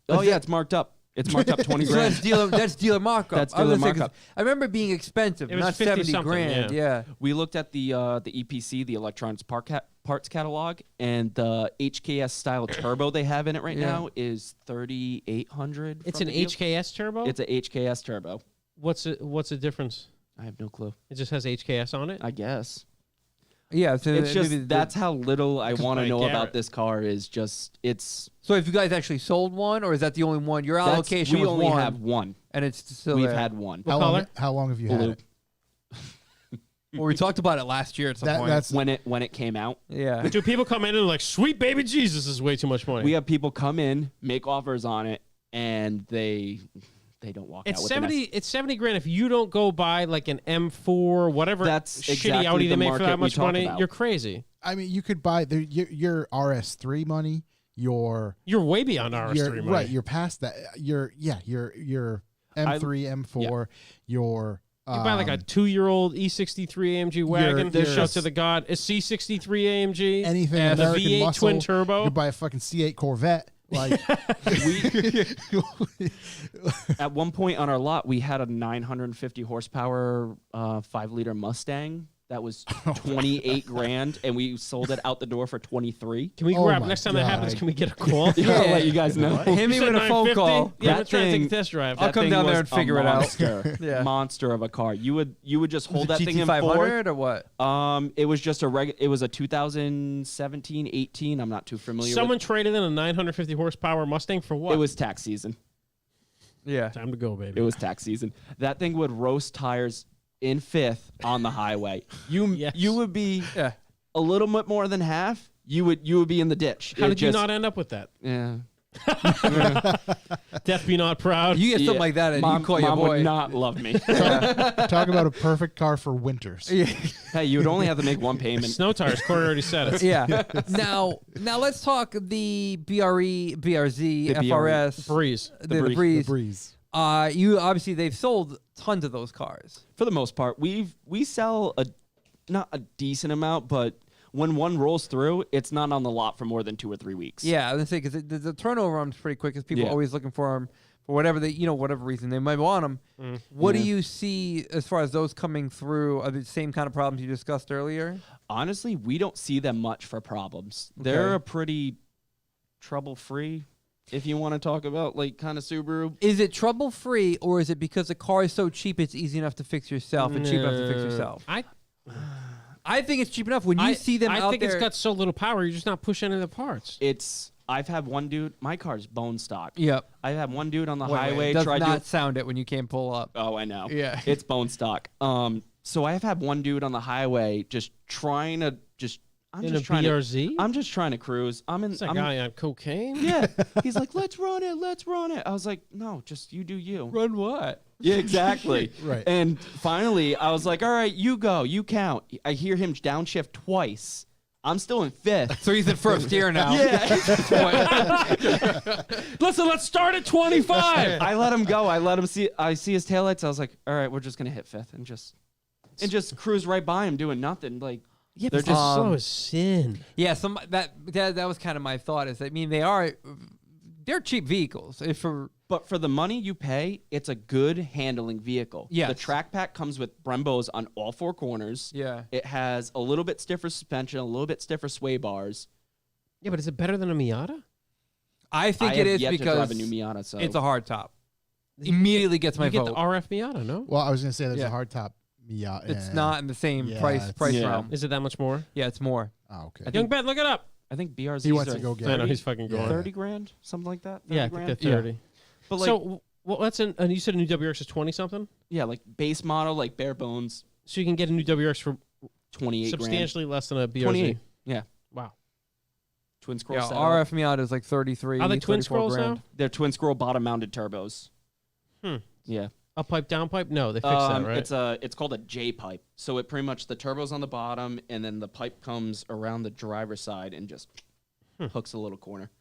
Oh, Is yeah, that- it's marked up. It's marked up 20 So grand. that's dealer markup. That's I was dealer gonna say, 'cause markup. I remember it being expensive, It was not 50 70 something, grand. Yeah. We looked at the EPC, the Electronics Parts Catalog, and the HKS style turbo they have in it right Yeah. now is $3,800. It's from an the deal. HKS turbo. It's a HKS turbo. What's the difference? I have no clue. It just has HKS on it. I guess Yeah. So it's just maybe the- that's how little I want to by know Garrett. about this car. Is just it's So if you guys actually sold one, or is that the only one? Your that's- allocation we was only one, have one. and it's still We've there. had one. What color? How long have you had Blue. it? Well, we talked about it last year at some point. That's When it came out, yeah. Do people come in and like, sweet baby Jesus, this is way too much money? we have people come in, make offers on it, and they don't walk It's out with 70. the It's 70 grand if you don't go buy like an M4, whatever. That's shitty exactly Audi they the make for market that we much talk money. about. You're crazy. I mean, you could buy your RS3 money. Your You're way beyond RS3 money. right. You're past that. Your M3, M4. Your You buy like a 2-year-old E63 AMG wagon. your- Shout to the God. A C63 AMG. anything and a American V8 muscle. twin turbo. You buy a fucking C8 Corvette. Like At one point on our lot, we had a 950 horsepower 5-liter Mustang that was 28 grand, and we sold it out the door for 23. Can we Oh grab my next time that happens? God. Can we get a call? I'll let you guys know. Hit me You said with a phone 950? call. Yeah, That let's try to take a thing- test drive. I'll That come thing down there was and figure it out. monster, Yeah. monster of a car. You would just hold Was that it thing in fourth. GT500 or what? It was just it was a 2017, 18. I'm not too familiar Someone with. traded in a 950 horsepower Mustang for what? It was tax season. Yeah. time to go, baby. It was tax season. That thing would roast tires in fifth on the highway. You Yes. you would be Yeah. a little bit more than half. You would be in the ditch. How It did you just- not end up with that? Yeah. Death be not proud. You get Yeah. something like that, and Mom, you call your Mom boy. would not love me. talk about a perfect car for winters. Hey, you would only have to make one payment. Snow tires. Corey already said it. Yeah. now let's talk the BRE, BRZ, The BRE. FRS, Breeze. the Breeze. Breeze. The breeze. You obviously they've sold tons of those cars. For the most part, we sell not a decent amount, but when one rolls through, it's not on the lot for more than 2 or 3 weeks. Yeah, I was gonna say because the turnover on 'em's pretty quick because people are Yeah. always looking for them for whatever whatever reason they might want them. What do you see as far as those coming through? Are the same kind of problems you discussed earlier? Honestly, we don't see them much for problems. They're Okay. a pretty trouble-free, if you want to talk about like kind of Subaru. Is it trouble free or is it because the car is so cheap it's easy enough to fix yourself and cheap enough to fix yourself? I think it's cheap enough when you see them I out think there. it's got so little power, you're just not pushing any of the parts. I've had one dude. My car's bone stock. Yep. I had one dude on the Wait, highway it does try not to. sound it when you can't pull up. Oh, I know. Yeah. It's bone stock. So I have had one dude on the highway just trying to just. I'm In just a trying BRZ? to. I'm just trying to cruise. It's a guy on cocaine? Yeah. He's like, let's run it. Let's run it. I was like, no, just you do you. Run what? Yeah, exactly. Right. And finally, I was like, all right, you go, you count. I hear him downshift twice. I'm still in fifth. So he's in first gear now. Listen, let's start at 25. I let him go. I let him see. I see his taillights. I was like, all right, we're just gonna hit fifth and just cruise right by him doing nothing. Like, Yeah, they're but just so is sin. Yeah, that was kind of my thought. Is I mean they're cheap vehicles. If for But for the money you pay, it's a good handling vehicle. Yes. The track pack comes with Brembos on all 4 corners. Yeah. It has a little bit stiffer suspension, a little bit stiffer sway bars. Yeah, but is it better than a Miata? I think I it have is yet to because drive a new Miata, so it's a hard top. Immediately gets my You get vote. the RF Miata, no? Well, I was gonna say there's Yeah. a hardtop Miata. It's not in the same Yeah, price it's- Yeah. realm. Is it that much more? Yeah, it's more. Oh, okay. I Young think- Ben, look it up. I think BRZs He wants are to go get I it. know, he's fucking going. Yeah. 30 grand, something like that. 30 Yeah, I grand? think they're 30. But like, So, well, that's and you said a new WRX is 20 something? yeah, like base model, like bare bones, So you can get a new WRX for 28 grand. substantially less than a BRZ. 28. Yeah. Wow. Twin scroll Yeah, setup. RF Miata is like 33. Are they twin 34 scrolls grand. now? They're twin scroll bottom mounted turbos. Hmm. Yeah. Up pipe, down pipe? No, they fixed that, right? It's called a J pipe. So it pretty much the turbo's on the bottom, and then the pipe comes around the driver's side and just hooks a little corner.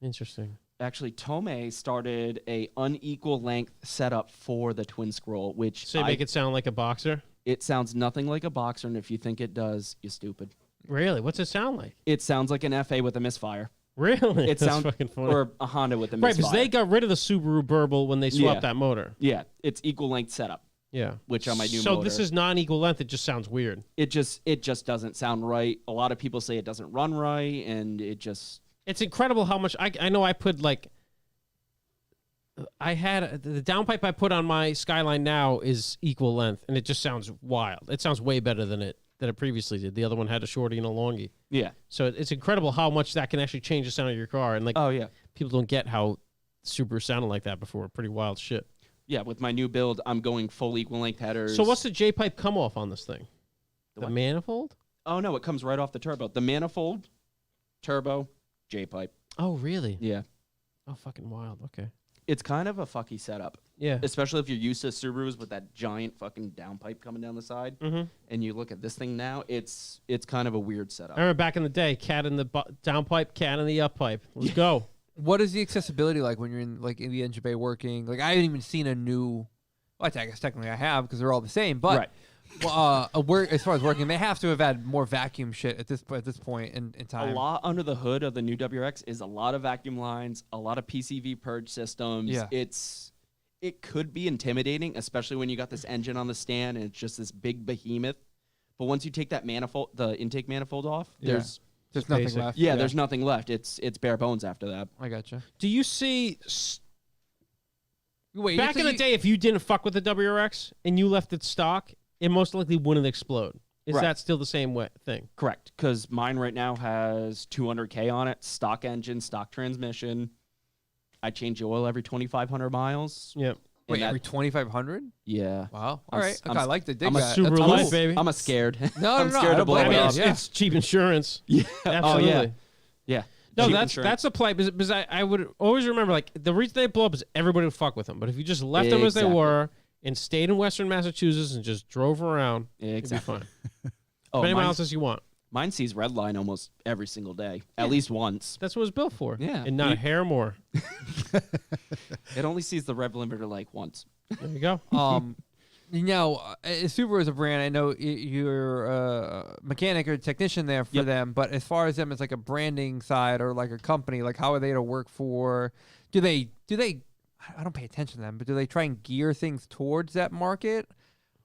Interesting. Actually, Tomei started a unequal length setup for the twin scroll, which So you make it sound like a boxer? it sounds nothing like a boxer, and if you think it does, you're stupid. Really? What's it sound like? It sounds like an FA with a misfire. Really? It That's sounds fucking funny. or a Honda with a Right, misfire. because they got rid of the Subaru Burble when they swapped Yeah. that motor. Yeah, it's equal length setup, Yeah. which on my new So motor. this is non-equal length. It just sounds weird. it just doesn't sound right. A lot of people say it doesn't run right, and it just It's incredible how much I know I put like I had the downpipe I put on my Skyline now is equal length, and it just sounds wild. It sounds way better than it previously did. The other one had a shorty and a longie. yeah. So it's incredible how much that can actually change the sound of your car. And like Oh yeah. people don't get how Subaru sounded like that before. Pretty wild shit. Yeah, with my new build, I'm going full equal length headers. So what's the J pipe come off on this thing? The The what? manifold? Oh no, it comes right off the turbo. The manifold, turbo, J pipe. Oh, really? Yeah, Oh, fucking wild. Okay. it's kind of a fucky setup, Yeah. especially if you're used to Subarus with that giant fucking downpipe coming down the side. Mm-hmm. And you look at this thing now, it's kind of a weird setup. I remember back in the day, cat in the downpipe, cat in the uppipe. Let's go. What is the accessibility like when you're in the engine bay working? Like I haven't even seen a new. Well, I guess technically I have because they're all the same. But Right. as far as working, they have to have had more vacuum shit at this point in time. A lot under the hood of the new WRX is a lot of vacuum lines, a lot of PCV purge systems. Yeah. It could be intimidating, especially when you got this engine on the stand and it's just this big behemoth. But once you take that manifold, the intake manifold off, Yeah. there's nothing basic. left. there's nothing left. It's bare bones after that. I gotcha. Do you see Wait, back in the day, if you didn't fuck with the WRX and you left it stock, it most likely wouldn't explode. Is Right. that still the same thing? Correct, because mine right now has 200K on it, stock engine, stock transmission. I change the oil every 2,500 miles. Yep. Wait, and that- every 2,500? Yeah. Wow. I'm All right. s- Okay, I'm I s- like the dig I'm a that. Subaru That's life, cool. baby. I'm scared. No, I'm no, scared I to don't blow blame it you. up. Yeah. It's cheap insurance. Yeah. Absolutely. Oh, yeah. Yeah. No, Cheap that's insurance. a play because I would always remember like the reason they blow up is everybody would fuck with them. But if you just left them as they Exactly. were and stayed in Western Massachusetts and just drove around, Exactly. it'd be fine. Oh, As many mine, miles as you want. mine sees red line almost every single day, at least once. That's what it's built for. Yeah. And not a hair more. It only sees the rev limiter like once. There you go. Subaru is a brand. I know you're a mechanic or technician there for Yep. them, but as far as them as like a branding side or like a company, like how are they to work for? Do they? I don't pay attention to them, but do they try and gear things towards that market,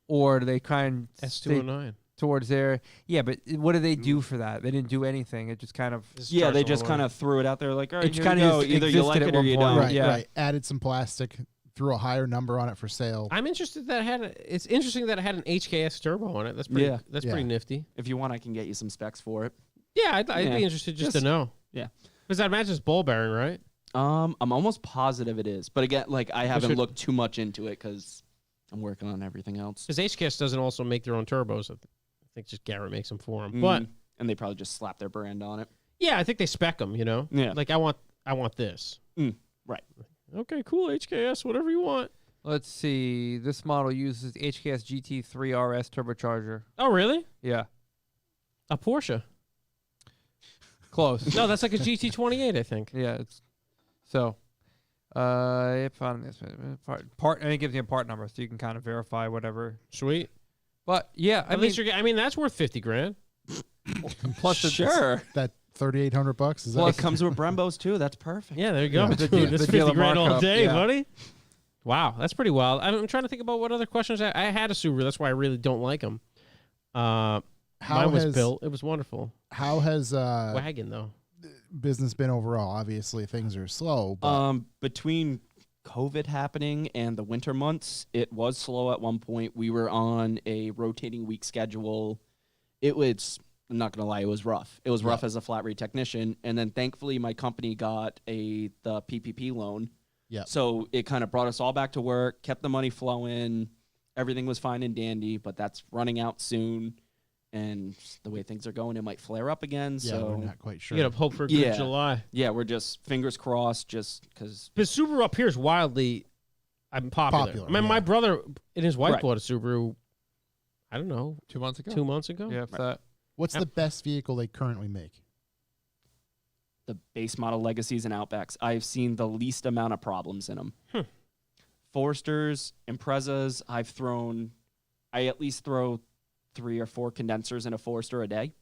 or do they try and stay S209. towards their? Yeah, but what do they do for that? They didn't do anything. It just kind of. Yeah, they starts just all kind over. of threw it out there like, all right, It here kinda you go. just Either you like existed it at or one you point. don't. Right, yeah. right. Added some plastic, threw a higher number on it for sale. I'm interested that it's interesting that it had an HKS turbo on it. That's pretty. Yeah. That's Yeah. pretty nifty. If you want, I can get you some specs for it. Yeah, I'd Yeah. be interested just to Just- know. yeah. Because I imagine it's ball bearing, right? I'm almost positive it is, but again, like I haven't should- looked too much into it because I'm working on everything else. Because HKS doesn't also make their own turbos. I think just Garrett makes them for them. Mm, But and they probably just slap their brand on it. yeah, I think they spec them. You know. Yeah. Like I want this. Right. Okay, cool. HKS, whatever you want. Let's see. This model uses HKS GT3 RS turbocharger. Oh, really? Yeah, A Porsche? close. No, that's like a GT28, I think. Yeah, it's so. If on this part, and it gives you a part number, so you can kind of verify whatever. Sweet. But yeah, At least you're. I mean, that's worth $50,000. plus the, Sure. That $3,800 is Plus- that? It comes with Brembos too. That's perfect. Yeah, there you go. Yeah. The Dude, deal- that's the dealer $50,000 all markup, day, yeah. buddy. Wow, that's pretty wild. I'm trying to think about what other questions I had a Subaru. That's why I really don't like them. How Mine was has built. It was wonderful. how has Wagon though. business been overall? Obviously, things are slow. But Between COVID happening and the winter months, it was slow at one point. We were on a rotating week schedule. It was, I'm not gonna lie, it was rough. It was rough as a flat rate technician, and then thankfully my company got the PPP loan. Yeah. So it kind of brought us all back to work, kept the money flowing. Everything was fine and dandy, but that's running out soon. And the way things are going, it might flare up again. yeah, so we're not quite sure. You gotta hope for a good Yeah. July. yeah, we're just fingers crossed, just because. But Subaru up here is wildly popular. Popular, I mean, yeah. my brother and his wife Right. bought a Subaru, I don't know, 2 months ago. 2 months ago. Yeah, if that. What's the best vehicle they currently make? The base model Legacies and Outbacks, I've seen the least amount of problems in them. Foresters, Imprezas, I at least throw 3 or 4 condensers in a Forester a day.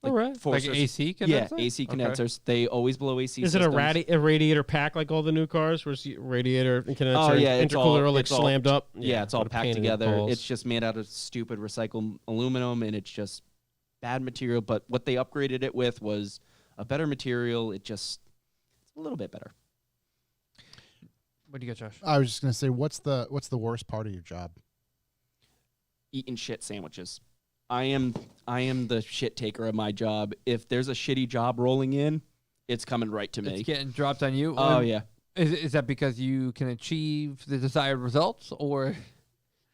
All right. Like Foresters, AC yeah, condenser? AC Okay. condensers. They always blow AC. Is it a, systems. a radiator pack like all the new cars, where it's radiator and condenser, Oh, yeah, and it's intercooler all- are like it's all- slammed up? Yeah, it's all what a packed pain in the together. balls. It's just made out of stupid recycled aluminum, and it's just bad material. But what they upgraded it with was a better material. It's a little bit better. What do you got, Josh? I was just gonna say, what's the worst part of your job? Eating shit sandwiches. I am the shit taker of my job. If there's a shitty job rolling in, it's coming right to me. It's getting dropped on you. Oh yeah. Is that because you can achieve the desired results, or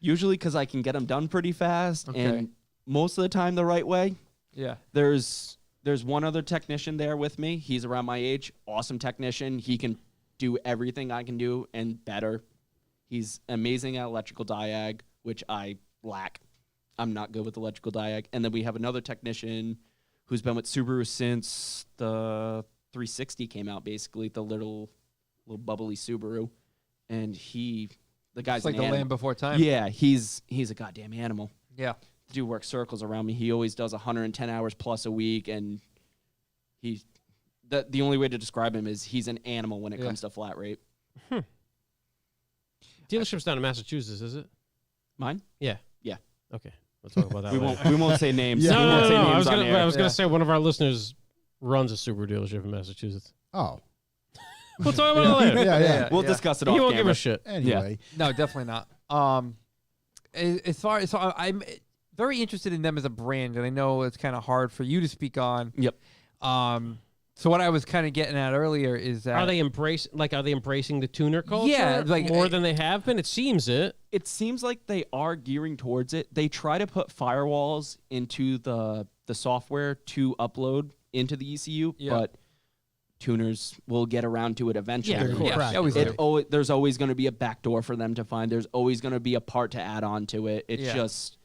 Usually because I can get them done pretty fast, Okay. and most of the time the right way. yeah? There's one other technician there with me. He's around my age. Awesome technician. He can do everything I can do and better. He's amazing at electrical diag, which I lack. I'm not good with electrical diag. And then we have another technician who's been with Subaru since the 360 came out, basically, the little bubbly Subaru. And the guy's It's like an the animal. Land Before Time. Yeah, he's a goddamn animal. Yeah. The dude works circles around me. He always does 110 hours plus a week, and the only way to describe him is he's an animal when it Yeah. comes to flat rate. Dealership's down in Massachusetts, is it? Mine? Yeah. Yeah. Okay. We'll talk about that. We later. won't say names. Yeah. We No, won't no, say no. names I was on gonna, air. I was Yeah. gonna say one of our listeners runs a Subaru dealership in Massachusetts. Oh, We'll talk about it later. yeah. We'll discuss it off He won't camera. give a shit. Anyway, No, definitely not. As far as I'm very interested in them as a brand, and I know it's kind of hard for you to speak on. Yep. So what I was kind of getting at earlier is that Are they embracing the tuner culture? Yeah, like, more than they have been. It seems it. It seems like they are gearing towards it. They try to put firewalls into the software to upload into the ECU, Yeah. but tuners will get around to it eventually. Yeah, of course. Yeah, always It do. there's always going to be a backdoor for them to find. There's always going to be a part to add on to it. It's Yeah. just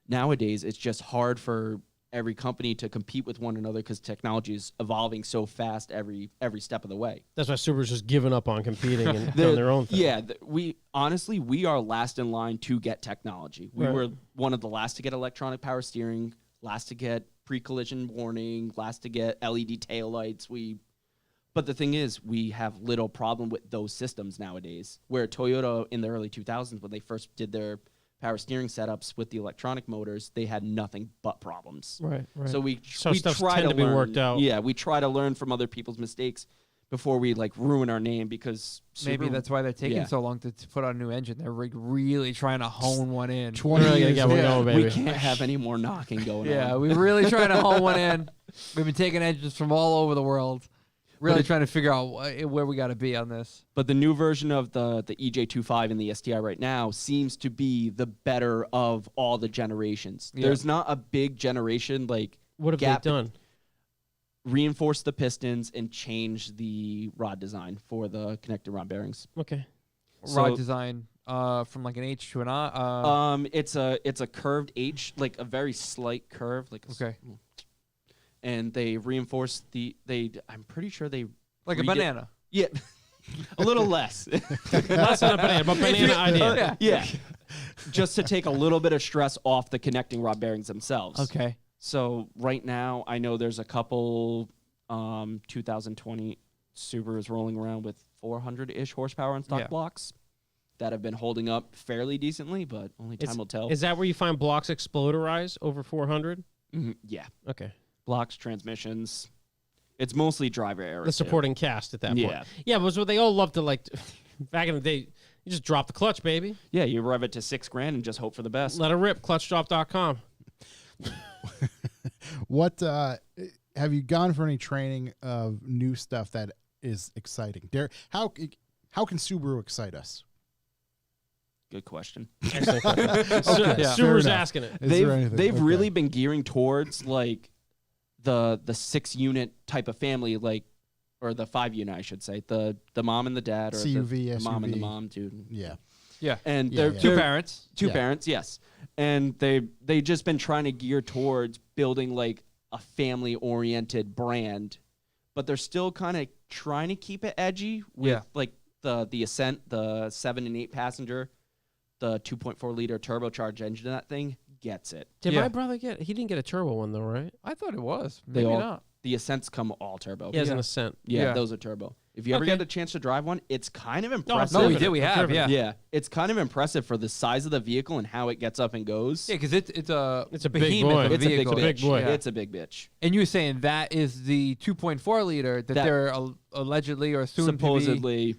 nowadays it's just hard for every company to compete with one another because technology is evolving so fast every step of the way. That's why Subaru's just given up on competing and doing their own thing. Yeah, we are last in line to get technology. We Right. were one of the last to get electronic power steering, last to get pre-collision warning, last to get LED taillights. But the thing is, we have little problem with those systems nowadays. Where Toyota in the early 2000s, when they first did their power steering setups with the electronic motors, they had nothing but problems. Right. So we stuff's try tend to to be learn, worked out. Yeah, we try to learn from other people's mistakes before we like ruin our name because maybe Subaru- that's why they're taking yeah. so long to put out a new engine. They're really trying to hone one in. 20 Really gonna years. get one Yeah. going, baby. we can't have any more knocking going Yeah, on. we're really trying to hone one in. We've been taking engines from all over the world, really trying to figure out where we got to be on this. But the new version of the EJ25 and the STI right now seems to be the better of all the generations. Yeah. There's not a big generation like What have gap. they done? Reinforce the pistons and change the rod design for the connected rod bearings. Okay. Rod So- design from like an H to an I. It's a curved H, like a very slight curve, like a Okay. And they reinforce I'm pretty sure they Like a redid- banana. Yeah, a little less. That's not a banana, but banana idea. Yeah, just to take a little bit of stress off the connecting rod bearings themselves. Okay. So right now, I know there's a couple 2020 Subarus rolling around with 400-ish horsepower on stock Yeah. blocks that have been holding up fairly decently, but only time will tell. Is that where you find blocks exploderize over 400? Yeah, Okay. blocks, transmissions. It's mostly driver error. The too. supporting cast at that point. Yeah. Yeah, but what they all love to like. Back in the day, you just drop the clutch, baby. Yeah, you rev it to $6,000 and just hope for the best. Let it rip. ClutchDrop.com. What have you gone for any training of new stuff that is exciting? How can Subaru excite us? Good question. Excellent question. Yeah. Subaru's Fair enough. asking it. Is there anything? They've Okay. really been gearing towards like the 6-unit type of family, like, or the 5-unit, I should say, the mom and the dad, or CUV, the mom and the SUV. mom, dude. Yeah. Yeah. And Yeah, they're yeah. Two they're- parents. Two Yeah. parents, yes. And they just been trying to gear towards building like a family oriented brand, but they're still kind of trying to keep it edgy with Yeah. like the Ascent, the 7 and 8 passenger, the 2.4 liter turbocharged engine. That thing gets it. Did Yeah. my brother get? He didn't get a turbo one though, right? I thought it was. They Maybe all- not. The Ascents come all turbo. He has Yeah. an Ascent. Yeah, Yeah. those are turbo. If you ever Okay. get a chance to drive one, it's kind of it's impressive. No, we driven did. it. We I've have. driven Yeah. it. Yeah, it's kind of impressive for the size of the vehicle and how it gets up and goes. Yeah, because it's a It's a big behemoth boy. of It's a big vehicle. bitch. Big boy. Yeah. It's a big bitch. And you were saying that is the 2.4 liter that That- they're allegedly or soon to be. Supposedly,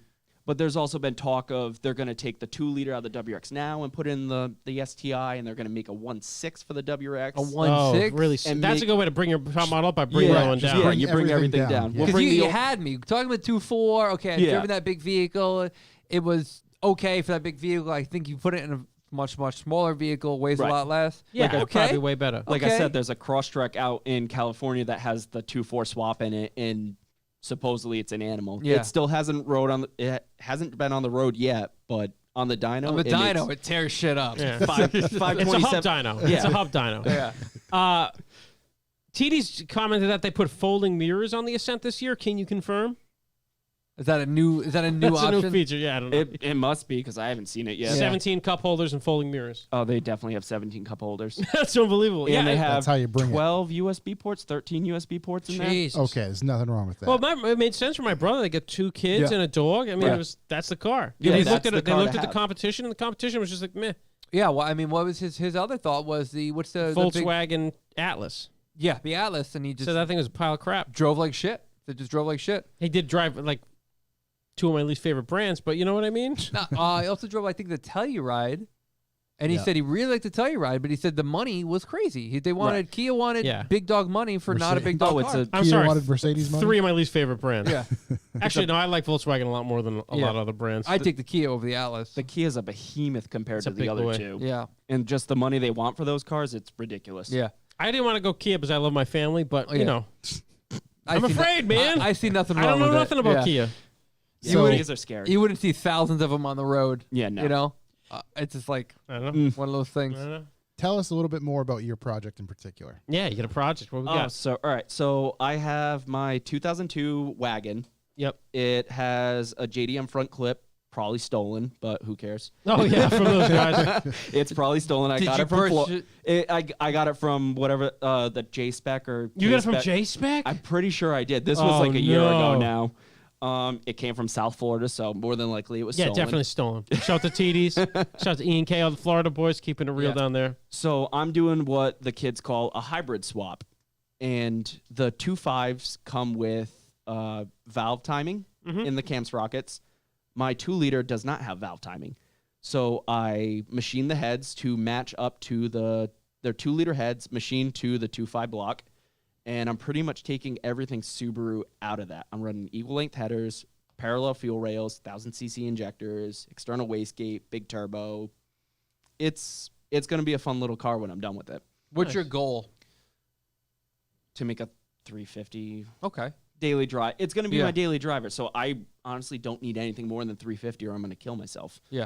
But there's also been talk of they're going to take the 2-liter out of the WRX now and put in the STI, and they're going to make a 1.6 for the WRX. A 1.6? Really? And that's make- a good way to bring your top model up by bringing Yeah, that one just down. Yeah, bring you bring everything everything down. down. Yeah. We'll Because bring you the had me talking about 2.4. Okay, I've Yeah. driven that big vehicle. It was okay for that big vehicle. I think you put it in a much smaller vehicle, weighs Right. a lot less. Yeah, Like, okay. probably way better. Like I Okay. said, there's a Crosstrek out in California that has the 2.4 swap in it, and supposedly it's an animal. Yeah. It still hasn't been on the road yet, but on the dyno, On the it dyno, makes it tears shit up. Yeah. 527. It's a hub dyno. It's a hub dyno. Yeah. TD's commented that they put folding mirrors on the Ascent this year. Can you confirm? Is that a new That's option? a new feature. Yeah, I don't know. It must be because I haven't seen it yet. 17 cup holders and folding mirrors. Oh, they definitely have 17 cup holders. That's unbelievable. And they have That's how you bring it. 12 USB ports, 13 USB ports in there. Jesus. Okay, there's nothing wrong with that. Well, it made sense for my brother. They got 2 kids Yeah. and a dog. I mean, Right. that's the car. Yeah, they that's looked at the it. They car looked to at the have. competition, and the competition was just like meh. Yeah, well, I mean, what was his other thought was what's the big, Volkswagen Atlas. the Atlas, and he just So that thing was a pile of crap. drove like shit. They just drove like shit. He did drive like 2 of my least favorite brands, but you know what I mean? He also drove, I think, the Telluride, and he Yeah. said he really liked the Telluride, but he said the money was crazy. Kia wanted Yeah. big dog money for not a big Mercedes- dog Oh, it's car. a I'm Kia sorry. wanted Mercedes money? 3 of my least favorite brands. Yeah, Actually, no, I like Volkswagen a lot more than a Yeah. lot of other brands. I'd take the Kia over the Atlas. the Kia's a behemoth compared It's a to the big other boy. two. Yeah, And just the money they want for those cars, it's ridiculous. yeah. I didn't want to go Kia because I love my family, but Oh, you yeah. know, I I'm see no- afraid, man. I see nothing I wrong don't know with it. nothing about Yeah. Kia. So- Kias are scary. You wouldn't see thousands of them on the road. Yeah, no. You know, it's just like I don't know. one of those I things. don't know. Tell us a little bit more about your project in particular. Yeah, you get a project. What we Oh, got? so all right. So I have my 2002 wagon. Yep. It has a JDM front clip, probably stolen, but who cares? Oh yeah, from those guys. It's probably stolen. I Did got you it from purchase I got it from whatever the J Spec or You got it from K-Spec. J-Spec? I'm pretty sure I did. This was Oh, like a year ago no. now. It came from South Florida, so more than likely it was Yeah, stolen. definitely stolen. Shout out to TD's. Shout out to Ian K, all the Florida boys keeping it real Yeah. down there. So I'm doing what the kids call a hybrid swap, and the 2.5s come with valve timing Mhm. in the cam sprockets. My 2-liter does not have valve timing, so I machine the heads to match up to their 2-liter heads, machined to the 2.5 block, and I'm pretty much taking everything Subaru out of that. I'm running equal length headers, parallel fuel rails, 1000cc injectors, external wastegate, big turbo. It's going to be a fun little car when I'm done with it. What's Nice. your goal? To make a 350 Okay. daily drive. It's going to be Yeah. my daily driver, so I honestly don't need anything more than 350 or I'm going to kill myself. Yeah.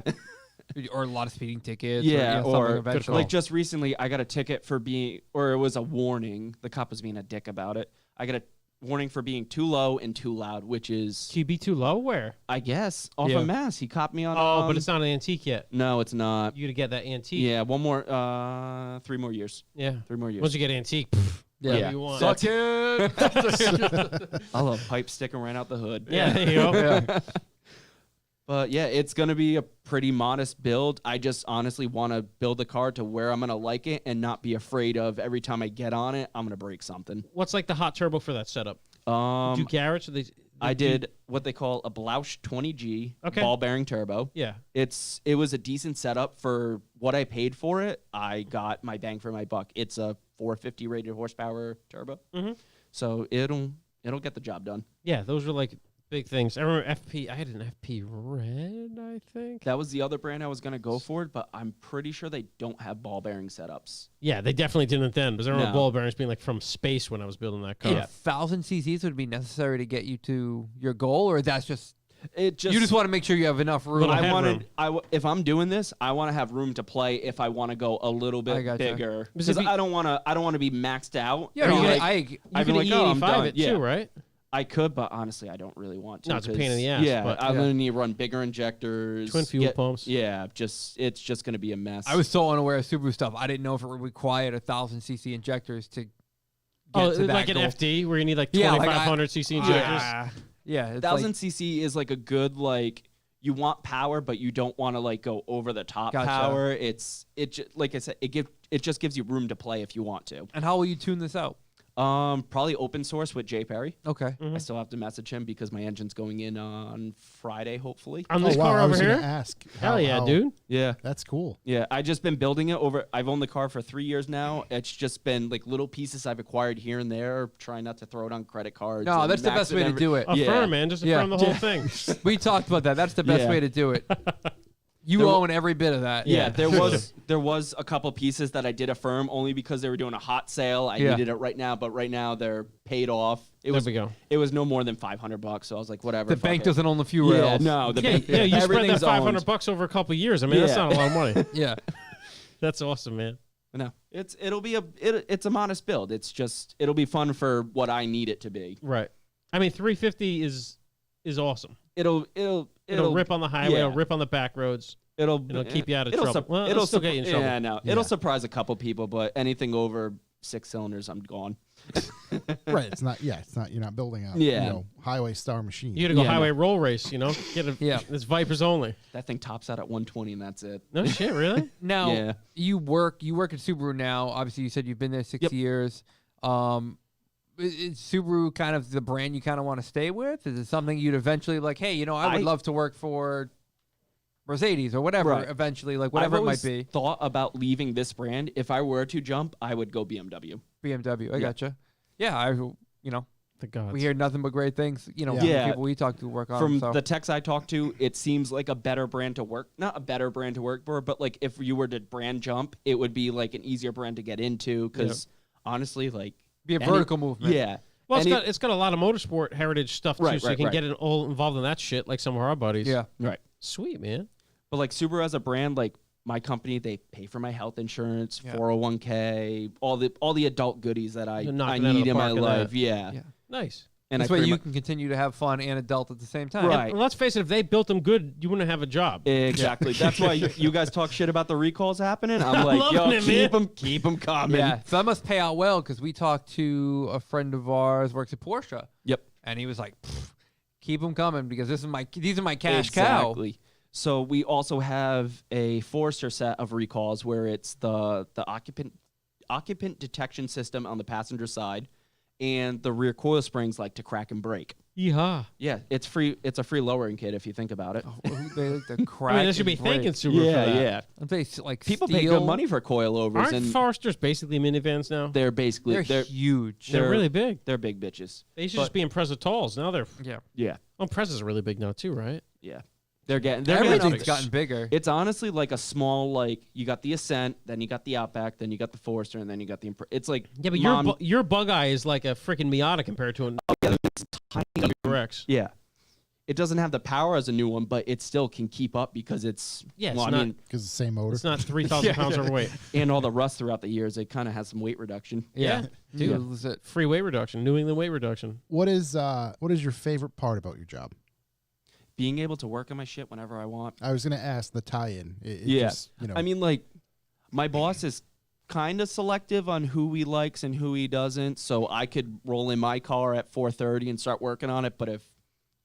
Or a lot of speeding tickets. Yeah, something or eventually. like just recently I got a ticket for being, or it was a warning. The cop was being a dick about it. I got a warning for being too low and too loud, which is, QB too low? Where? I guess, off Yeah. of Mass. He caught me on. Oh, but it's not an antique yet. No, it's not. You got to get that antique. Yeah, 3 more years. Yeah. 3 more years. Once you get antique, Yeah. whatever you want. Suck it. I'll have pipe sticking right out the hood. Yeah, there you go. Yeah. But yeah, it's going to be a pretty modest build. I just honestly want to build the car to where I'm going to like it and not be afraid of every time I get on it, I'm going to break something. What's like the hot turbo for that setup? Do Garrett's? Or I did what they call a Blausch 20G Okay. ball bearing turbo. Yeah. It was a decent setup for what I paid for it. I got my bang for my buck. It's a 450 rated horsepower turbo. Mhm. So it'll get the job done. Yeah, those were like big things. I remember FP. I had an FP Red, I think. That was the other brand I was going to go for, but I'm pretty sure they don't have ball bearing setups. Yeah, they definitely didn't then. Because I remember No. ball bearings being like from space when I was building that car. 1,000 cc's would be necessary to get you to your goal, or that's just It just you just want to make sure you have enough room. Little I headroom. wanted if I'm doing this, I want to have room to play if I want to go a little I bit gotcha. bigger Because because if you- I don't want to be maxed out. Yeah, Or no, you I, get- I, You I'd can be like, oh, I'm E85 done. it Yeah. too, right? I could, but honestly, I don't really want to. No, it's a 'cause- pain in the ass, Yeah, but- I'm Yeah. gonna need to run bigger injectors, Twin fuel pumps. Yeah, it's just gonna be a mess. I was so unaware of Subaru stuff. I didn't know if it required 1,000 cc injectors to get Oh, to that like an goal. FD where you need like Yeah, like 2,500 cc injectors. Yeah, it's 1,000 like, cc is like a good like. You want power, but you don't want to like go over the top Gotcha. power. Like I said, it just gives you room to play if you want to. and how will you tune this out? Probably open source with Jay Perry. Okay. I still have to message him because my engine's going in on Friday, hopefully. On this car I over was gonna here? ask. Hell yeah, dude. Yeah. That's cool. Yeah, I just been building it over. I've owned the car for 3 years now. It's just been like little pieces I've acquired here and there, trying not to throw it on credit cards. No, and that's the best way to do it. Affirm, man. Just affirm the whole thing. We talked about that. That's the best Yeah. way to do it. You own every bit of that. Yeah, there was a couple pieces that I did affirm only because they were doing a hot sale. I needed it right now, but right now they're paid off. There we go. It was no more than $500, so I was like, whatever. The fuck bank it. doesn't own the few rails. No, the Yeah, bank. yeah, you spread that everything's owned. $500 over a couple of years. I mean, that's Yeah. not a lot of money. Yeah. That's awesome, man. No, it's a modest build. It's just it'll be fun for what I need it to be. Right. I mean, 350 is awesome. It'll It'll rip on the highway. yeah. It'll rip on the back roads. It'll keep you out of trouble. Well, it'll still get you in trouble. Yeah, no, it'll surprise a couple people, but anything over 6 cylinders, I'm gone. Right. It's not. Yeah. It's not. You're not building a highway star machine. You got to go Yeah, highway roll race. Get a It's Vipers only. That thing tops out at 120, and that's it. No shit, really? Now Yeah. you work at Subaru now. Obviously, you said you've been there 6 years. Is Subaru kind of the brand you kind of want to stay with? Is it something you'd eventually like? Hey, I would love to work for Mercedes or whatever. Right. Eventually, like whatever I've it always might be. thought about leaving this brand. If I were to jump, I would go BMW. BMW. I Yeah. gotcha. Yeah, The gods. we hear nothing but great things. From the Yeah. people we talk to work on From them, so. the techs I talk to, it seems like a better brand to work. Not a better brand to work for, but like if you were to brand jump, it would be like an easier brand to get into because honestly, like be a vertical movement. Yeah. Well, Any- it's got a lot of motorsport heritage stuff too, Right, so you right, can right. get it all involved in that shit, like some of our buddies. Yeah. Right. Sweet, man. But like Subaru as a brand, like my company, they pay for my health insurance, 401k, all the adult goodies that I They're knocking it out of need the in my park in life. that. Yeah. Nice. And This I way pretty you mu- can continue to have fun and adult at the same time. Right. And let's face it, if they built them good, you wouldn't have a job. Exactly. That's why you guys talk shit about the recalls happening. I'm like, loving yo, it, man. keep them coming. Yeah, so that must pay out well because we talked to a friend of ours works at Porsche, Yep. and he was like, "Keep them coming because these are my cash cow." Exactly. So we also have a Forester set of recalls where it's the occupant detection system on the passenger side, and the rear coil springs like to crack and break. Yeehaw. Yeah, it's free. It's a free lowering kit if you think about it. They like to crack. I mean, they should be and break. thanking Subaru for that. I'd say like People steel, pay good money for coilovers, Aren't and Foresters basically minivans now? they're basically They're huge. They're really big. They're big bitches. They used to just be Impreza Talls. Now they're... Yeah, Yeah, Impreza's really big now too, right? yeah. They're getting everything's up. gotten bigger. It's honestly like a small, like you got the Ascent, then you got the Outback, then you got the Forester, and then you got the It's like Yeah, but your bug eye is like a freaking Miata compared to an Rex. Yeah. It doesn't have the power as a new one, but it still can keep up because it's Yeah, well, it's I not- mean, Because the same motor. It's not 3,000 pounds overweight. and all the rust throughout the years, it kind of has some weight reduction. Yeah. Dude, Yeah. lose it. Free weight reduction. New England weight reduction. What is your favorite part about your job? Being able to work on my shit whenever I want. I was going to ask the tie-in. It Yeah. just, I mean, like, my boss is kind of selective on who he likes and who he doesn't, so I could roll in my car at 4:30 and start working on it, but if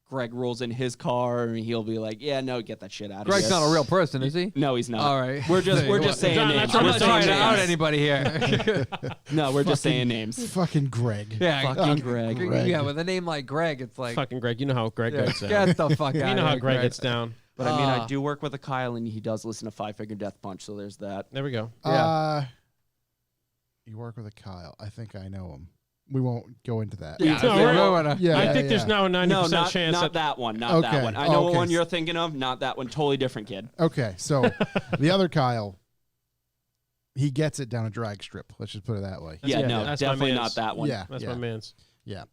Greg rolls in his car, he'll be like, "Yeah, no, get that shit out of here." Greg's not a real person, is he? No, he's not. All right. We're just saying John, names. that's what We're I'm I'm not saying trying to out names. anybody here. No, we're just saying names. fucking Greg. yeah, Fucking Greg. Yeah, with a name like Greg, it's like Fucking Greg. You know how Greg yeah, gets down. get the fuck out. You know how Greg gets down. But I mean, I Ah. do work with a Kyle, and he does listen to Five Finger Death Punch, so there's that. There we go. You work with a Kyle. I think I know him. We won't go into that. Yeah, No, we're- Yeah, I think there's now a 90% No, not, chance not that that one. Not that Okay. one. I know what Okay. one you're thinking of. Not that one. Totally different kid. Okay, so the other Kyle, he gets it down a drag strip. Let's just put it that way. Yeah, no, that's my definitely man's. not that one. Yeah, that's yeah, my man's. yeah.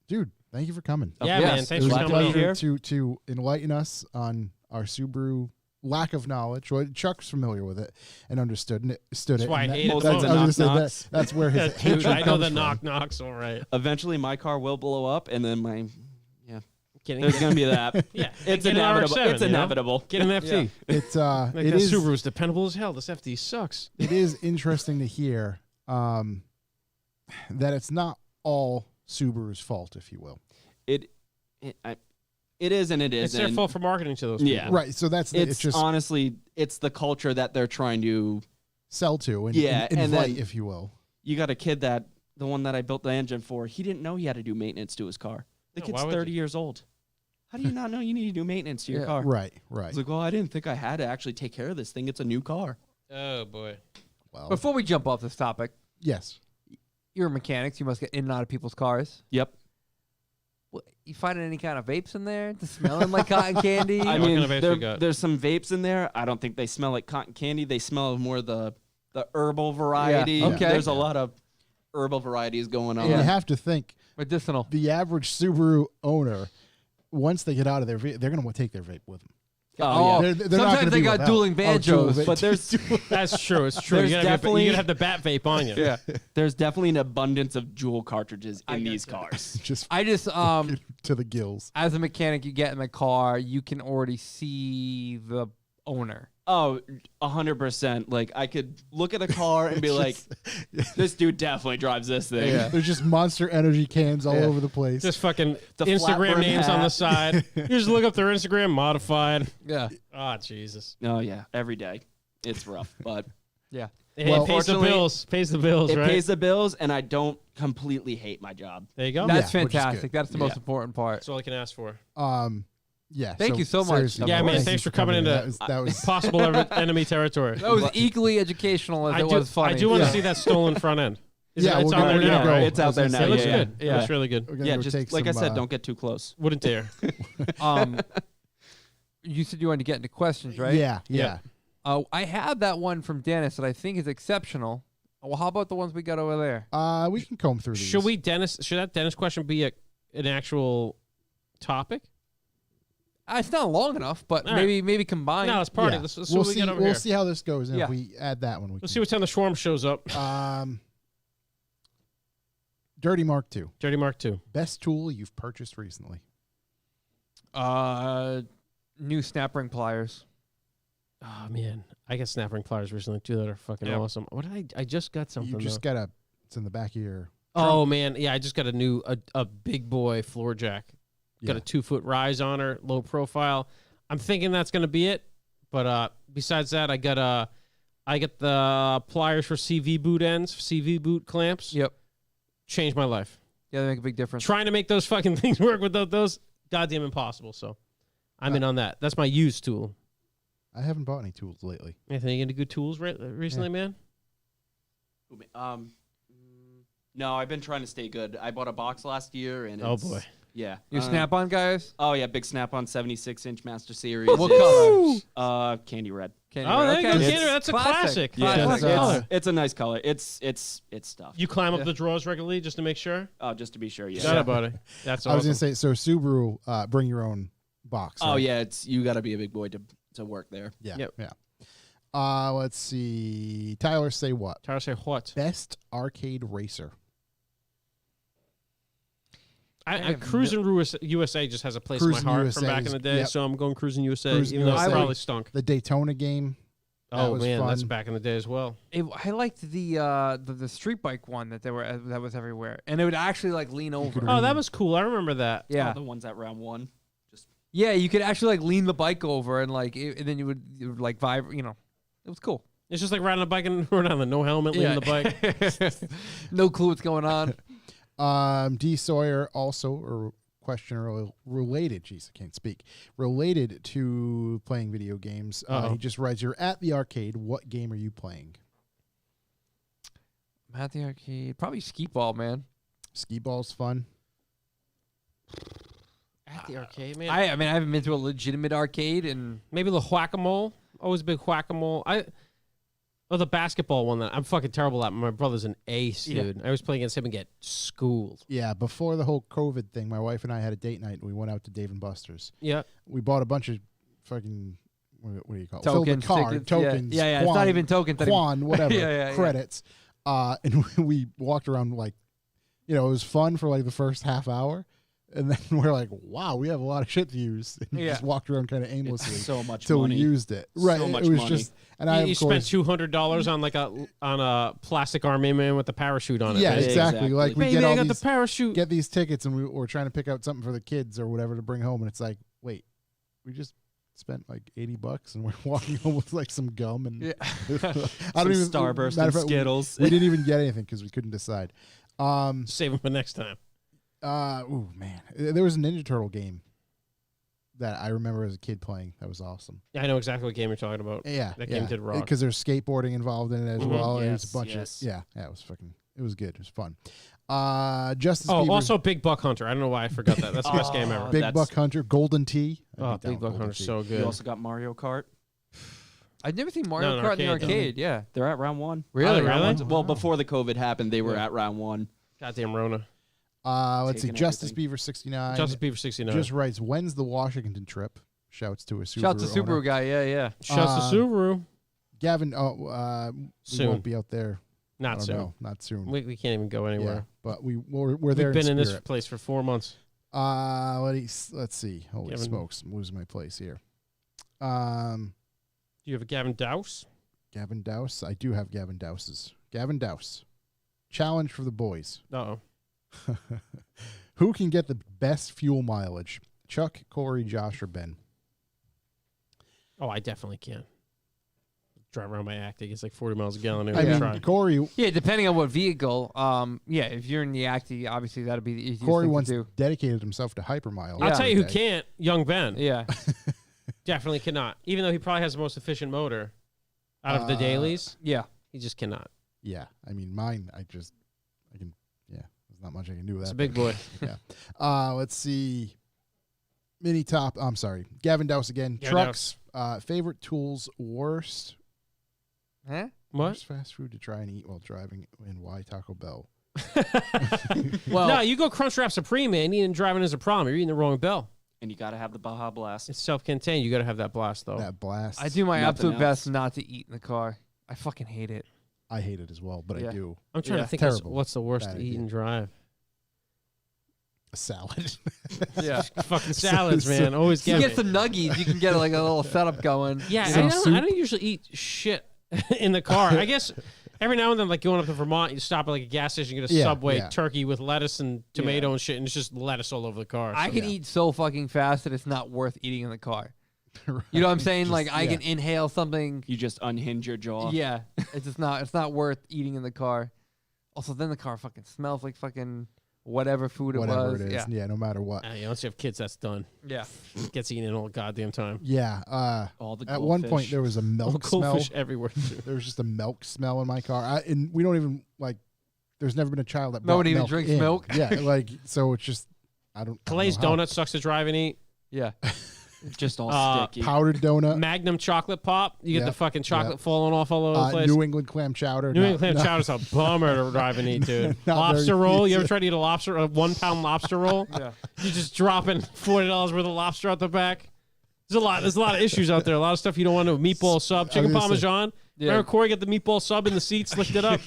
Dude, thank you for coming. Yeah, yes. man. It Thanks was for a glad to be coming here. on. pleasure to enlighten us on our Subaru lack of knowledge. Well, Chuck's familiar with it and understood it. That's why I and hate it that- the I most. was gonna say Knock-knocks. that's where Yeah, his dude, hatred I know comes the from. knock-knocks, all right. Eventually, my car will blow up, and then my Getting, there's gonna be that. yeah, It's get an inevitable. RX-7, it's you know? inevitable. Get an FT. It's Like it that is Subaru's dependable as hell. This FT sucks. it is interesting to hear that it's not all Subaru's fault, if you will. It is and it It's isn't. their fault for marketing to those people. Yeah. Right. So that's It's it's just honestly, it's the culture that they're trying to. sell to and Yeah, and invite, then- if you will. You got a kid that the one that I built the engine for, he didn't know he had to do maintenance to his car. The No, kid's why would 30 you? years old. How do you not know you need to do maintenance to your Yeah. car? Right. He's like, well, I didn't think I had to actually take care of this thing. It's a new car. Oh boy. Well, Before we jump off this topic, yes. you're a mechanic. So you must get in and out of people's cars. Yep. You finding any kind of vapes in there? To smelling like cotton candy? I what mean, kind of vapes we got? there's some vapes in there. I don't think they smell like cotton candy. They smell more the herbal variety. okay. There's a lot of herbal varieties going on. And you have to think Medicinal. the average Subaru owner, once they get out of their vape, they're going to take their vape with them. Oh, yeah. They're not Sometimes gonna they be got without. dueling banjos, vape. But there's That's true. It's true. There's You definitely- gotta have the bat vape on you. Yeah. there's definitely an abundance of Juul cartridges I in got these that. cars. just I just to the gills. as a mechanic, you get in the car, you can already see the owner. Oh, 100%. Like, I could look at a car and be like, this dude definitely drives this thing. Yeah. There's just Monster Energy cans all Yeah. over the place. Just fucking The flat Instagram brim names on the hat. side. You just look up their Instagram modified. Yeah. Oh Jesus. Oh, yeah. Every day. It's rough. But Yeah. It Well, pays the fortunately, bills. Pays the bills, it right? pays the bills, and I don't completely hate my job. There you go. That's which is good. fantastic. That's the most Yeah. important part. That's all I can ask for. Yeah. Thank you so much. seriously, Yeah, man, thank thanks you for coming into that was Possible enemy territory. That was equally educational as I it do. was funny. I do want to Yeah. see that stolen front end. Yeah, it's we're on there gonna now, go. right? It's out there I was now. It gonna looks say, yeah, good. Yeah. It looks really good. We're gonna Yeah, go just take like I some, said, don't get too close. Wouldn't dare. You said you wanted to get into questions, right? Yeah. Yeah. I have that one from Dennis that I think is exceptional. Well, how about the ones we got over there? We can comb through these. Should that Dennis question be an actual topic? It's not long enough, but All right. maybe combined. No, let's party. Yeah. Let's see we'll what we see. got over We'll here. see how this goes, and Yeah. if we add that one, we Let's can. see what time the swarm shows up. Dirty Mark II. Dirty Mark II. Best tool you've purchased recently. New snap ring pliers. Oh man, I got snap ring pliers recently too that are fucking Yep. awesome. What did I just got something? You just though. got it's in the back of your. Oh man, yeah, I just got a big boy floor jack. Got Yeah. a 2-foot rise on her, low profile. I'm thinking that's gonna be it. But besides that, I got the pliers for CV boot ends, CV boot clamps. Yep. Changed my life. Yeah, they make a big difference. Trying to make those fucking things work without those, goddamn impossible. So I'm in on that. That's my used tool. I haven't bought any tools lately. Anything you into good tools recently, man? No, I've been trying to stay good. I bought a box last year, and Oh, it's, boy. yeah, Your snap-on guys? Oh yeah, big snap-on 76-inch Master Series. What It's, color? candy red. Candy Oh, red. there you go. Okay. Candy red. That's a classic. Yeah, Classic it's- color. it's a nice color. It's stuff. You climb up the drawers regularly just to make sure? Oh, just to be sure. Yeah. Got it, buddy. That's awesome. I was gonna say, so Subaru, bring your own box. Oh right? yeah, you got to be a big boy to work there. Yeah. Yep. Yeah. Let's see. Tyler, say what? Tyler say what? Best arcade racer. Cruising USA just has a place Cruising in my heart USA from back in is- the day, yep. so I'm going Cruising USA, Cruising even though USA. it probably stunk. The Daytona game. that Oh was man, that's fun. back in the day as well. I liked the street bike one that that was everywhere, and it would actually like lean over. Oh, that was cool. I remember that. Yeah, Oh, the ones at round one. yeah. You could actually like lean the bike over and and then you would like vibrate. You know, it was cool. It's just like riding a bike and running on the no helmet, leaning the bike. No clue what's going on. D. Sawyer also a question related. Jeez, I can't speak. Related to playing video games. He just writes, "You're at the arcade. What game are you playing?" I'm at the arcade, probably skee ball, man. Skee ball's fun. At the arcade, man. I mean, I haven't been to a legitimate arcade, and Maybe the whack-a-mole. Always a big whack-a-mole. The basketball one that I'm fucking terrible at. My brother's an ace, Yeah. dude. I was playing against him and get schooled. Yeah, before the whole COVID thing, my wife and I had a date night. And we went out to Dave and Buster's. Yeah. We bought a bunch of fucking what do you call it? tokens, Filled the card, tickets, tokens. Yeah. It's not even tokens. Quan, whatever, Yeah. credits. And we walked around like, it was fun for like the first half hour. And then we're like, wow, we have a lot of shit to use. And Yeah. just walked around kind of aimlessly So much till money. we used it. Right. So much it was money. just, and I, You of spent course, $200 on like a plastic army man with a parachute on it. yeah, right? exactly. Like we Baby, get I all got these, the parachute. get these tickets and we're trying to pick out something for the kids or whatever to bring home. And it's like, wait, we just spent like $80 and we're walking home with like some gum and I don't even Starburst matter and of fact, Skittles. We didn't even get anything because we couldn't decide. Save them for next time. Oh man, there was a Ninja Turtle game that I remember as a kid playing. That was awesome. Yeah, I know exactly what game you're talking about. Yeah, That game did rock. because there's skateboarding involved in it as Mhm. well. And it was a Yes, bunch yes. of it was it was good. It was fun. Justice Oh, Beaver, also Big Buck Hunter. I don't know why I forgot that. That's the best game ever. Big that's- Buck Hunter, Golden Tee. I Oh, beat that Big one, Buck Golden Hunter's Tee. so You good. also got Mario Kart. I've never seen Mario No, in Kart in the arcade, though. arcade. Yeah. They're at round 1. Really? Really? Round one's- Well, Wow. before the COVID happened, they were at round 1. Goddamn Rona. Let's see. Taking Justice everything. Beaver 69 Justice Beaver 69. just writes, "When's the Washington trip?" Shouts to a Subaru. Shouts to Subaru owner. guy. Yeah. Shouts to Subaru. Gavin. We Soon. won't be out there. I Not don't soon. know. Not soon. We can't even go anywhere. Yeah, but we're there. We've been in this spirit. place for 4 months. Let's see. Holy Gavin- smokes, I'm losing my place here. Do you have a Gavin Douse? Gavin Douse. I do have Gavin Douses. Gavin Douse. Challenge for the boys. Uh-oh. Who can get the best fuel mileage? Chuck, Corey, Josh, or Ben? Oh, I definitely can. Drive around my Active. It's like 40 miles a gallon. I mean, Try. Corey. Yeah, depending on what vehicle. Yeah, if you're in the Acti, obviously that'd be the easiest Corey thing once to do. dedicated himself to hypermile. I'll Yeah. tell you who can't. Young Ben. Yeah. Definitely cannot. Even though he probably has the most efficient motor out of the dailies, Yeah. he just cannot. Yeah, I mean, mine. I can. Yeah, there's not much I can do with that. It's a big boy. Yeah. Let's see. Mini top. I'm sorry. Gavin Douse again. Gavin Trucks. Favorite tools. Worst. Huh? What? Worst fast food to try and eat while driving, and why Taco Bell? Well, No, you go Crunchwrap Supreme, man. Eating and driving is a problem. You're eating the wrong bell. And you got to have the Baja Blast. It's self-contained. You got to have that blast, though. That blast. I do my Nothing absolute else. best not to eat in the car. I fucking hate it. I hate it as well, but Yeah. I do. I'm trying Yeah. to think Terrible. what's the worst Bad to eat idea. and drive. A salad. Yeah. Fucking salads, man. Always You get get me. some nuggies, you can get like a little setup going. Yeah, Some I soup. don't usually eat shit in the car. I guess every now and then, like going up to Vermont, you stop at like a gas station, get a Yeah, Subway yeah. turkey with lettuce and tomato and shit, and it's just lettuce all over the car. I So- can Yeah. eat so fucking fast that it's not worth eating in the car. You know what I'm saying? Just- Like I yeah. can inhale something. You just unhinge your jaw. Yeah, it's just not. It's not worth eating in the car. Also, then the car fucking smells like fucking whatever food Whatever it was. it is. Yeah. No matter what. Yeah, once you have kids, that's done. Yeah. It gets eaten all the goddamn time. Yeah. All the At one point, goldfish. there was a milk smell. Goldfish everywhere. Too. There was just a milk smell in my car. And we don't even, like, there's never been a child that Nobody brought even drinks in. milk? Yeah. Like, so it's just, I don't Clay's know how. Donut sucks to drive and eat. Yeah. just all sticky. Powdered donut. Magnum chocolate pop. You get Yeah, the fucking chocolate yeah. falling off all over the place. New England clam chowder. New England clam chowder's a bummer to drive and eat, dude. Not Lobster very roll. You ever easy. tried to eat a 1-pound lobster roll? Yeah. You're just dropping $40 worth of lobster out the back. There's a lot of issues out there. A lot of stuff you don't want to. Meatball sub, chicken gonna say- parmesan. Yeah. Remember Corey got the meatball sub in the seats, licked it up.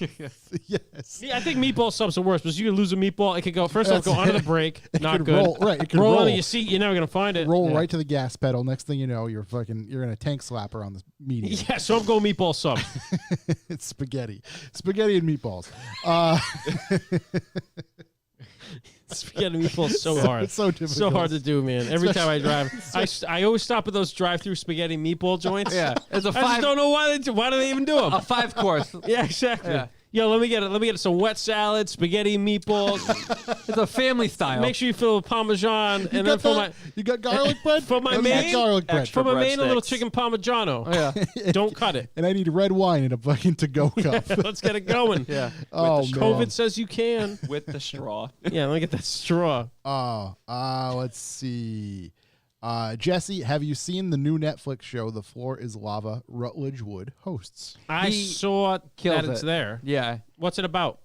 Yes. Yeah, I think meatball subs are worse because you could lose a meatball. It could go first off, go under the brake, not could good. roll- right, it could roll roll. under your seat. You're never gonna find it. Roll right to the gas pedal. Next thing you know, you're in a tank slapper on the median. Yeah, so I'm going meatball sub. It's spaghetti and meatballs. Spaghetti meatballs so hard. It's so difficult. So hard to do, man. Every time I drive, I always stop at those drive-through spaghetti meatball joints. Yeah. It's a I just five. don't know why do they even do them. A 5-course. Yeah, exactly. Yeah. Yo, let me get some wet salad, spaghetti meatballs. It's a family style. Make sure you fill with Parmesan, and then You got garlic bread? for my Let me get main- garlic bread. extra for my main a little breadsticks. chicken Parmigiano. Oh, yeah. Don't cut it. And I need red wine in a fucking to-go cup. Let's get it going. Yeah. Oh, the man. COVID says you can. with the straw. Yeah, let me get that straw. Let's see. Jesse, have you seen the new Netflix show, The Floor is Lava, Rutledge Wood hosts? I He saw kills that it's it. there. Yeah. What's it about?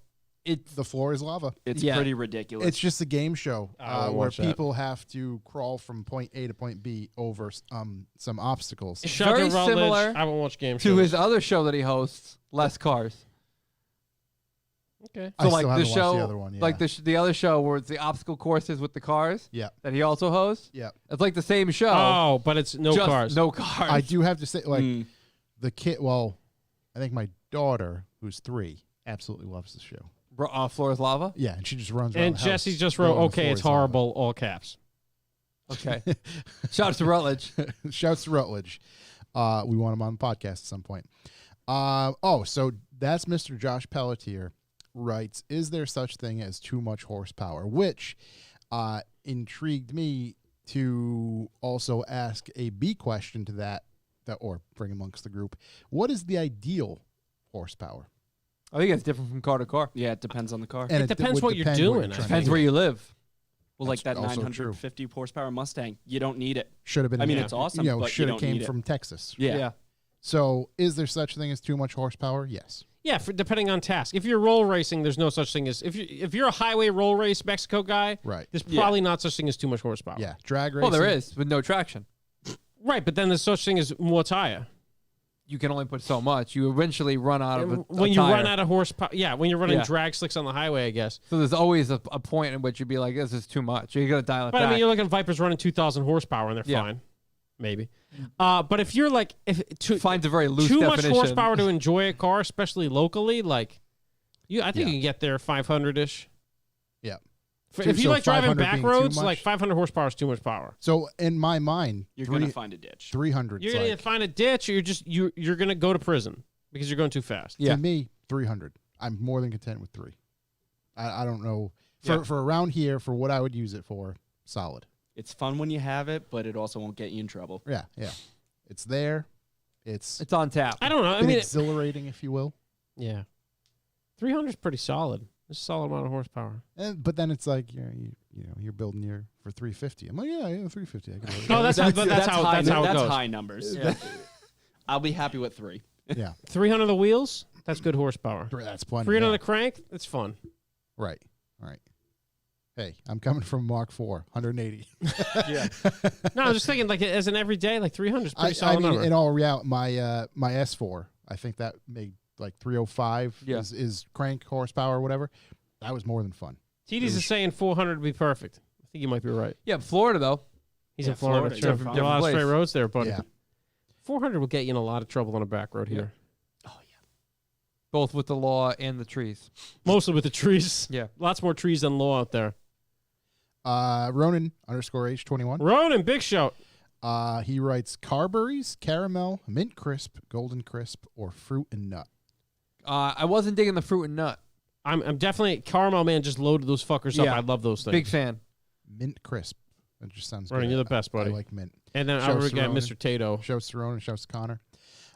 It's The Floor is Lava. It's Yeah. pretty ridiculous. It's just a game show I won't where watch that. people have to crawl from point A to point B over some obstacles. Shout out very to Rutledge. similar I won't watch game to shows. his other show that he hosts, Less Cars. Okay. I So still like the haven't watched show, the other one, yeah. like the other show where it's the obstacle courses with the cars Yeah, that he also hosts. yeah. It's like the same show. Oh, but it's no just cars. No cars. I do have to say, like, Mm. the kid, well, I think my daughter, who's 3, absolutely loves the show. Floor is Lava. Yeah, and she just runs around And the Jesse house just wrote, going, "The okay, floor it's is lava." horrible, all caps. Okay. Shout out to Rutledge. Shouts to Rutledge. We want him on the podcast at some point. So that's Mr. Josh Pelletier. writes, "Is there such thing as too much horsepower?" Which intrigued me to also ask a B question to that or bring amongst the group. What is the ideal horsepower? I think it's different from car to car. Yeah, it depends on the car. And It depends would what you're depend doing, trying I to Depends do. where you live. Well, like that That's also 950 horsepower Mustang, you don't need it. Should have been. I mean, it's awesome, but you should have don't came need it. from Texas. Yeah. So, is there such thing as too much horsepower? Yes. Yeah, depending on task. If you're roll racing, there's no such thing as if you're a highway roll race Mexico guy. Right. There's probably not such thing as too much horsepower. Yeah. Drag racing. Well, there is with no traction. Right, but then there's such thing as more tire. You can only put so much. You eventually run out of When you run out of horsepower, when you're running Yeah. drag slicks on the highway, I guess. So there's always a point in which you'd be like, "This is too much." You got to dial it But back. I mean, you're looking at Vipers running 2,000 horsepower, and they're Yeah. fine, maybe. But if you're like, Finds a very loose too much definition. horsepower to enjoy a car, especially locally, like, I think Yeah. you can get there 500-ish. Yeah. If you So like driving 500 back being too roads, much? like 500 horsepower is too much power. So, in my mind, You're going to find a ditch. 300. You're gonna either find a ditch, or you're gonna go to prison because you're going too fast. Yeah. To me, 300. I'm more than content with 3. I don't know. Yeah. For around here, for what I would use it for, solid. It's fun when you have it, but it also won't get you in trouble. Yeah. It's there. It's It's on tap. I don't know. I been mean, exhilarating, if you will. yeah, 300 is pretty solid. It's a solid amount of horsepower. But then it's like you're building your for 350. I'm like, yeah, 350. I can do it. No, that's how it That's goes. high numbers. I'll be happy with 3. Yeah, 300 of the wheels, that's good horsepower. that's plenty. 300 yeah. of the crank, that's fun. Right. Hey, I'm coming from Mark 4, 180. No, I was just thinking, like, as an everyday, like 300 is pretty solid I mean, number. in all reality, my S4, I think that made like 305 Yeah. is crank horsepower or whatever. That was more than fun. TD's is saying 400 would be perfect. I think you might be right. Yeah, Florida though. He's Yeah, in Florida. Florida, Sure, different- there are a lot of different straight place. roads there, buddy. Yeah. 400 will get you in a lot of trouble on a back road here. Both with the law and the trees. Mostly with the trees. Yeah. Lots more trees than law out there. Ronan _H21. Ronan, big shout. He writes Carberries, caramel, mint crisp, golden crisp, or fruit and nut. I wasn't digging the fruit and nut. I'm definitely Caramel Man just loaded those fuckers up. Yeah. I love those things. Big fan. Mint crisp. That just sounds Ronan, good. you're the best, buddy. I like mint. And then Shouts our to guy, Ronan. Mr. Tato. Shouts to Ronan, shouts to Connor.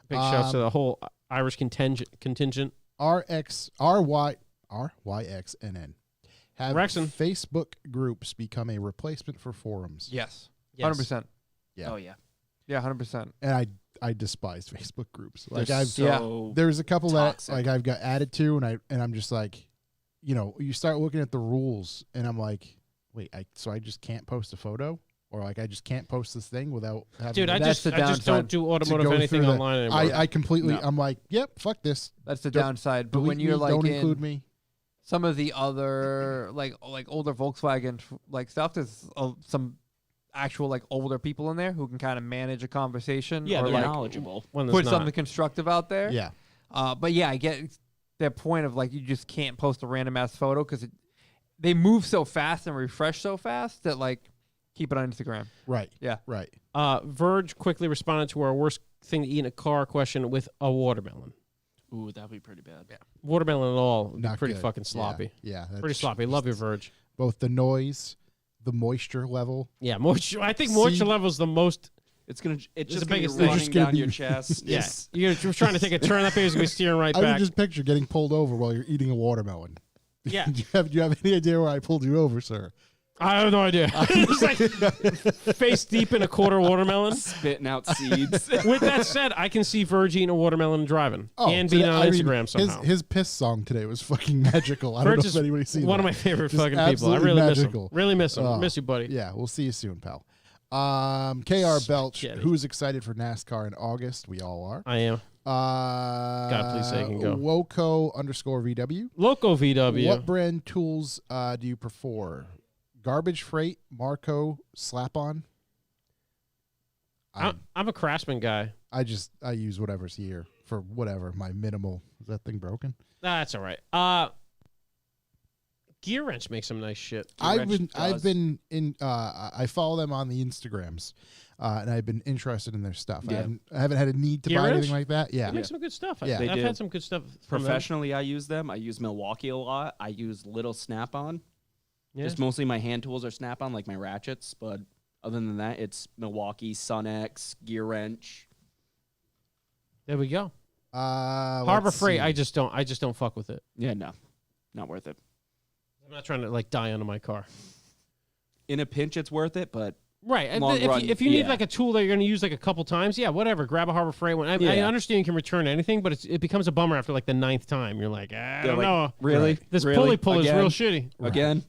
Big shouts to the whole Irish contingent. RYXNN. Have Rexon. Facebook groups become a replacement for forums? Yes. Yes. 100%. Yeah. Oh, yeah. Yeah, 100%. And I despise Facebook groups. Like They're I've so there's a couple toxic. that like I've got added to, and I'm just like, you start looking at the rules, and I'm like, wait, so I just can't post a photo, or like I just can't post this thing without having. Dude, to- I That's just the don't downside. do to automotive go anything through the- online anymore. I completely. No. I'm like, yep, fuck this. That's the Don't- downside. But Delete when you're me, like don't in include me. some of the other like older Volkswagen like stuff, there's some actual like older people in there who can kind of manage a conversation Yeah, or they're like knowledgeable. When there's put not. something constructive out there. Yeah, But yeah, I get their point of like you just can't post a random ass photo because they move so fast and refresh so fast that like keep it on Instagram. right. Yeah. Right. Verge quickly responded to our worst thing to eat in a car question with a watermelon. Ooh, that'd be pretty bad. Yeah. Watermelon at all would be Not pretty good. fucking sloppy. Yeah. Pretty that's sloppy. Love your Verge. both the noise, the moisture level. Yeah, moisture. I think moisture See- level is the most. It's the just gonna be biggest thing. running It's just gonna down your be- chest. Yeah, Yes. you're trying to take a turn. That baby's gonna be steering right I back. can just picture getting pulled over while you're eating a watermelon. Yeah. do you have any idea where I pulled you over, sir? I have no idea. Just like face deep in a quarter watermelon. Spitting out seeds. With that said, I can see Verge eating a watermelon and driving and today- being on I mean, Instagram somehow. His piss song today was fucking magical. I don't Verge know is if anybody's seen one that. of my favorite Just fucking people. I absolutely really magical. miss him. Really miss him. Oh, Miss you, buddy. Yeah, we'll see you soon, pal. KR Belch, Spaghetti. who's excited for NASCAR in August? We all are. I am. God, please say he can go. Woco _VW. Loco VW. What brand tools do you prefer? Garbage Freight, Marco, Slap-On? I'm a Craftsman guy. I use whatever's here for whatever, my minimal. Is that thing broken? That's all right. Gear Wrench makes some nice shit. I've Wrench been does. in I follow them on the Instagrams. and I've been interested in their stuff. Yeah. I haven't had a need to Gear buy Wrench? anything like that. Yeah. They make some good stuff. Yeah. They I've do. had some good stuff. From them. Professionally, I use them. I use Milwaukee a lot. I use little Snap-on. Yeah. Just mostly my hand tools are Snap-on, like my ratchets. But other than that, it's Milwaukee, Sun-X, Gear Wrench. There we go. Harbor Harbor Freight. I just don't fuck with it. Yeah, no, not worth it. I'm not trying to like die under my car. In a pinch, it's worth it, but Right. Long If, run, if you need yeah. like a tool that you're going to use like a couple times, yeah, whatever. Grab a Harbor Freight one. I Yeah. understand you can return anything, but it becomes a bummer after like the 9th time. You're like, I they're don't like, know. really? This Really? pulley pull is Again? real shitty. Again?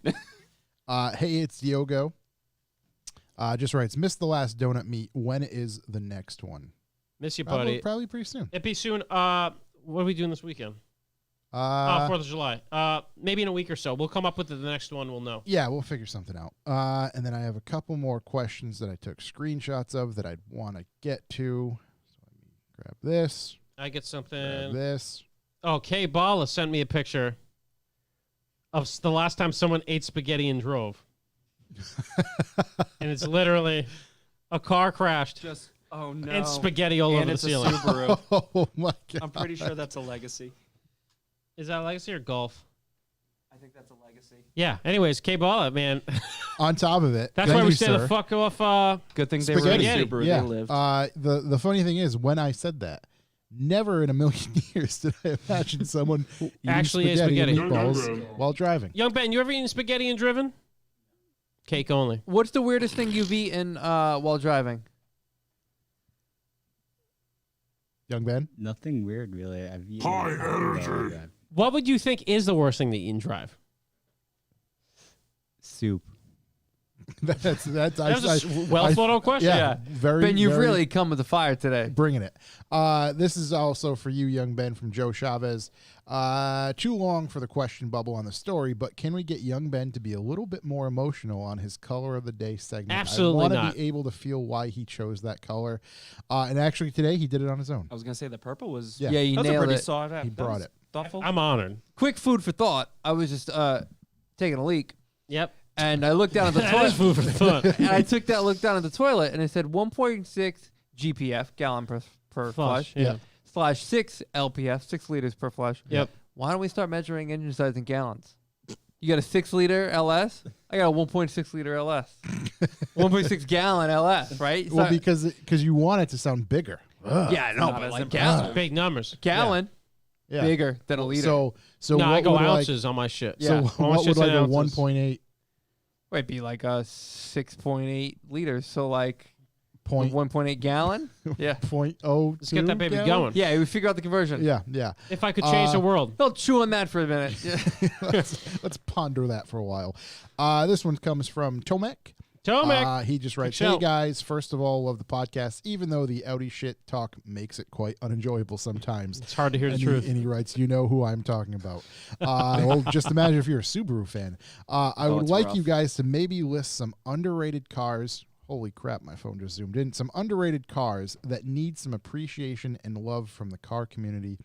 Hey, it's Diogo. Just writes, missed the last donut meet. When is the next one? Miss you, buddy. Probably pretty soon. It'd be soon. What are we doing this weekend? 4th of July. Maybe in a week or so. We'll come up with the next one. We'll know. Yeah, we'll figure something out. And then I have a couple more questions that I took screenshots of that I'd want to get to. So let me grab this. I get Grab something. this. Oh, Kay Bala sent me a picture of the last time someone ate spaghetti and drove. And it's literally a car crashed Just, oh no. and spaghetti all over the it's ceiling. a Subaru. Oh my god! I'm pretty sure that's a Legacy. Is that Legacy or Golf? I think that's a Legacy. Yeah. Anyways, K Balla, man. On top of it, That's thank why we you, stay sir. the fuck off. Good thing Spaghetti. they were in a Spaghetti. Subaru. Yeah. They lived. The funny thing is, when I said that, never in a million years did I imagine someone eating Actually ate spaghetti and spaghetti. meatballs while driving. Young Ben, you ever eaten spaghetti and driven? Cake only. What's the weirdest thing you've eaten while driving? Young Ben, Nothing weird, really. I've eaten High a lot while I energy. drive. What would you think is the worst thing to eat and drive? Soup. that's That was a well thought out question. yeah, very. Ben, you've very really come with the fire today. bringing it. This is also for you, Young Ben, from Joe Chavez. Too long for the question bubble on the story, but can we get Young Ben to be a little bit more emotional on his color of the day segment? Absolutely I not. want to be able to feel why he chose that color. And actually, today he did it on his own. I was going to say the purple was... Yeah. Yeah, you that was a nailed pretty it. solid. He brought it. Thoughtful. I'm honored. Quick food for thought. I was just taking a leak, Yep. and I looked down at the That is toilet, food for thought. and I took that look down at the toilet, and it said 1.6 GPF, gallon per flush, Yeah. slash 6 LPF, 6 liters per flush. Yep. Why don't we start measuring engine size in gallons? You got a 6 liter LS? I got a 1.6 liter LS. 1.6 gallon LS, right? Well, So- because you want it to sound bigger. yeah, I know, not but as like impressive. gallon, Big numbers. gallon Yeah. bigger than a liter. So No, what I go would ounces on my shit. Yeah. So All my what would shit's in like a ounces. 1.8 Might be like a 6.8 liters, so like point 1.8 gallon. Yeah, .02 Let's get that baby gallon? going. yeah. We figure out the conversion. Yeah, yeah. If I could change the world. They'll chew on that for a minute. let's ponder that for a while. This one comes from Tomek. Tomek. He just writes, show. "Hey guys, first of all, love the podcast. Even though the Audi shit talk makes it quite unenjoyable sometimes." It's hard to hear the And truth. and he writes, "You know who I'm talking about." Well, just imagine if you're a Subaru fan. I would it's like rough. you guys to maybe list some underrated cars. Holy crap, my phone just zoomed in. Some underrated cars that need some appreciation and love from the car community.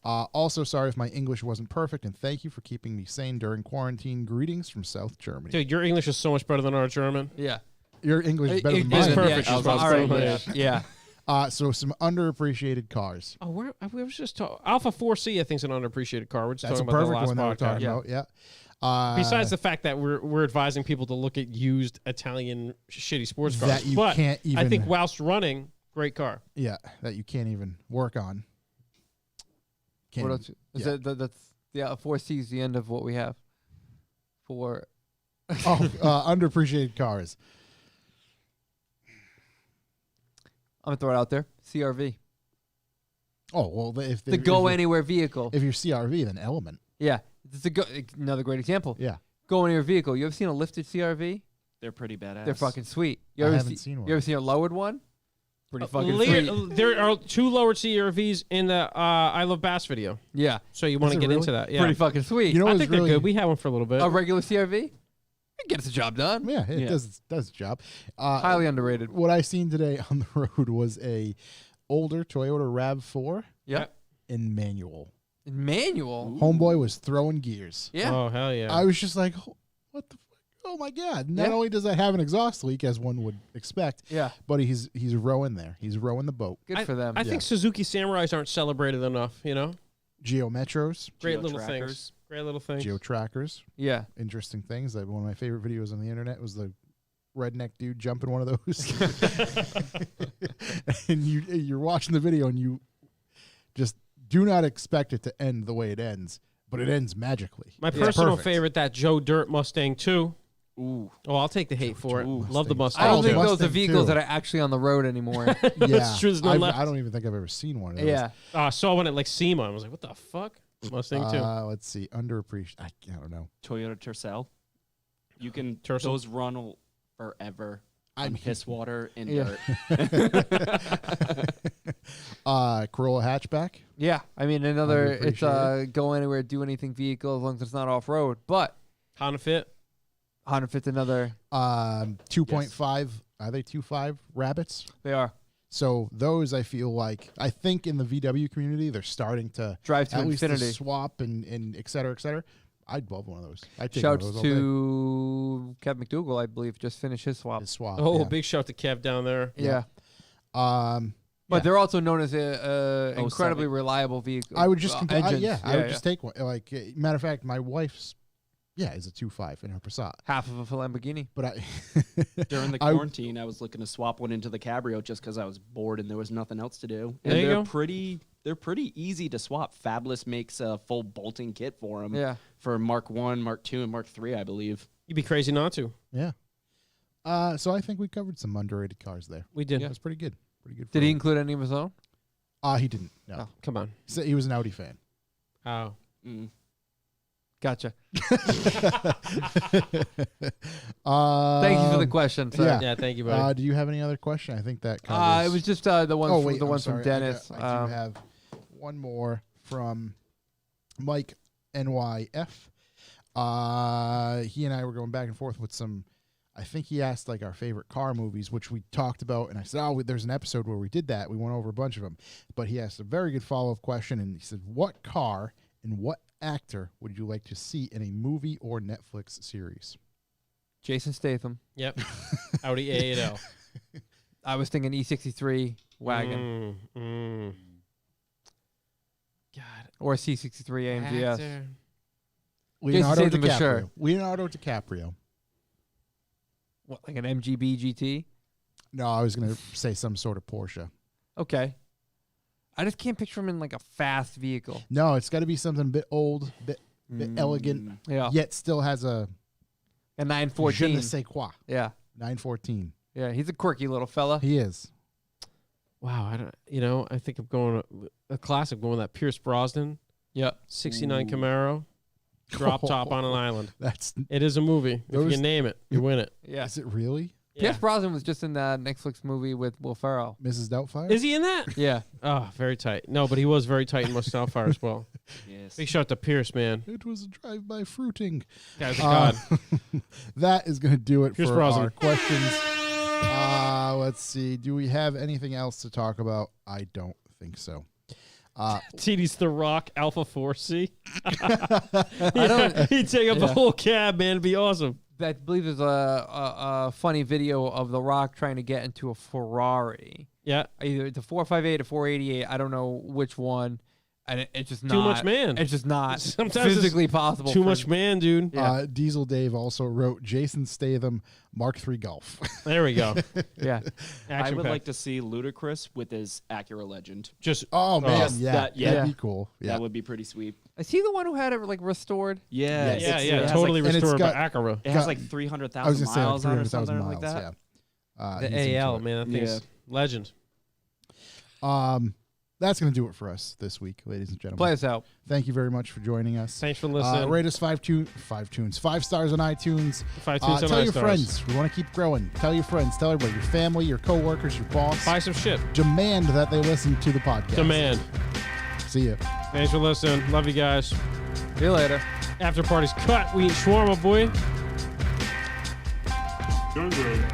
Also, sorry if my English wasn't perfect, and thank you for keeping me sane during quarantine. Greetings from South Germany. Dude, your English is so much better than our German. Yeah, Your English is better than It's mine. perfect. Yeah, She's about to all say right, that. yeah. So some underappreciated cars. Oh, we was just talking. Alpha 4C, I think, is an underappreciated car. We're just That's a talking about the perfect last one that we're podcast. talking about. Yeah. Besides the fact that we're advising people to look at used Italian shitty sports cars, That you but can't I even- think whilst running, great car. Yeah, that you can't even work on. Can't What even- else? Is yeah. that's 4C is the end of what we have. For Underappreciated cars. I'm gonna throw it out there. CRV, Oh well, if the go anywhere vehicle. If you're CRV, then Element. Yeah, it's another great example. Yeah, Go anywhere vehicle. You ever seen a lifted CRV? They're pretty badass. They're fucking sweet. You I ever haven't seen one. You ever seen a lowered one? Pretty fucking Later- sweet. there are 2 lowered CRVs in the I Love Bass video, Yeah, so you want to it get really? into that. Yeah, pretty fucking sweet. You know I what's think really they're good. We had one for a little bit. A regular CRV, it gets the job done. yeah, it Yeah. does its job. Highly underrated. What I seen today on the road was a older Toyota Rav4 Yep. in manual. Manual. Homeboy was throwing gears. Yeah. Oh hell yeah! I was just like, what the fuck? oh my god! Not only does that have an exhaust leak, as one would expect, but he's rowing there. He's rowing the boat. Good for them. I think Suzuki Samurais aren't celebrated enough. You know, Geo Metros, great Geo little trackers. things. Great little things. Geo Trackers. Yeah. Interesting things. One of my favorite videos on the internet was the redneck dude jumping one of those. And you're watching the video and you just do not expect it to end the way it ends, but it ends magically. My It's personal perfect. favorite, that Joe Dirt Mustang 2. Ooh. Oh, I'll take the hate for it. Ooh, Love the Mustang. I don't Oh, think the those are Mustang vehicles too. that are actually on the road anymore. Yeah, It's true, there's none left. I don't even think I've ever seen one of those. yeah. I saw one at like SEMA. I was like, what the fuck? Mustang 2. Let's see. Underappreciated. I don't know. Toyota Tercel. You can Tercel? those run forever. I On mean- piss water and Yeah. dirt. Corolla hatchback. Yeah. I mean, another, it's Underappreciated. go anywhere, do anything vehicle as long as it's not off road. But Honda Fit. Honda Fit's another. 2.5. Are they 2.5 rabbits? They are. So those, I feel like, I think in the VW community, they're starting to Drive to at least infinity. the swap and et cetera, et cetera. I'd love one of those. I'd take Shouts one of those all to Kev McDougal, I believe, just finished his swap. day. His swap. Oh, yeah. big shout to Kev down there. Yeah. Yeah. But they're also known as a Oh, incredibly 7. reliable vehicle. I would just engines. I would just take one. Like matter of fact, my wife's is a 2.5 in her Passat. half of a Lamborghini. But I During the I- quarantine, I was looking to swap one into the Cabrio just because I was bored and there was nothing else to do. And There you they're go. they're pretty easy to swap. Fabulous makes a full bolting kit for them. Yeah. For Mark 1, Mark 2, and Mark 3, I believe. You'd be crazy not to. yeah. So I think we covered some underrated cars there. We did. That's pretty good. Pretty good. Did he include any of his own? He didn't. No. Oh. Come on. He was an Audi fan. Oh. Mm. Gotcha. Thank Thank you for the question. Sir. yeah. Yeah, thank you, buddy. Do you have any other question? I think that covers. It was just the one from, wait, the I'm one sorry. from Dennis. I do have one more from Mike NYF. He and I were going back and forth with some. I think he asked like our favorite car movies, which we talked about, and I said, "Oh, there's an episode where we did that. We went over a bunch of them." But he asked a very good follow-up question, and he said, "What car and what actor would you like to see in a movie or Netflix series?" Jason Statham. Yep. Audi A8L. I was thinking E63 wagon God. or C63 AMGS. Actor. Leonardo Statham for DiCaprio. sure. Leonardo DiCaprio. What, like an MGB GT? No, I was going to say some sort of Porsche. Okay. I just can't picture him in like a fast vehicle. No, it's got to be something a bit old, bit elegant, Yeah. yet still has a A je 914. ne sais quoi. Yeah. 914. Yeah. He's a quirky little fella. He is. Wow. I don't. I think I'm going a classic. Going with that Pierce Brosnan Yep. 69 Camaro. Drop top on an island. That's It is a movie. If you Those- can name it, you win it. Yeah. Is it really Pierce Brosnan was just in that Netflix movie with Will Ferrell. Mrs. Doubtfire? Is he in that? Yeah. Oh, very tight. No, but he was very tight in Must Doubtfire as well. Yes. Big shout out to Pierce, man. It was a drive-by fruiting. Guy's a god. That is going to do it Pierce for Brosnan. our questions. Let's see. Do we have anything else to talk about? I don't think so. TD's The Rock Alpha 4C. I don't. He'd take up the Yeah. whole cab, man. It'd be awesome. I believe there's a funny video of The Rock trying to get into a Ferrari. Yeah. Either it's a 458 or 488. I don't know which one. And it's just not. Too much man. It's just not Sometimes it's physically possible. Too for- much man, dude. Yeah. Diesel Dave also wrote Jason Statham Mark III Golf. There we go. Yeah. I Action would packed. like to see Ludacris with his Acura Legend. Just Oh, man. Yes, yeah. that- yeah. That'd be cool. Yeah. That would be pretty sweet. Is he the one who had it like restored? Yeah. Yes. yeah, it's- yeah, it has totally like- and it's restored by got- Acura. It has Got- like I was 300,000 going to say like miles on it or 300,000 something miles. like that. Yeah. The he's into AL, it. man. That thing's legend. That's going to do it for us this week, ladies and gentlemen. Play us out. Thank you very much for joining us. Thanks for listening. Rate us 5 stars on iTunes. 5 tunes on Tell your iStars. friends. We want to keep growing. Tell your friends. Tell everybody. Your family, your coworkers, your boss. Buy some shit. Demand that they listen to the podcast. Demand. See ya. Thanks for listening. Love you guys. See you later. After party's cut. We eat shawarma, boy. Dun, dun.